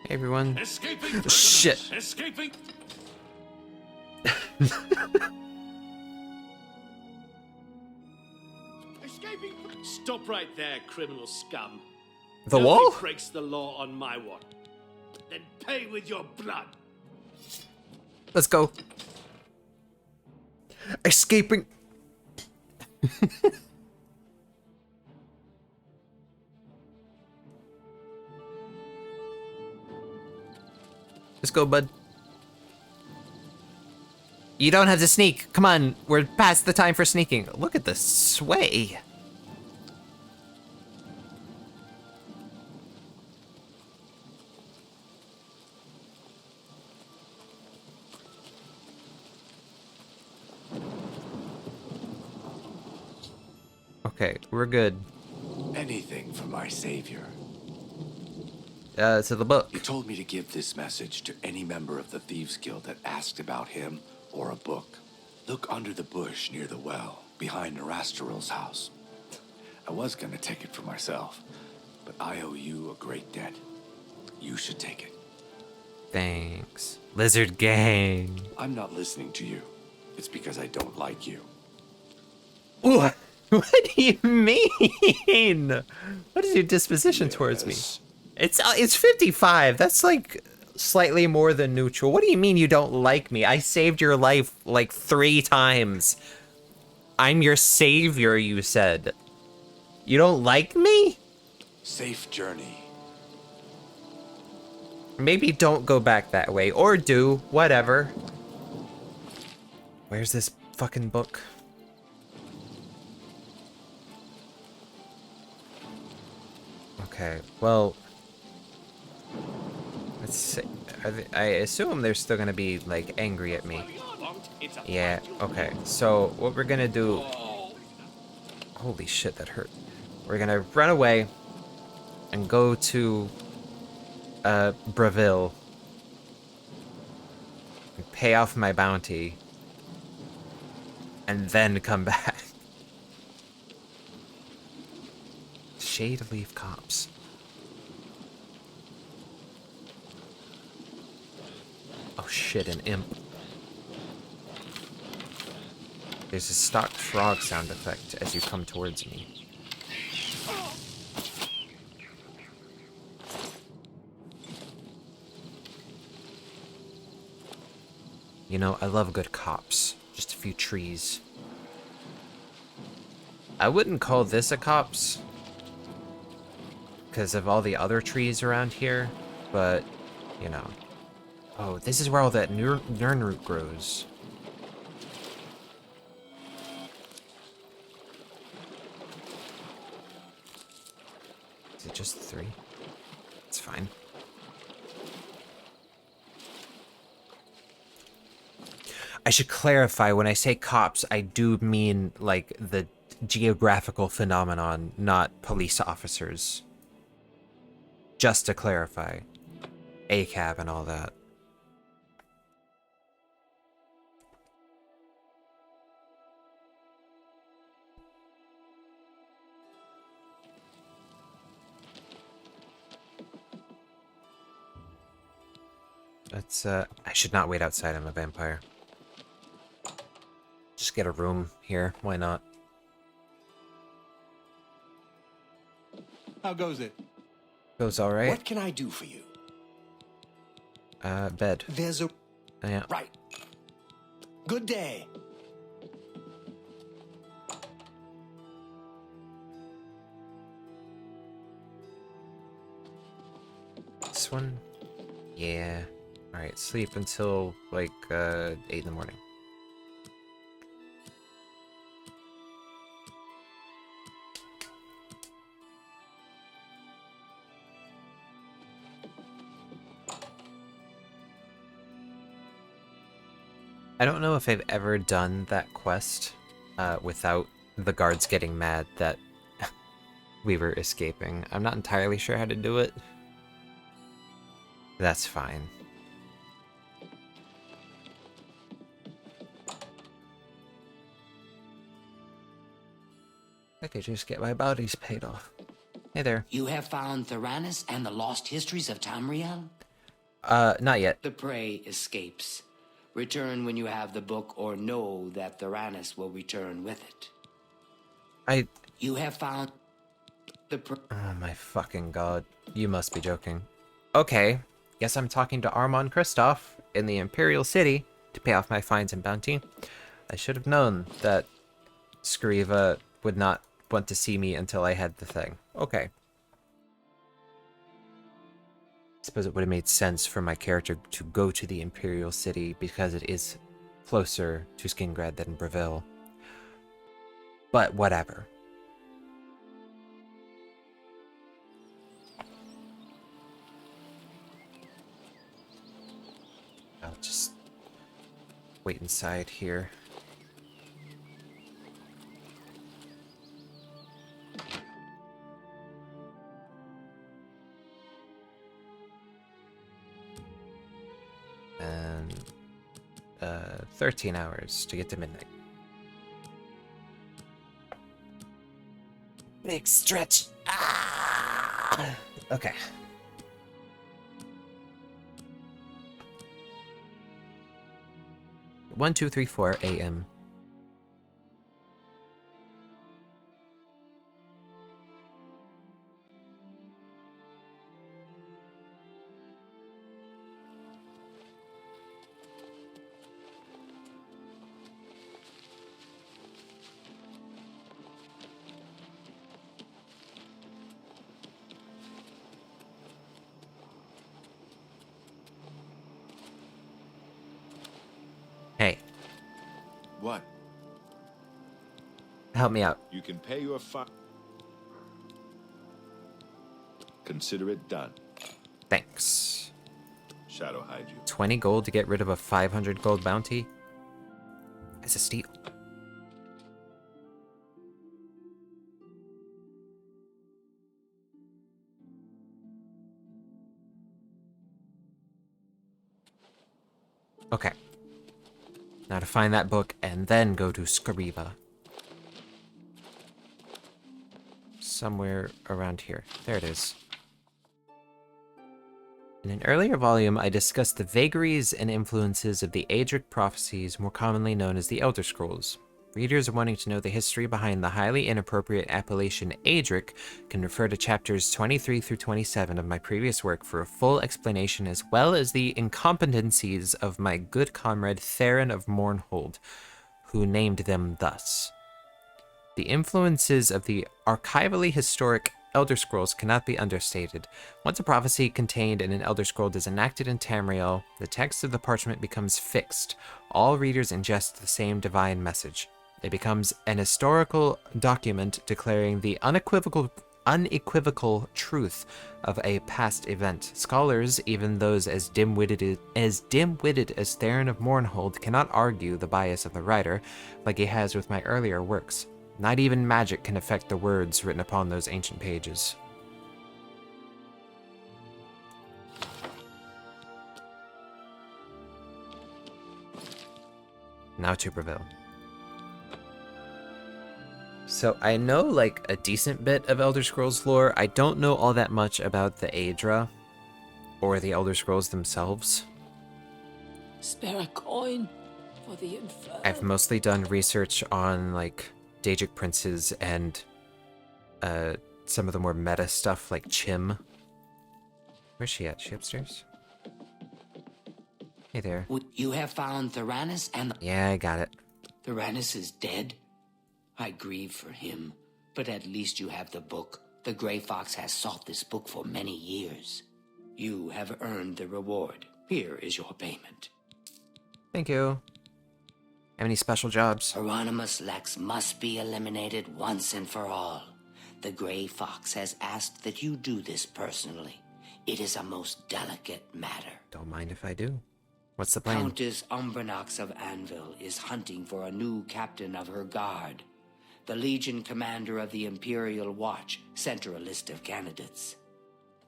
Hey everyone. Escaping! Shit! Escaping! Escaping! Stop right there, criminal scum. The Nobody wall? breaks the law on my watch. Then pay with your blood. Let's go. Escaping. Let's go, bud. You don't have to sneak. Come on, we're past the time for sneaking. Look at the sway. Okay, we're good. Anything for my savior. To the book. He told me to give this message to any member of the Thieves Guild that asked about him or a book. Look under the bush near the well, behind Narasteril's house. I was gonna take it for myself, but I owe you a great debt. You should take it. Thanks. Lizard gang. I'm not listening to you. It's because I don't like you. What? What do you mean? What is your disposition towards me? It's 55. That's like slightly more than neutral. What do you mean you don't like me? I saved your life like 3 times. I'm your savior, you said. You don't like me? Safe journey. Maybe don't go back that way, or do, whatever. Where's this fucking book? Okay, well... Let's see. I assume they're still gonna be, like, angry at me. Yeah, okay. So, what we're gonna do... Holy shit, that hurt. We're gonna run away and go to Breville and pay off my bounty and then come back. Shade Leaf Cops. Oh shit, an imp. There's a stock frog sound effect as you come towards me. You know, I love good cops. Just a few trees. I wouldn't call this a copse because of all the other trees around here, but, you know. Oh, this is where all that nernroot grows. Is it just 3? It's fine. I should clarify, when I say cops, I do mean, like, the geographical phenomenon, not police officers. Just to clarify. ACAB and all that. Let's, I should not wait outside, I'm a vampire. Just get a room here, why not? How goes it? Goes alright. What can I do for you? Bed. There's a... Yeah. Right. Good day. This one? Yeah. Alright, sleep until, like, 8 in the morning. I don't know if I've ever done that quest without the guards getting mad that we were escaping. I'm not entirely sure how to do it. That's fine. I could just get my bounties paid off. Hey there. You have found Theranos and the lost histories of Tamriel? Not yet. The prey escapes. Return when you have the book, or know that Theranos will return with it. You have found the Oh my fucking god. You must be joking. Okay. Guess I'm talking to Armand Kristoff in the Imperial City to pay off my fines and bounty. I should have known that Skriva would not want to see me until I had the thing. Okay. I suppose it would have made sense for my character to go to the Imperial City because it is closer to Skingrad than Breville. But whatever. I'll just wait inside here. And 13 hours to get to midnight. Big stretch. Ah! Okay. 1234 a.m. help me out. You can pay your fine. Consider it done. Thanks. Shadow hide you. 20 gold to get rid of a 500 gold bounty? It's a steal. Okay. Now to find that book and then go to Skariva. Somewhere around here. There it is. In an earlier volume, I discussed the vagaries and influences of the Aedric prophecies, more commonly known as the Elder Scrolls. Readers wanting to know the history behind the highly inappropriate appellation Aedric can refer to chapters 23 through 27 of my previous work for a full explanation, as well as the incompetencies of my good comrade Theron of Mournhold, who named them thus. The influences of the archivally historic Elder Scrolls cannot be understated. Once a prophecy contained in an Elder Scroll is enacted in Tamriel, the text of the parchment becomes fixed. All readers ingest the same divine message. It becomes an historical document declaring the unequivocal truth of a past event. Scholars, even those as dim-witted as Theron of Mournhold, cannot argue the bias of the writer, like he has with my earlier works. Not even magic can affect the words written upon those ancient pages. Now to Breville. So I know like a decent bit of Elder Scrolls lore. I don't know all that much about the Aedra or the Elder Scrolls themselves. Spare a coin for the infernal. I've mostly done research on like Daedric princes and some of the more meta stuff like Chim. Where's she at? Is she upstairs? Hey there. You have found Theranos and... Yeah, I got it. Theranos is dead? I grieve for him, but at least you have the book. The Grey Fox has sought this book for many years. You have earned the reward. Here is your payment. Thank you. Have any special jobs? Hieronymus Lex must be eliminated once and for all. The Grey Fox has asked that you do this personally. It is a most delicate matter. Don't mind if I do. What's the plan? Countess Umbranox of Anvil is hunting for a new captain of her guard. The Legion commander of the Imperial Watch sent her a list of candidates.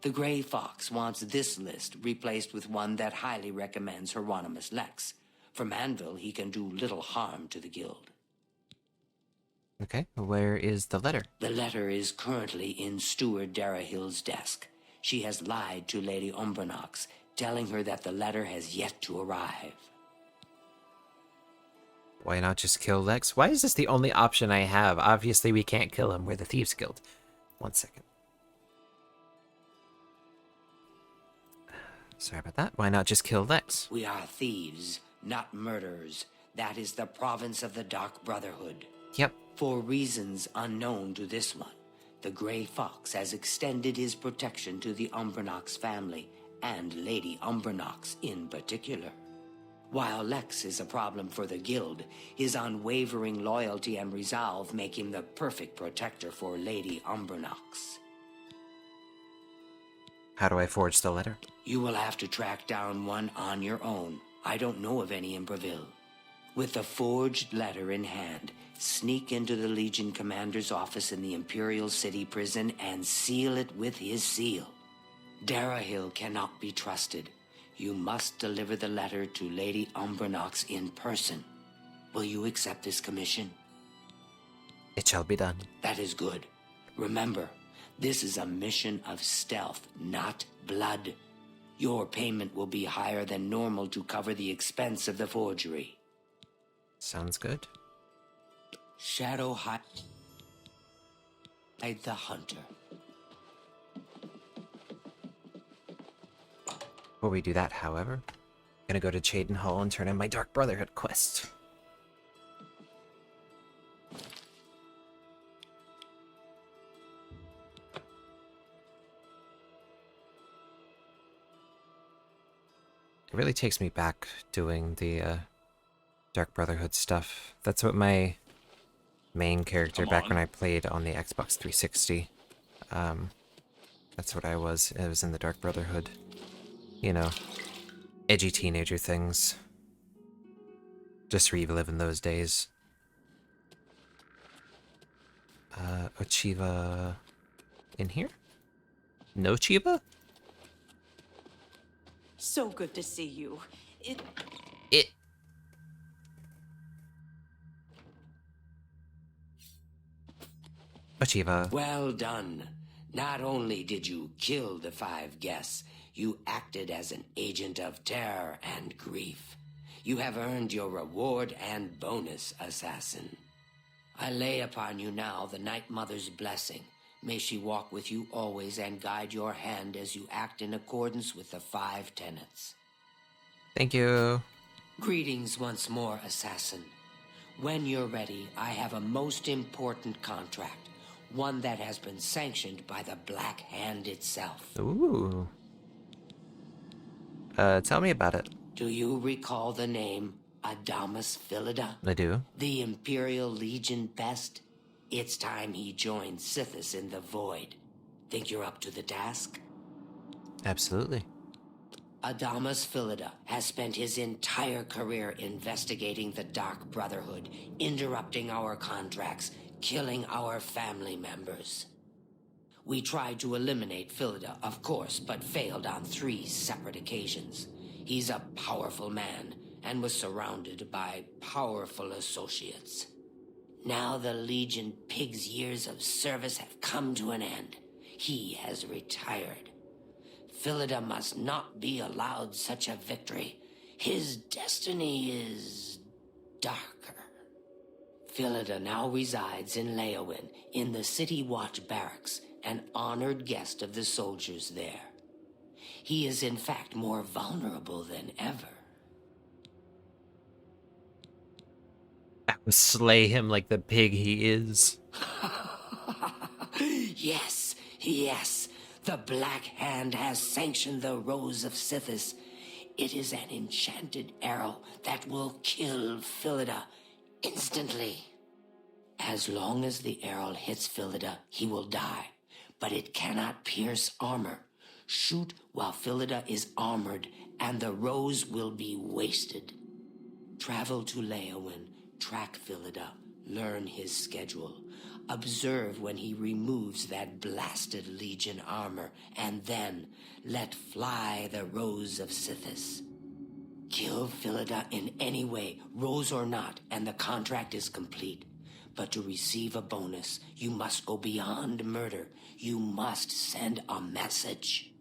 The Grey Fox wants this list replaced with one that highly recommends Hieronymus Lex. From Anvil, he can do little harm to the guild. Okay, where is the letter? The letter is currently in Steward Darahill's desk. She has lied to Lady Umbranox, telling her that the letter has yet to arrive. Why not just kill Lex? Why is this the only option I have? Obviously, we can't kill him. We're the Thieves Guild. 1 second. Sorry about that. Why not just kill Lex? We are thieves, not murderers. That is the province of the Dark Brotherhood. Yep. For reasons unknown to this one, the Grey Fox has extended his protection to the Umbranox family, and Lady Umbranox in particular. While Lex is a problem for the guild, his unwavering loyalty and resolve make him the perfect protector for Lady Umbranox. How do I forge the letter? You will have to track down one on your own. I don't know of any in Breville. With the forged letter in hand, sneak into the Legion commander's office in the Imperial City prison and seal it with his seal. Darahill cannot be trusted. You must deliver the letter to Lady Umbranox in person. Will you accept this commission? It shall be done. That is good. Remember, this is a mission of stealth, not blood. Your payment will be higher than normal to cover the expense of the forgery. Sounds good. Shadow hide the hunter. Before we do that, however, I'm gonna go to Chaden Hall and turn in my Dark Brotherhood quest. It really takes me back doing the Dark Brotherhood stuff. That's what my main character back when I played on the Xbox 360. That's what I was. I was in the Dark Brotherhood. You know, edgy teenager things. Just reliving those days. Ochiva in here? No Chiba? So good to see you. Ochiva. Well done. Not only did you kill the 5 guests, you acted as an agent of terror and grief. You have earned your reward and bonus, assassin. I lay upon you now the Night Mother's blessing. May she walk with you always and guide your hand as you act in accordance with the 5 tenets. Thank you. Greetings once more, assassin. When you're ready, I have a most important contract. One that has been sanctioned by the Black Hand itself. Ooh. Tell me about it. Do you recall the name Adamus Philida? I do. The Imperial Legion best? It's time he joined Sithis in the Void. Think you're up to the task? Absolutely. Adamus Philida has spent his entire career investigating the Dark Brotherhood, interrupting our contracts, killing our family members. We tried to eliminate Philida, of course, but failed on 3 separate occasions. He's a powerful man and was surrounded by powerful associates. Now the Legion Pig's years of service have come to an end. He has retired. Philida must not be allowed such a victory. His destiny is darker. Philida now resides in Leowin, in the City Watch Barracks, an honored guest of the soldiers there. He is in fact more vulnerable than ever. I would slay him like the pig he is. Yes, yes. The Black Hand has sanctioned the Rose of Sithis. It is an enchanted arrow that will kill Philida instantly. As long as the arrow hits Philida, he will die. But it cannot pierce armor. Shoot while Philida is armored, and the rose will be wasted. Travel to Leowin, track Philida, learn his schedule. Observe when he removes that blasted Legion armor, and then let fly the Rose of Sithis. Kill Philida in any way, rose or not, and the contract is complete. But to receive a bonus, you must go beyond murder. You must send a message.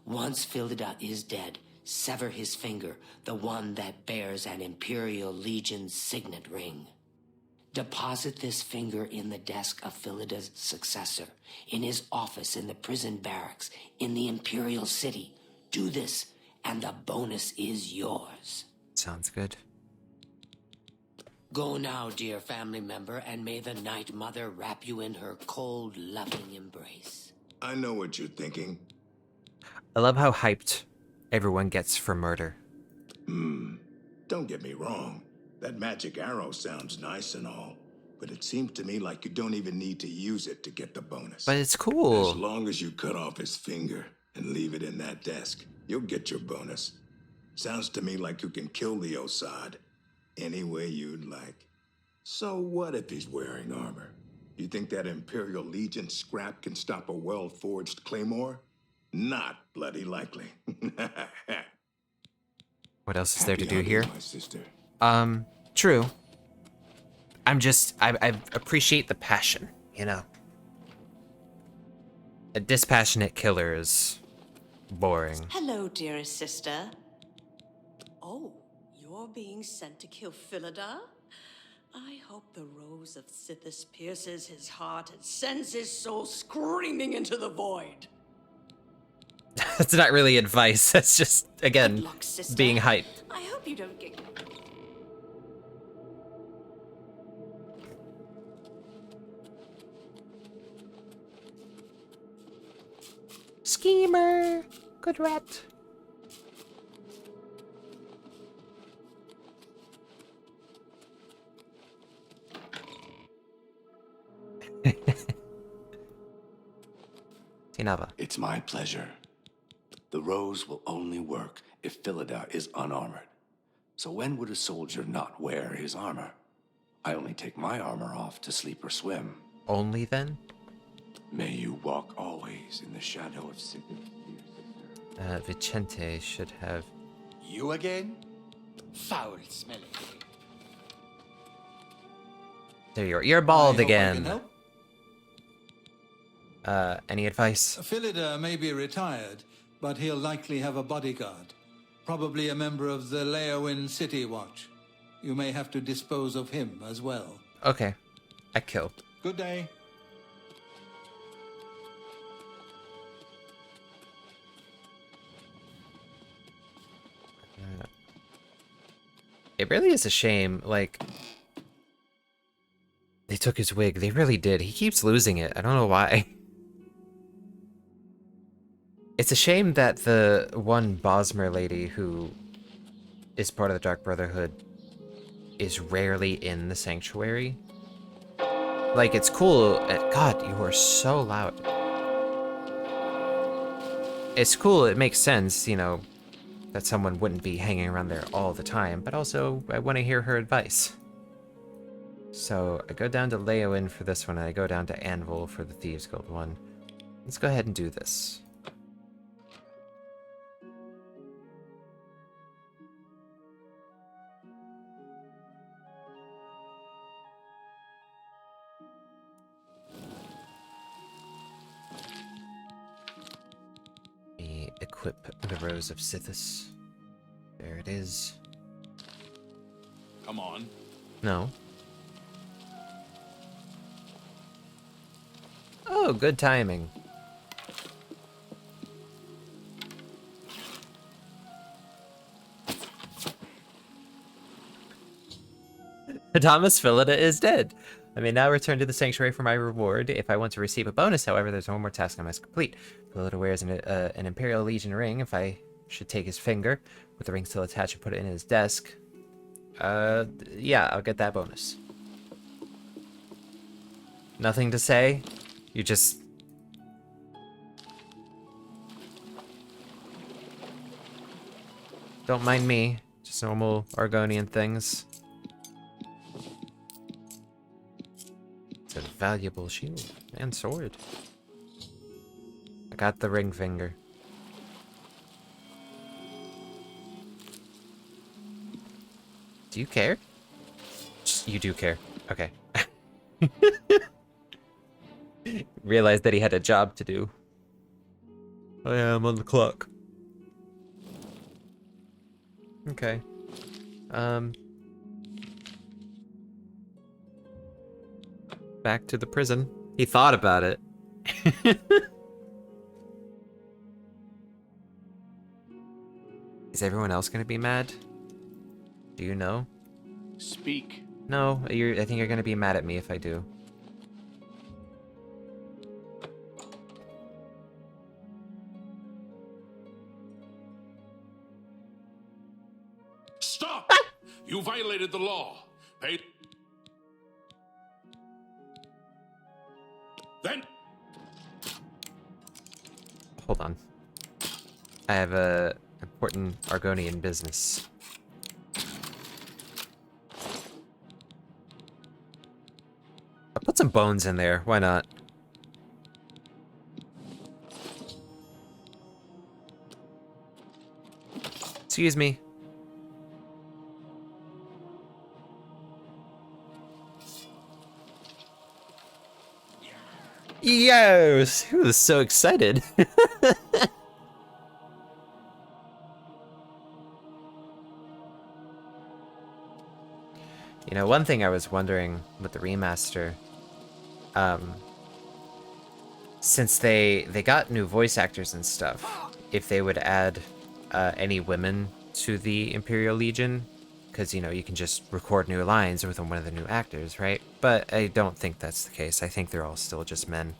Once Philida is dead, sever his finger, the one that bears an Imperial Legion signet ring. Deposit this finger in the desk of Philida's successor, in his office in the prison barracks, in the Imperial City. Do this, and the bonus is yours. Sounds good. Go now, dear family member, and may the Night Mother wrap you in her cold, loving embrace. I know what you're thinking. I love how hyped everyone gets for murder. Don't get me wrong. That magic arrow sounds nice and all, but it seems to me like you don't even need to use it to get the bonus. But it's cool. As long as you cut off his finger and leave it in that desk, you'll get your bonus. Sounds to me like you can kill the Osad any way you'd like. So what if he's wearing armor? You think that Imperial Legion scrap can stop a well-forged claymore? Not bloody likely. What else is there to do here? My sister. True. I appreciate the passion, you know. A dispassionate killer is boring. Hello, dearest sister. Oh, you're being sent to kill Philida? I hope the Rose of Sithis pierces his heart and sends his soul screaming into the void. That's not really advice. That's just, again, Good luck, sister. being hyped. I hope you don't get... Schemer! Good rat. Inaba. It's my pleasure. The rose will only work if Philida is unarmored. So when would a soldier not wear his armor? I only take my armor off to sleep or swim. Only then? May you walk always in the shadow of sickness. Vicente should have... You again? Foul smelling. There you are. You're bald I hope I can again. help. Any advice? Philida may be retired, but he'll likely have a bodyguard. Probably a member of the Leowin City Watch. You may have to dispose of him as well. Okay. I kill. Good day. It really is a shame, like... They took his wig. They really did. He keeps losing it. I don't know why. It's a shame that the one Bosmer lady who is part of the Dark Brotherhood is rarely in the Sanctuary. Like, it's cool. God, you are so loud. It's cool. It makes sense, you know, that someone wouldn't be hanging around there all the time, but also I want to hear her advice. So I go down to Leowin for this one, and I go down to Anvil for the Thieves Guild one. Let's go ahead and do this. We equip the Rose of Sithis. There it is. Come on. No. Oh, good timing. Thomas Philida is dead. I may now return to the sanctuary for my reward. If I want to receive a bonus, however, there's one more task I must complete. Philida wears an Imperial Legion ring. If I should take his finger, with the ring still attached, and put it in his desk. Yeah, I'll get that bonus. Nothing to say? You just... Don't mind me. Just normal Argonian things. It's a valuable shield and sword. I got the ring finger. Do you care? You do care. Okay. Realized that he had a job to do. I am on the clock. Okay. Back to the prison. He thought about it. Is everyone else gonna be mad? Do you know? Speak. No, I think you're gonna be mad at me if I do. Stop! You violated the law. Pay. Then. Hold on. I have a important Argonian business. I'll put some bones in there. Why not? Excuse me. Yes! He was so excited. You know, one thing I was wondering with the remaster, since they got new voice actors and stuff, if they would add any women to the Imperial Legion, because, you know, you can just record new lines with one of the new actors, right? But I don't think that's the case. I think they're all still just men.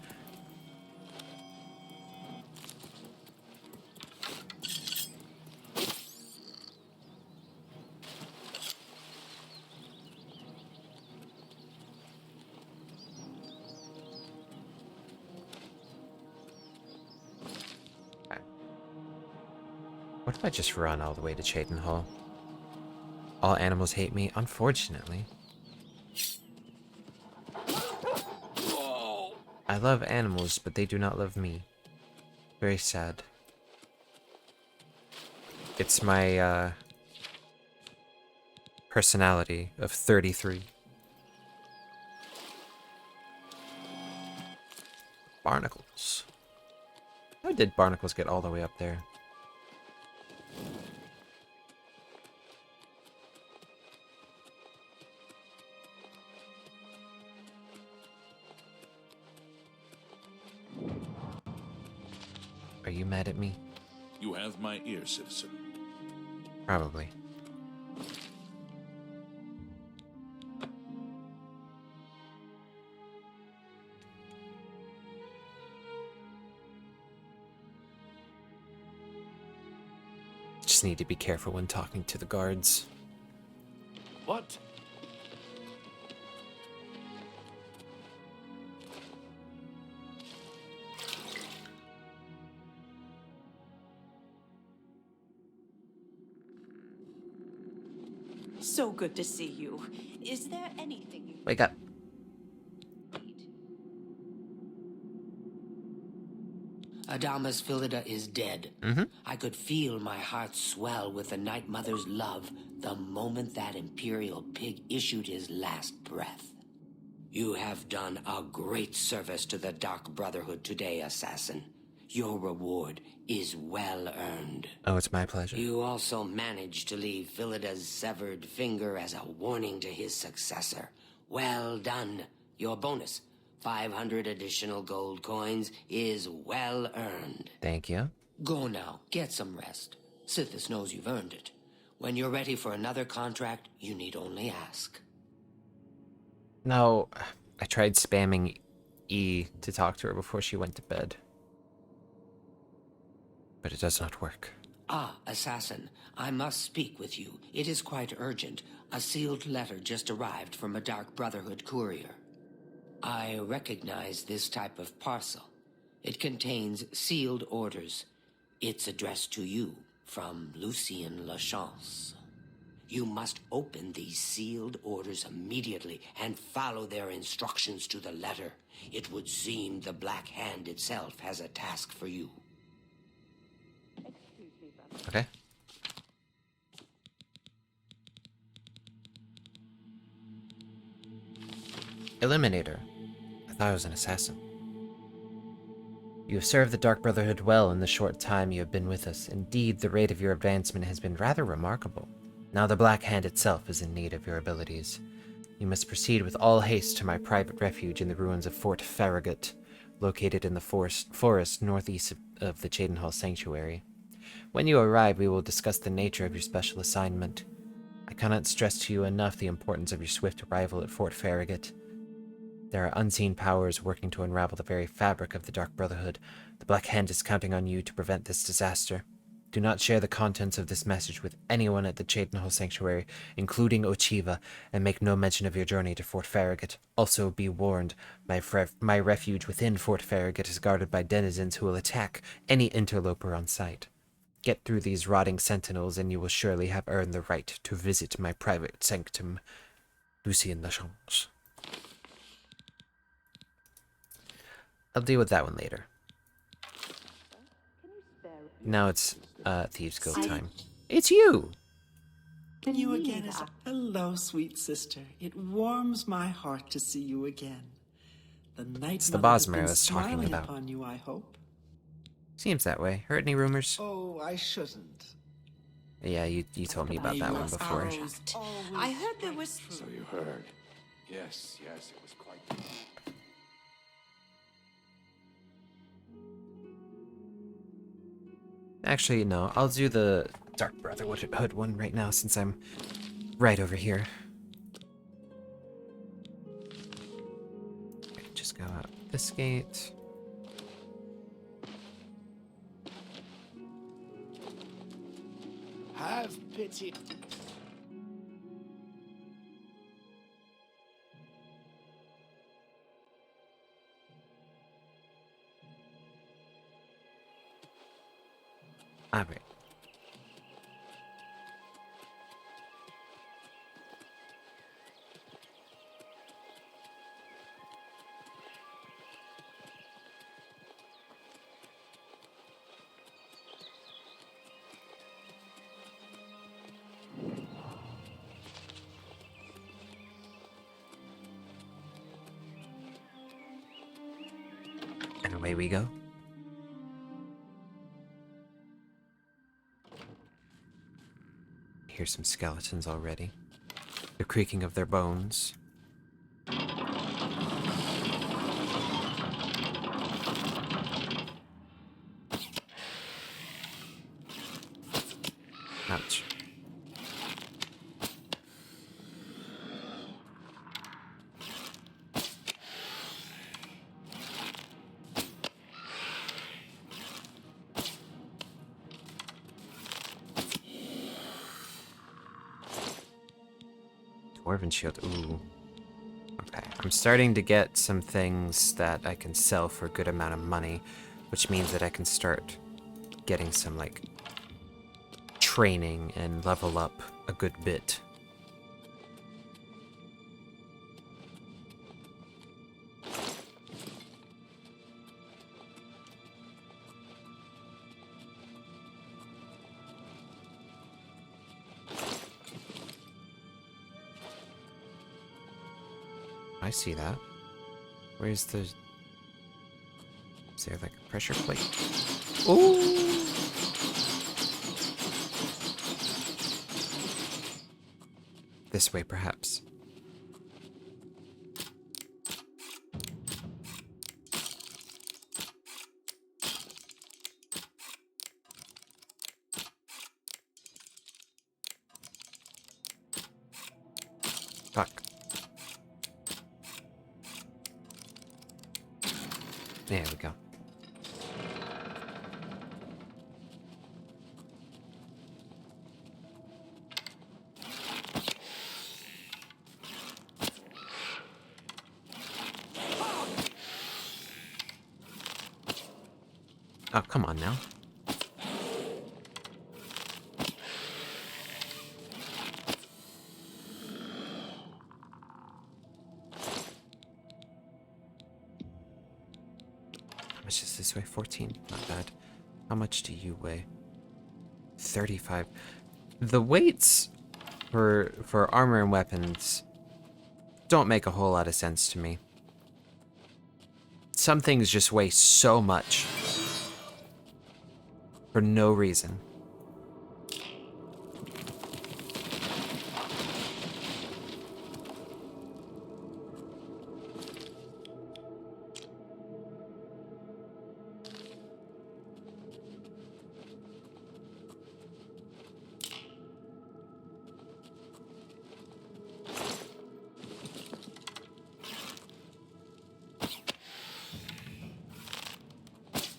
What if I just run all the way to Cheydinhal? All animals hate me, unfortunately. I love animals, but they do not love me. Very sad. It's my, personality of 33. Barnacles. How did barnacles get all the way up there? Are you mad at me? You have my ear, citizen. Probably. Just need to be careful when talking to the guards. What? So good to see you. Is there anything you... Wake up. Adamas Philida is dead. Mm-hmm. I could feel my heart swell with the Night Mother's love the moment that Imperial pig issued his last breath. You have done a great service to the Dark Brotherhood today, Assassin. Your reward is well earned. Oh, it's my pleasure. You also managed to leave Philida's severed finger as a warning to his successor. Well done. Your bonus, 500 additional gold coins, is well earned. Thank you. Go now, get some rest. Sithis knows you've earned it. When you're ready for another contract, you need only ask. No, I tried spamming E to talk to her before she went to bed. But it does not work. Ah, Assassin, I must speak with you. It is quite urgent. A sealed letter just arrived from a Dark Brotherhood courier. I recognize this type of parcel. It contains sealed orders. It's addressed to you from Lucien Lachance. You must open these sealed orders immediately and follow their instructions to the letter. It would seem the Black Hand itself has a task for you. Okay. Eliminator. I thought I was an assassin. You have served the Dark Brotherhood well in the short time you have been with us. Indeed, the rate of your advancement has been rather remarkable. Now the Black Hand itself is in need of your abilities. You must proceed with all haste to my private refuge in the ruins of Fort Farragut, located in the forest northeast of the Cheydinhal Sanctuary. When you arrive, we will discuss the nature of your special assignment. I cannot stress to you enough the importance of your swift arrival at Fort Farragut. There are unseen powers working to unravel the very fabric of the Dark Brotherhood. The Black Hand is counting on you to prevent this disaster. Do not share the contents of this message with anyone at the Cheydinhal Sanctuary, including Ochiva, and make no mention of your journey to Fort Farragut. Also, be warned, my refuge within Fort Farragut is guarded by denizens who will attack any interloper on sight. Get through these rotting sentinels, and you will surely have earned the right to visit my private sanctum, Lucien Lachance. I'll deal with that one later. Now it's Thieves Guild time. It's you! You again is hello, sweet sister. It warms my heart to see you again. The Night It's the Mother has Bosmer been I was talking smiling about. upon you, I hope. Seems that way. Heard any rumors? Oh, I shouldn't. Yeah, you told me about that one before. I heard there was... So you heard. Yes, it was quite... Actually, no. I'll do the Dark Brotherhood one right now since I'm right over here. Okay, just go out this gate. Have pity. Alright. Away we go. Hear some skeletons already. The creaking of their bones. Ouch. Dwarven shield, ooh. Okay, I'm starting to get some things that I can sell for a good amount of money, which means that I can start getting some, like, training and level up a good bit. I see that. Where's the... Is there like a pressure plate? Ooh! This way, perhaps. Fuck. There we go. Oh, come on now. How much is this weigh? 14? Not bad. How much do you weigh? 35. The weights for armor and weapons don't make a whole lot of sense to me. Some things just weigh so much for no reason.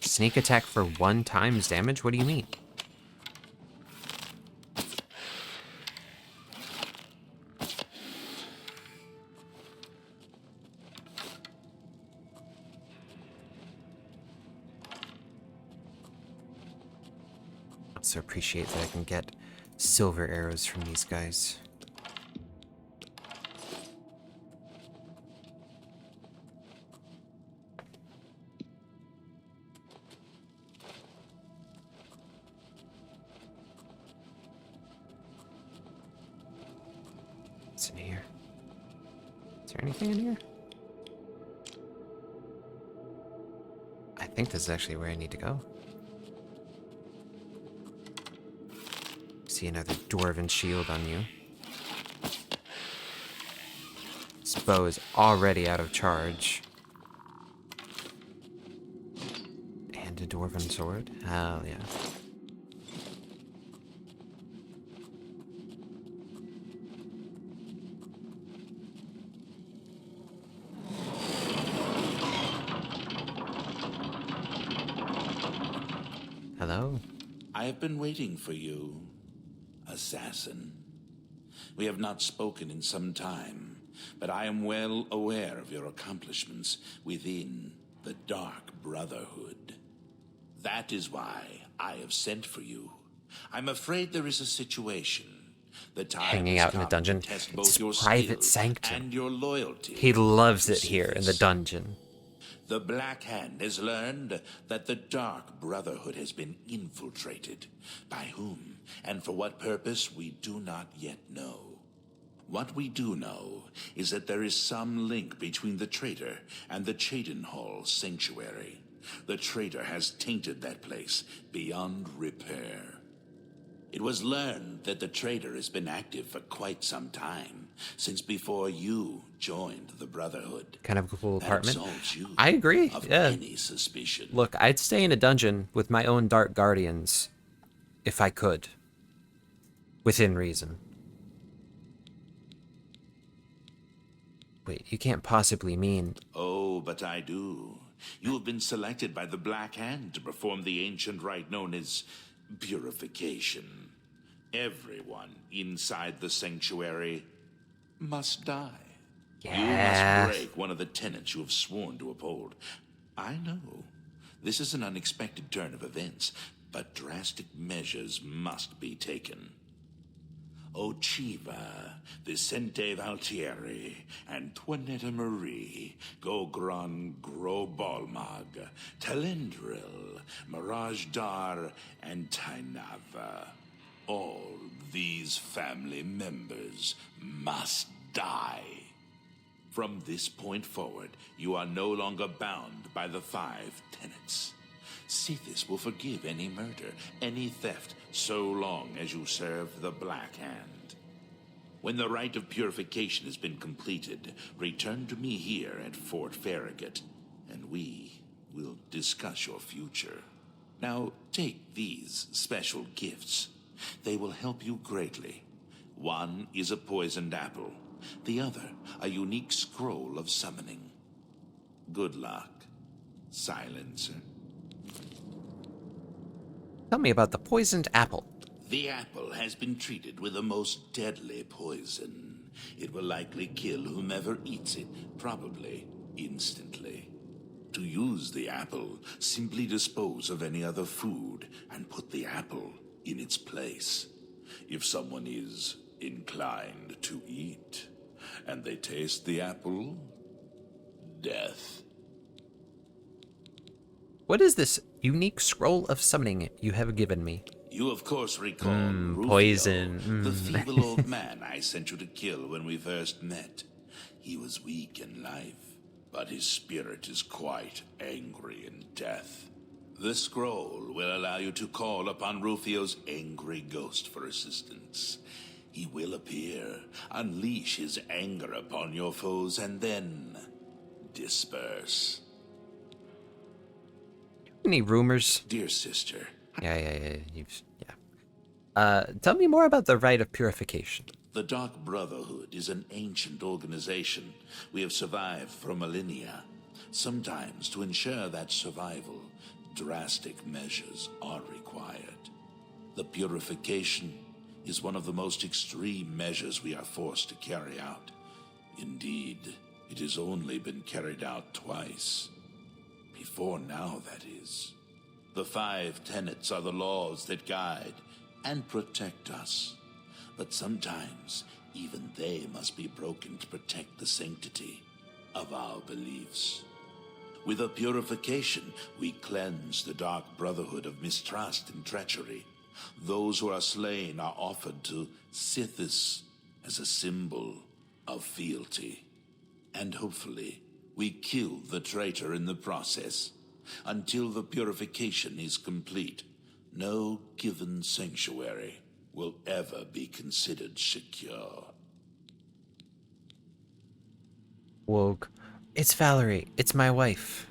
Sneak attack for 1 times damage? What do you mean? Also appreciate that I can get silver arrows from these guys. What's in here? Is there anything in here? I think this is actually where I need to go. See another dwarven shield on you. This bow is already out of charge. And a dwarven sword? Hell yeah. Hello? I have been waiting for you, assassin. We have not spoken in some time, but I am well aware of your accomplishments within the Dark Brotherhood. That is why I have sent for you. I'm afraid there is a situation. The time Hanging has out in the come dungeon. to test It's both your private skill sanctum. and your loyalty. He loves You it see here in the this? dungeon. The Black Hand has learned that the Dark Brotherhood has been infiltrated. By whom and for what purpose we do not yet know. What we do know is that there is some link between the traitor and the Cheydinhall Sanctuary. The traitor has tainted that place beyond repair. It was learned that the traitor has been active for quite some time, since before you joined the Brotherhood. Kind of a cool That apartment. absolves you I agree. of Yeah. any suspicion. Look, I'd stay in a dungeon with my own dark guardians if I could. Within reason. Wait, you can't possibly mean... Oh, but I do. You have been selected by the Black Hand to perform the ancient rite known as purification. Everyone inside the sanctuary must die. Yeah. You must break one of the tenets you have sworn to uphold. I know. This is an unexpected turn of events, but drastic measures must be taken. Ochiva, Vicente Valtieri, Antoinetta Marie, Gogron Grobalmag, Telendril, Mirage Dar, and Tainava. All these family members must die. From this point forward, you are no longer bound by the 5 tenets. Sithis will forgive any murder, any theft, so long as you serve the Black Hand. When the rite of purification has been completed, return to me here at Fort Farragut, and we will discuss your future. Now, take these special gifts. They will help you greatly. One is a poisoned apple, the other a unique scroll of summoning. Good luck, Silencer. Tell me about the poisoned apple. The apple has been treated with the most deadly poison. It will likely kill whomever eats it, probably instantly. To use the apple, simply dispose of any other food and put the apple in its place. If someone is inclined to eat, and they taste the apple, death. What is this unique scroll of summoning you have given me? You, of course, recall Rufio, Poison. the feeble old man I sent you to kill when we first met. He was weak in life, but his spirit is quite angry in death. The scroll will allow you to call upon Rufio's angry ghost for assistance. He will appear, unleash his anger upon your foes, and then disperse. Any rumors? Dear sister. Yeah. Tell me more about the rite of purification. The Dark Brotherhood is an ancient organization. We have survived for millennia. Sometimes, to ensure that survival, drastic measures are required. The purification is one of the most extreme measures we are forced to carry out. Indeed, it has only been carried out twice. Before now, that is. The 5 tenets are the laws that guide and protect us. But sometimes, even they must be broken to protect the sanctity of our beliefs. With a purification, we cleanse the Dark Brotherhood of mistrust and treachery. Those who are slain are offered to Sithis as a symbol of fealty. And hopefully, we kill the traitor in the process. Until the purification is complete, no given sanctuary will ever be considered secure. Woke. It's Valerie. It's my wife.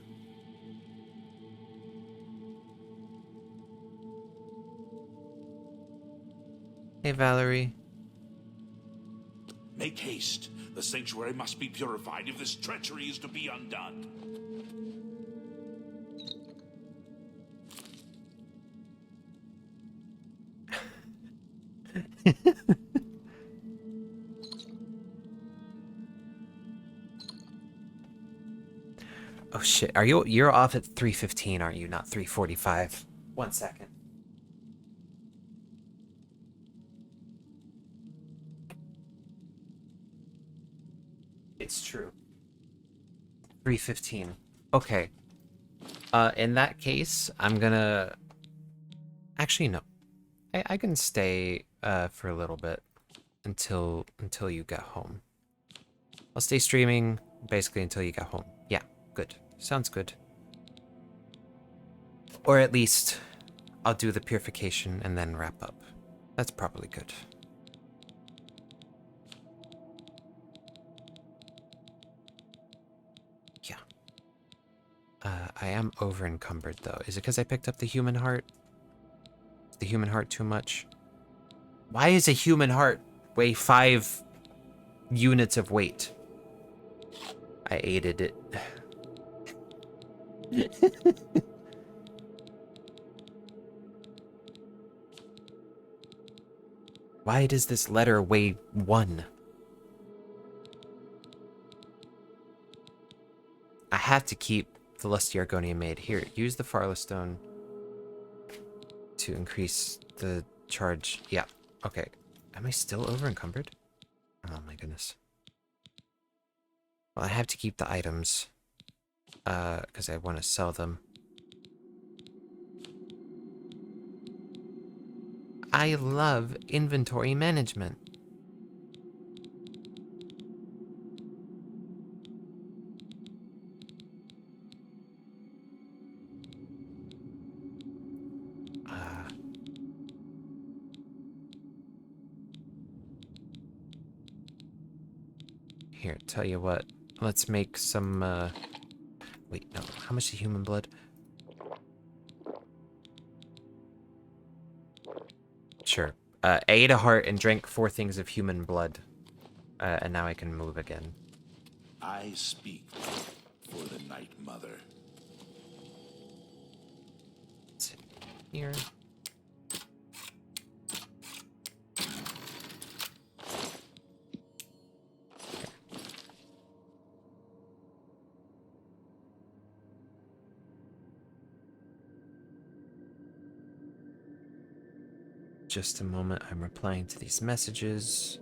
Hey, Valerie. Make haste. The sanctuary must be purified if this treachery is to be undone. Oh shit, you're off at 3:15, aren't you? Not 3:45. 1 second. It's true. 3:15. Okay. In that case, I'm gonna... Actually, no. I can stay for a little bit until you get home. I'll stay streaming basically until you get home. Yeah, good. Sounds good. Or at least I'll do the purification and then wrap up. That's probably good. Yeah. I am over encumbered though. Is it because I picked up the human heart? Is the human heart too much? Why is a human heart weigh 5 units of weight? I aided it. Why does this letter weigh 1? I have to keep the lusty Argonian maid. Here, use the Farla stone to increase the charge. Yeah, okay. Am I still over encumbered? Oh my goodness. Well, I have to keep the items, because I want to sell them. I love inventory management. Here, tell you what. Let's make some, wait, no. How much is human blood? Sure. I ate a heart and drank 4 things of human blood. And now I can move again. I speak for the Night Mother. Here. Just a moment, I'm replying to these messages.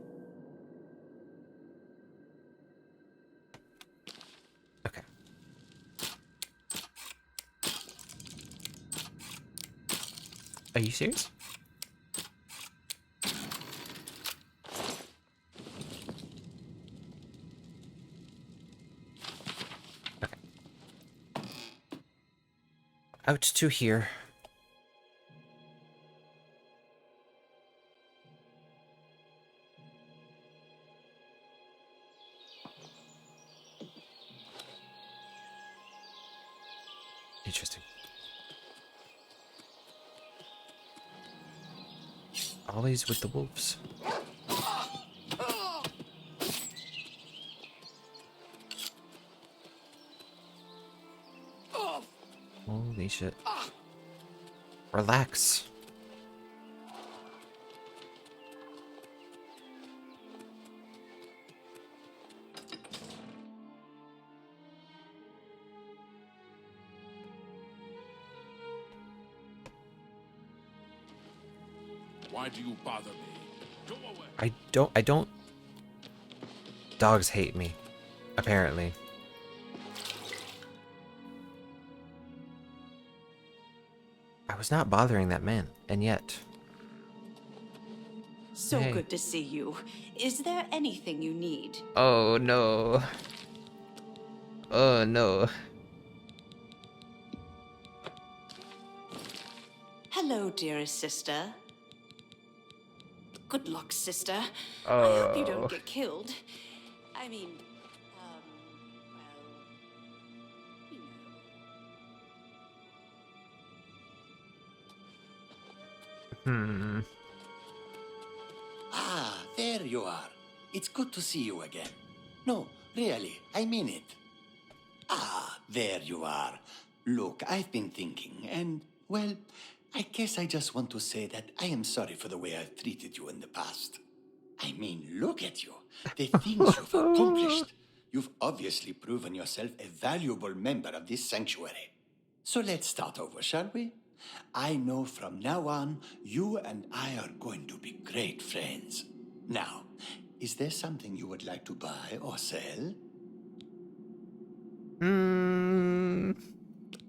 Okay. Are you serious? Okay. Out to here. Interesting. Always with the wolves. Holy shit. Relax. Why do you bother me? Go away. I don't. Dogs hate me, apparently. I was not bothering that man, and yet. So Hey. good to see you. Is there anything you need? Oh no. Oh no. Hello, dearest sister. Good luck, sister. I hope you don't get killed. I mean, Ah, there you are. It's good to see you again. No, really, I mean it. Ah, there you are. Look, I've been thinking, and, well, I guess I just want to say that I am sorry for the way I've treated you in the past. I mean, look at you. The things you've accomplished. You've obviously proven yourself a valuable member of this sanctuary. So let's start over, shall we? I know from now on, you and I are going to be great friends. Now, is there something you would like to buy or sell?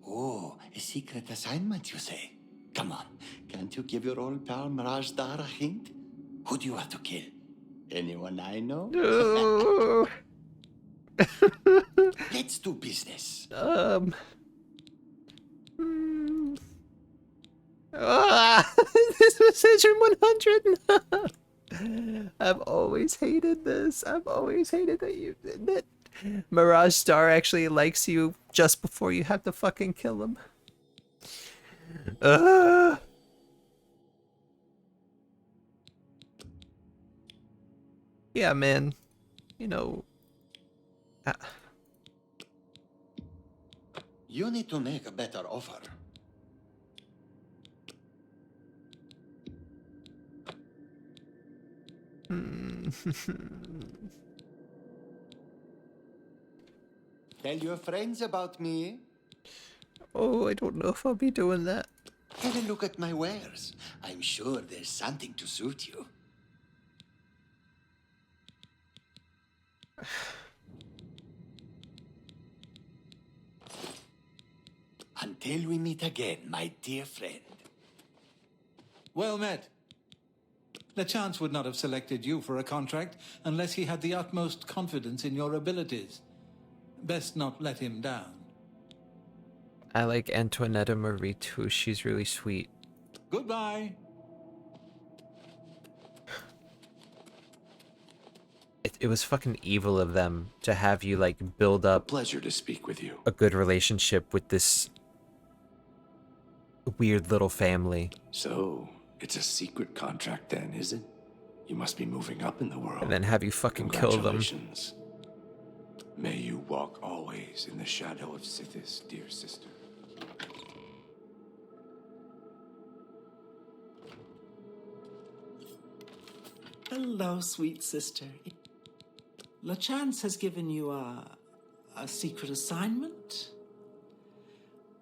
Oh, a secret assignment, you say? Come on, can't you give your old pal Mirajdar a hint? Who do you have to kill? Anyone I know? No. Let's do business. This was Session 100. I've always hated this. I've always hated that Mirage Star actually likes you just before you have to fucking kill him. Yeah, man. You know. You need to make a better offer. Tell your friends about me. Oh, I don't know if I'll be doing that. Have a look at my wares. I'm sure there's something to suit you. Until we meet again, my dear friend. Well met. LeChance would not have selected you for a contract unless he had the utmost confidence in your abilities. Best not let him down. I like Antoinetta Marie too. She's really sweet. Goodbye. It was fucking evil of them to have you like build up Pleasure to speak with you. a good relationship with this weird little family. So, it's a secret contract then, is it? You must be moving up in the world. And then have you fucking kill them. Congratulations. May you walk always in the shadow of Sithis, dear sister. Hello, sweet sister. LeChance has given you a secret assignment?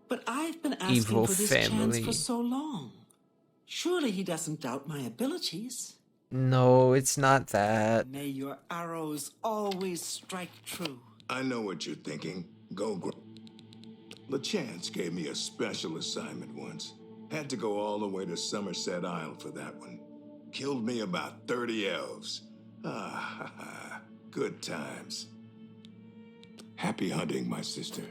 But I've been asking Evil for this family. chance for so long. Surely he doesn't doubt my abilities. No, it's not that. May your arrows always strike true. I know what you're thinking. LeChance gave me a special assignment once. Had to go all the way to Somerset Isle for that one. Killed me about 30 elves. Good times. Happy hunting, my sister.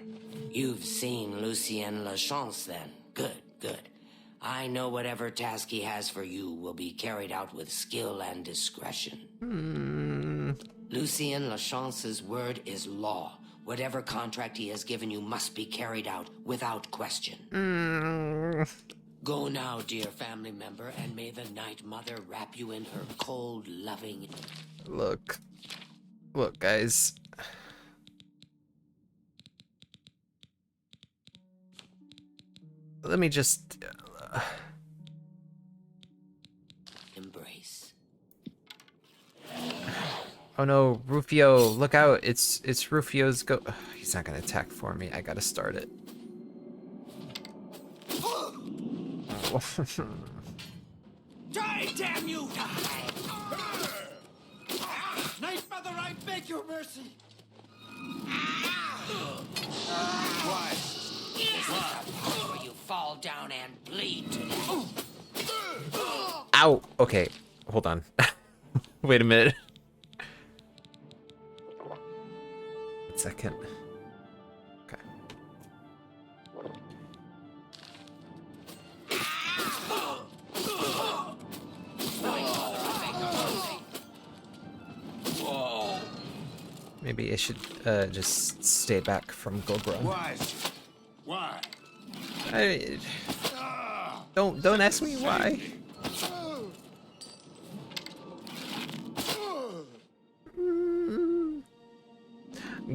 You've seen Lucien Lachance then. Good, good. I know whatever task he has for you will be carried out with skill and discretion. Lucien Lachance's word is law. Whatever contract he has given you must be carried out without question. Go now, dear family member, and may the Night Mother wrap you in her cold, loving... Look, guys. Let me just... Embrace. Oh no, Rufio, look out. It's Rufio's go... Ugh, he's not gonna attack for me. I gotta start it. Die, damn you! Night Mother, I beg your mercy! What? This is the part where you fall down and bleed to death. Ow! Okay, hold on. Wait a minute. 1 second. Okay. Maybe I should just stay back from Gogron. Why? Don't ask me why.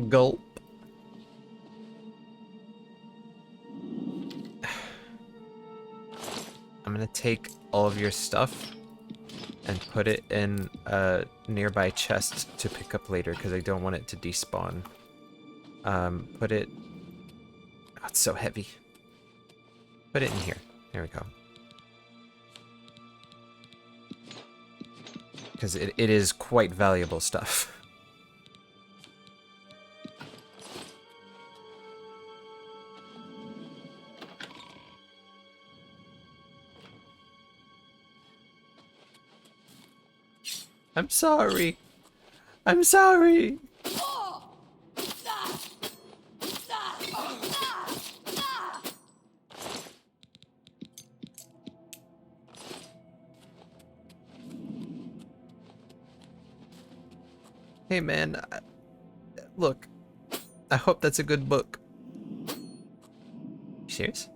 Gulp. I'm gonna take all of your stuff and put it in a nearby chest to pick up later because I don't want it to despawn. Put it... Oh, it's so heavy. Put it in here. There we go. Because it is quite valuable stuff. I'm sorry. I'm sorry. Hey man, look, I hope that's a good book. You serious?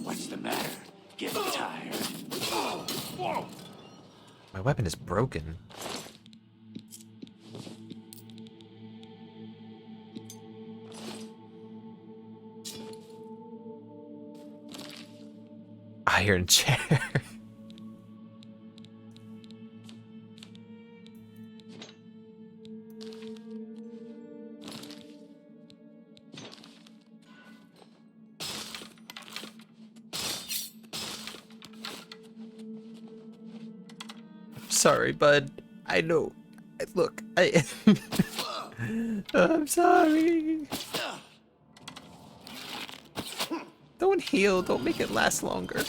What's the matter? Getting tired? My weapon is broken. Iron chair. Sorry, bud. I know. Look, I'm sorry. Don't heal. Don't make it last longer.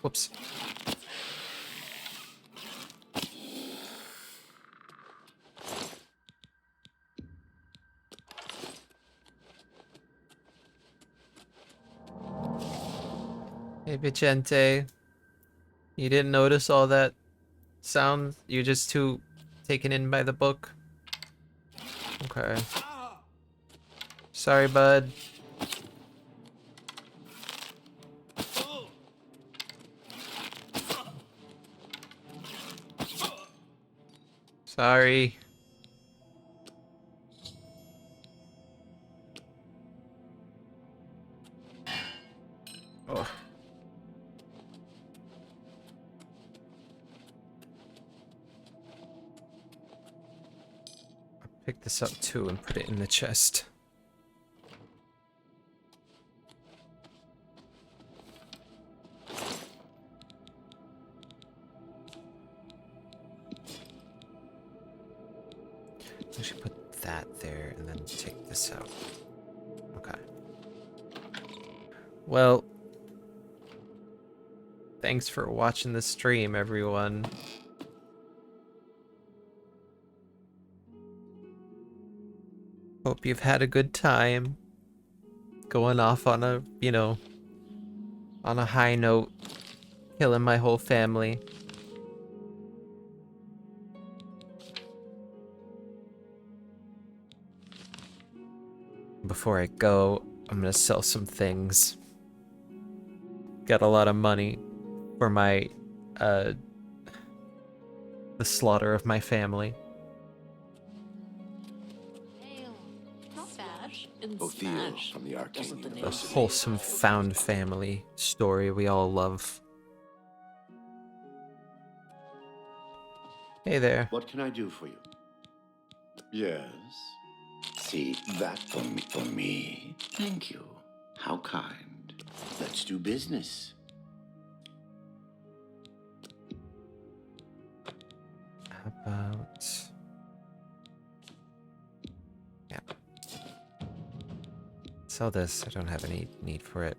Whoops. Hey, Vicente. You didn't notice all that sound? You're just too taken in by the book? Okay. Sorry, bud. Sorry. Oh. I'll pick this up too and put it in the chest. I should put that there and then take this out. Okay. Well, thanks for watching the stream, everyone. Hope you've had a good time. Going off on a, you know, on a high note. Killing my whole family. Before I go, I'm gonna sell some things. Got a lot of money for my, the slaughter of my family. Obl4ion from the Arcane A University. wholesome found family story we all love. Hey there. What can I do for you? Yes. See, that for me. Thank you. How kind. Let's do business. How about... Yeah. Sell this. I don't have any need for it.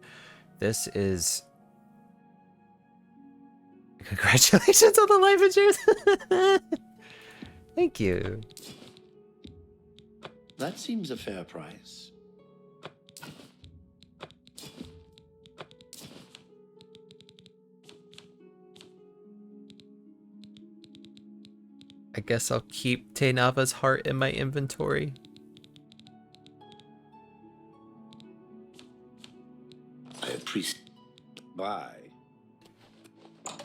This is... Congratulations on the life insurance! Thank you. That seems a fair price. I guess I'll keep Tainava's heart in my inventory. I appreciate. Bye.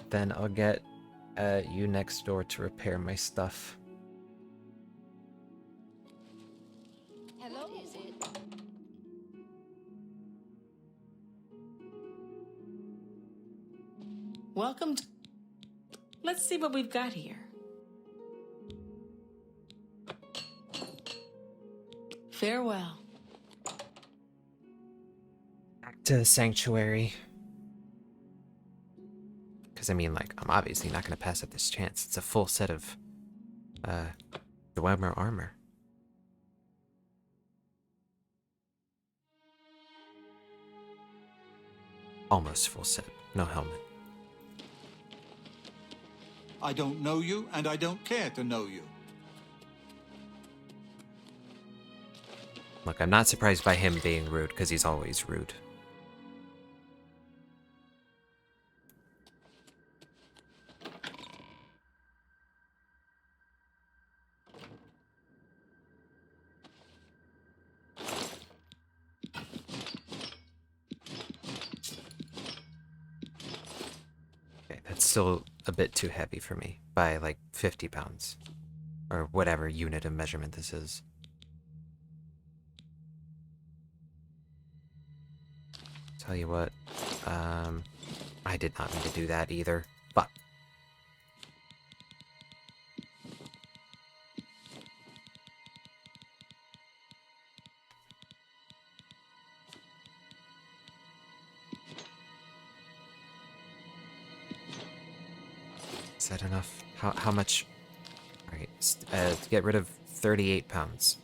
Then I'll get you next door to repair my stuff. Hello? What is it? Welcome to... Let's see what we've got here. Farewell. Back to the sanctuary. Because, I mean, like, I'm obviously not going to pass up this chance. It's a full set of, Dwemer armor. Almost full set. No helmet. I don't know you, and I don't care to know you. Look, I'm not surprised by him being rude, because he's always rude. Okay, that's still a bit too heavy for me, by like 50 pounds. Or whatever unit of measurement this is. Tell you what, I did not mean to do that either. Fuck. Is that enough? How much? Alright, to get rid of 38 pounds.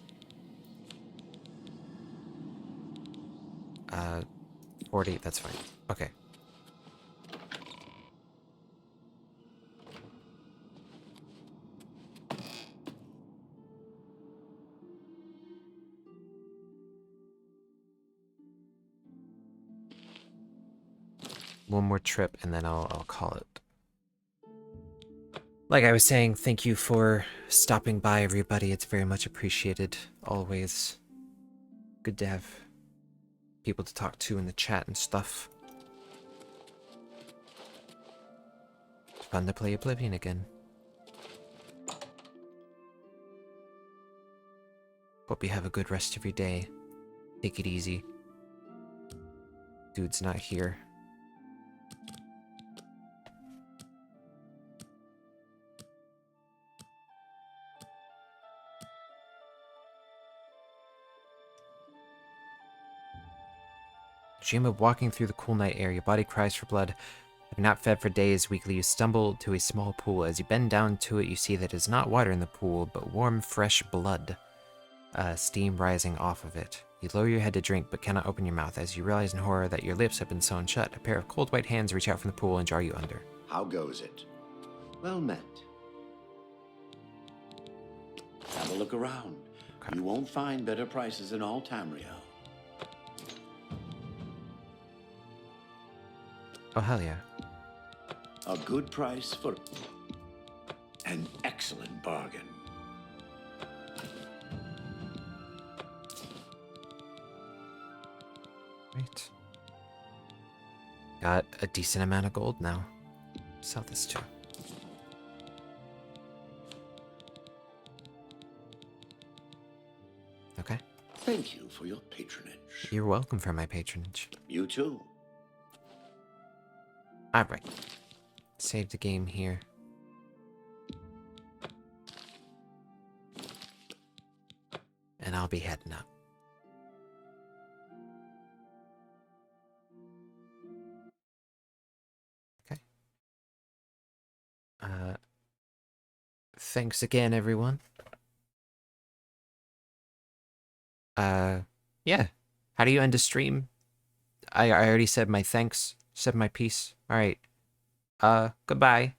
40, that's fine. Okay. One more trip and then I'll call it. Like I was saying, thank you for stopping by, everybody. It's very much appreciated. Always good to have people to talk to in the chat and stuff. It's fun to play Obl4ion again. Hope you have a good rest of your day. Take it easy. Dude's not here. Dream of walking through the cool night air. Your body cries for blood. Having not fed for days, weakly you stumble to a small pool. As you bend down to it, you see that it is not water in the pool, but warm, fresh blood. Steam rising off of it. You lower your head to drink, but cannot open your mouth. As you realize in horror that your lips have been sewn shut, a pair of cold white hands reach out from the pool and jar you under. How goes it? Well met. Have a look around. Okay. You won't find better prices in all Tamriel. Oh, hell yeah. A good price for an excellent bargain. Right. Got a decent amount of gold now. Sell this too. Okay. Thank you for your patronage. You're welcome for my patronage. You too. Alright. Save the game here. And I'll be heading up. Okay. Thanks again, everyone. Yeah. How do you end a stream? I already said my thanks, said my piece. Alright. Goodbye.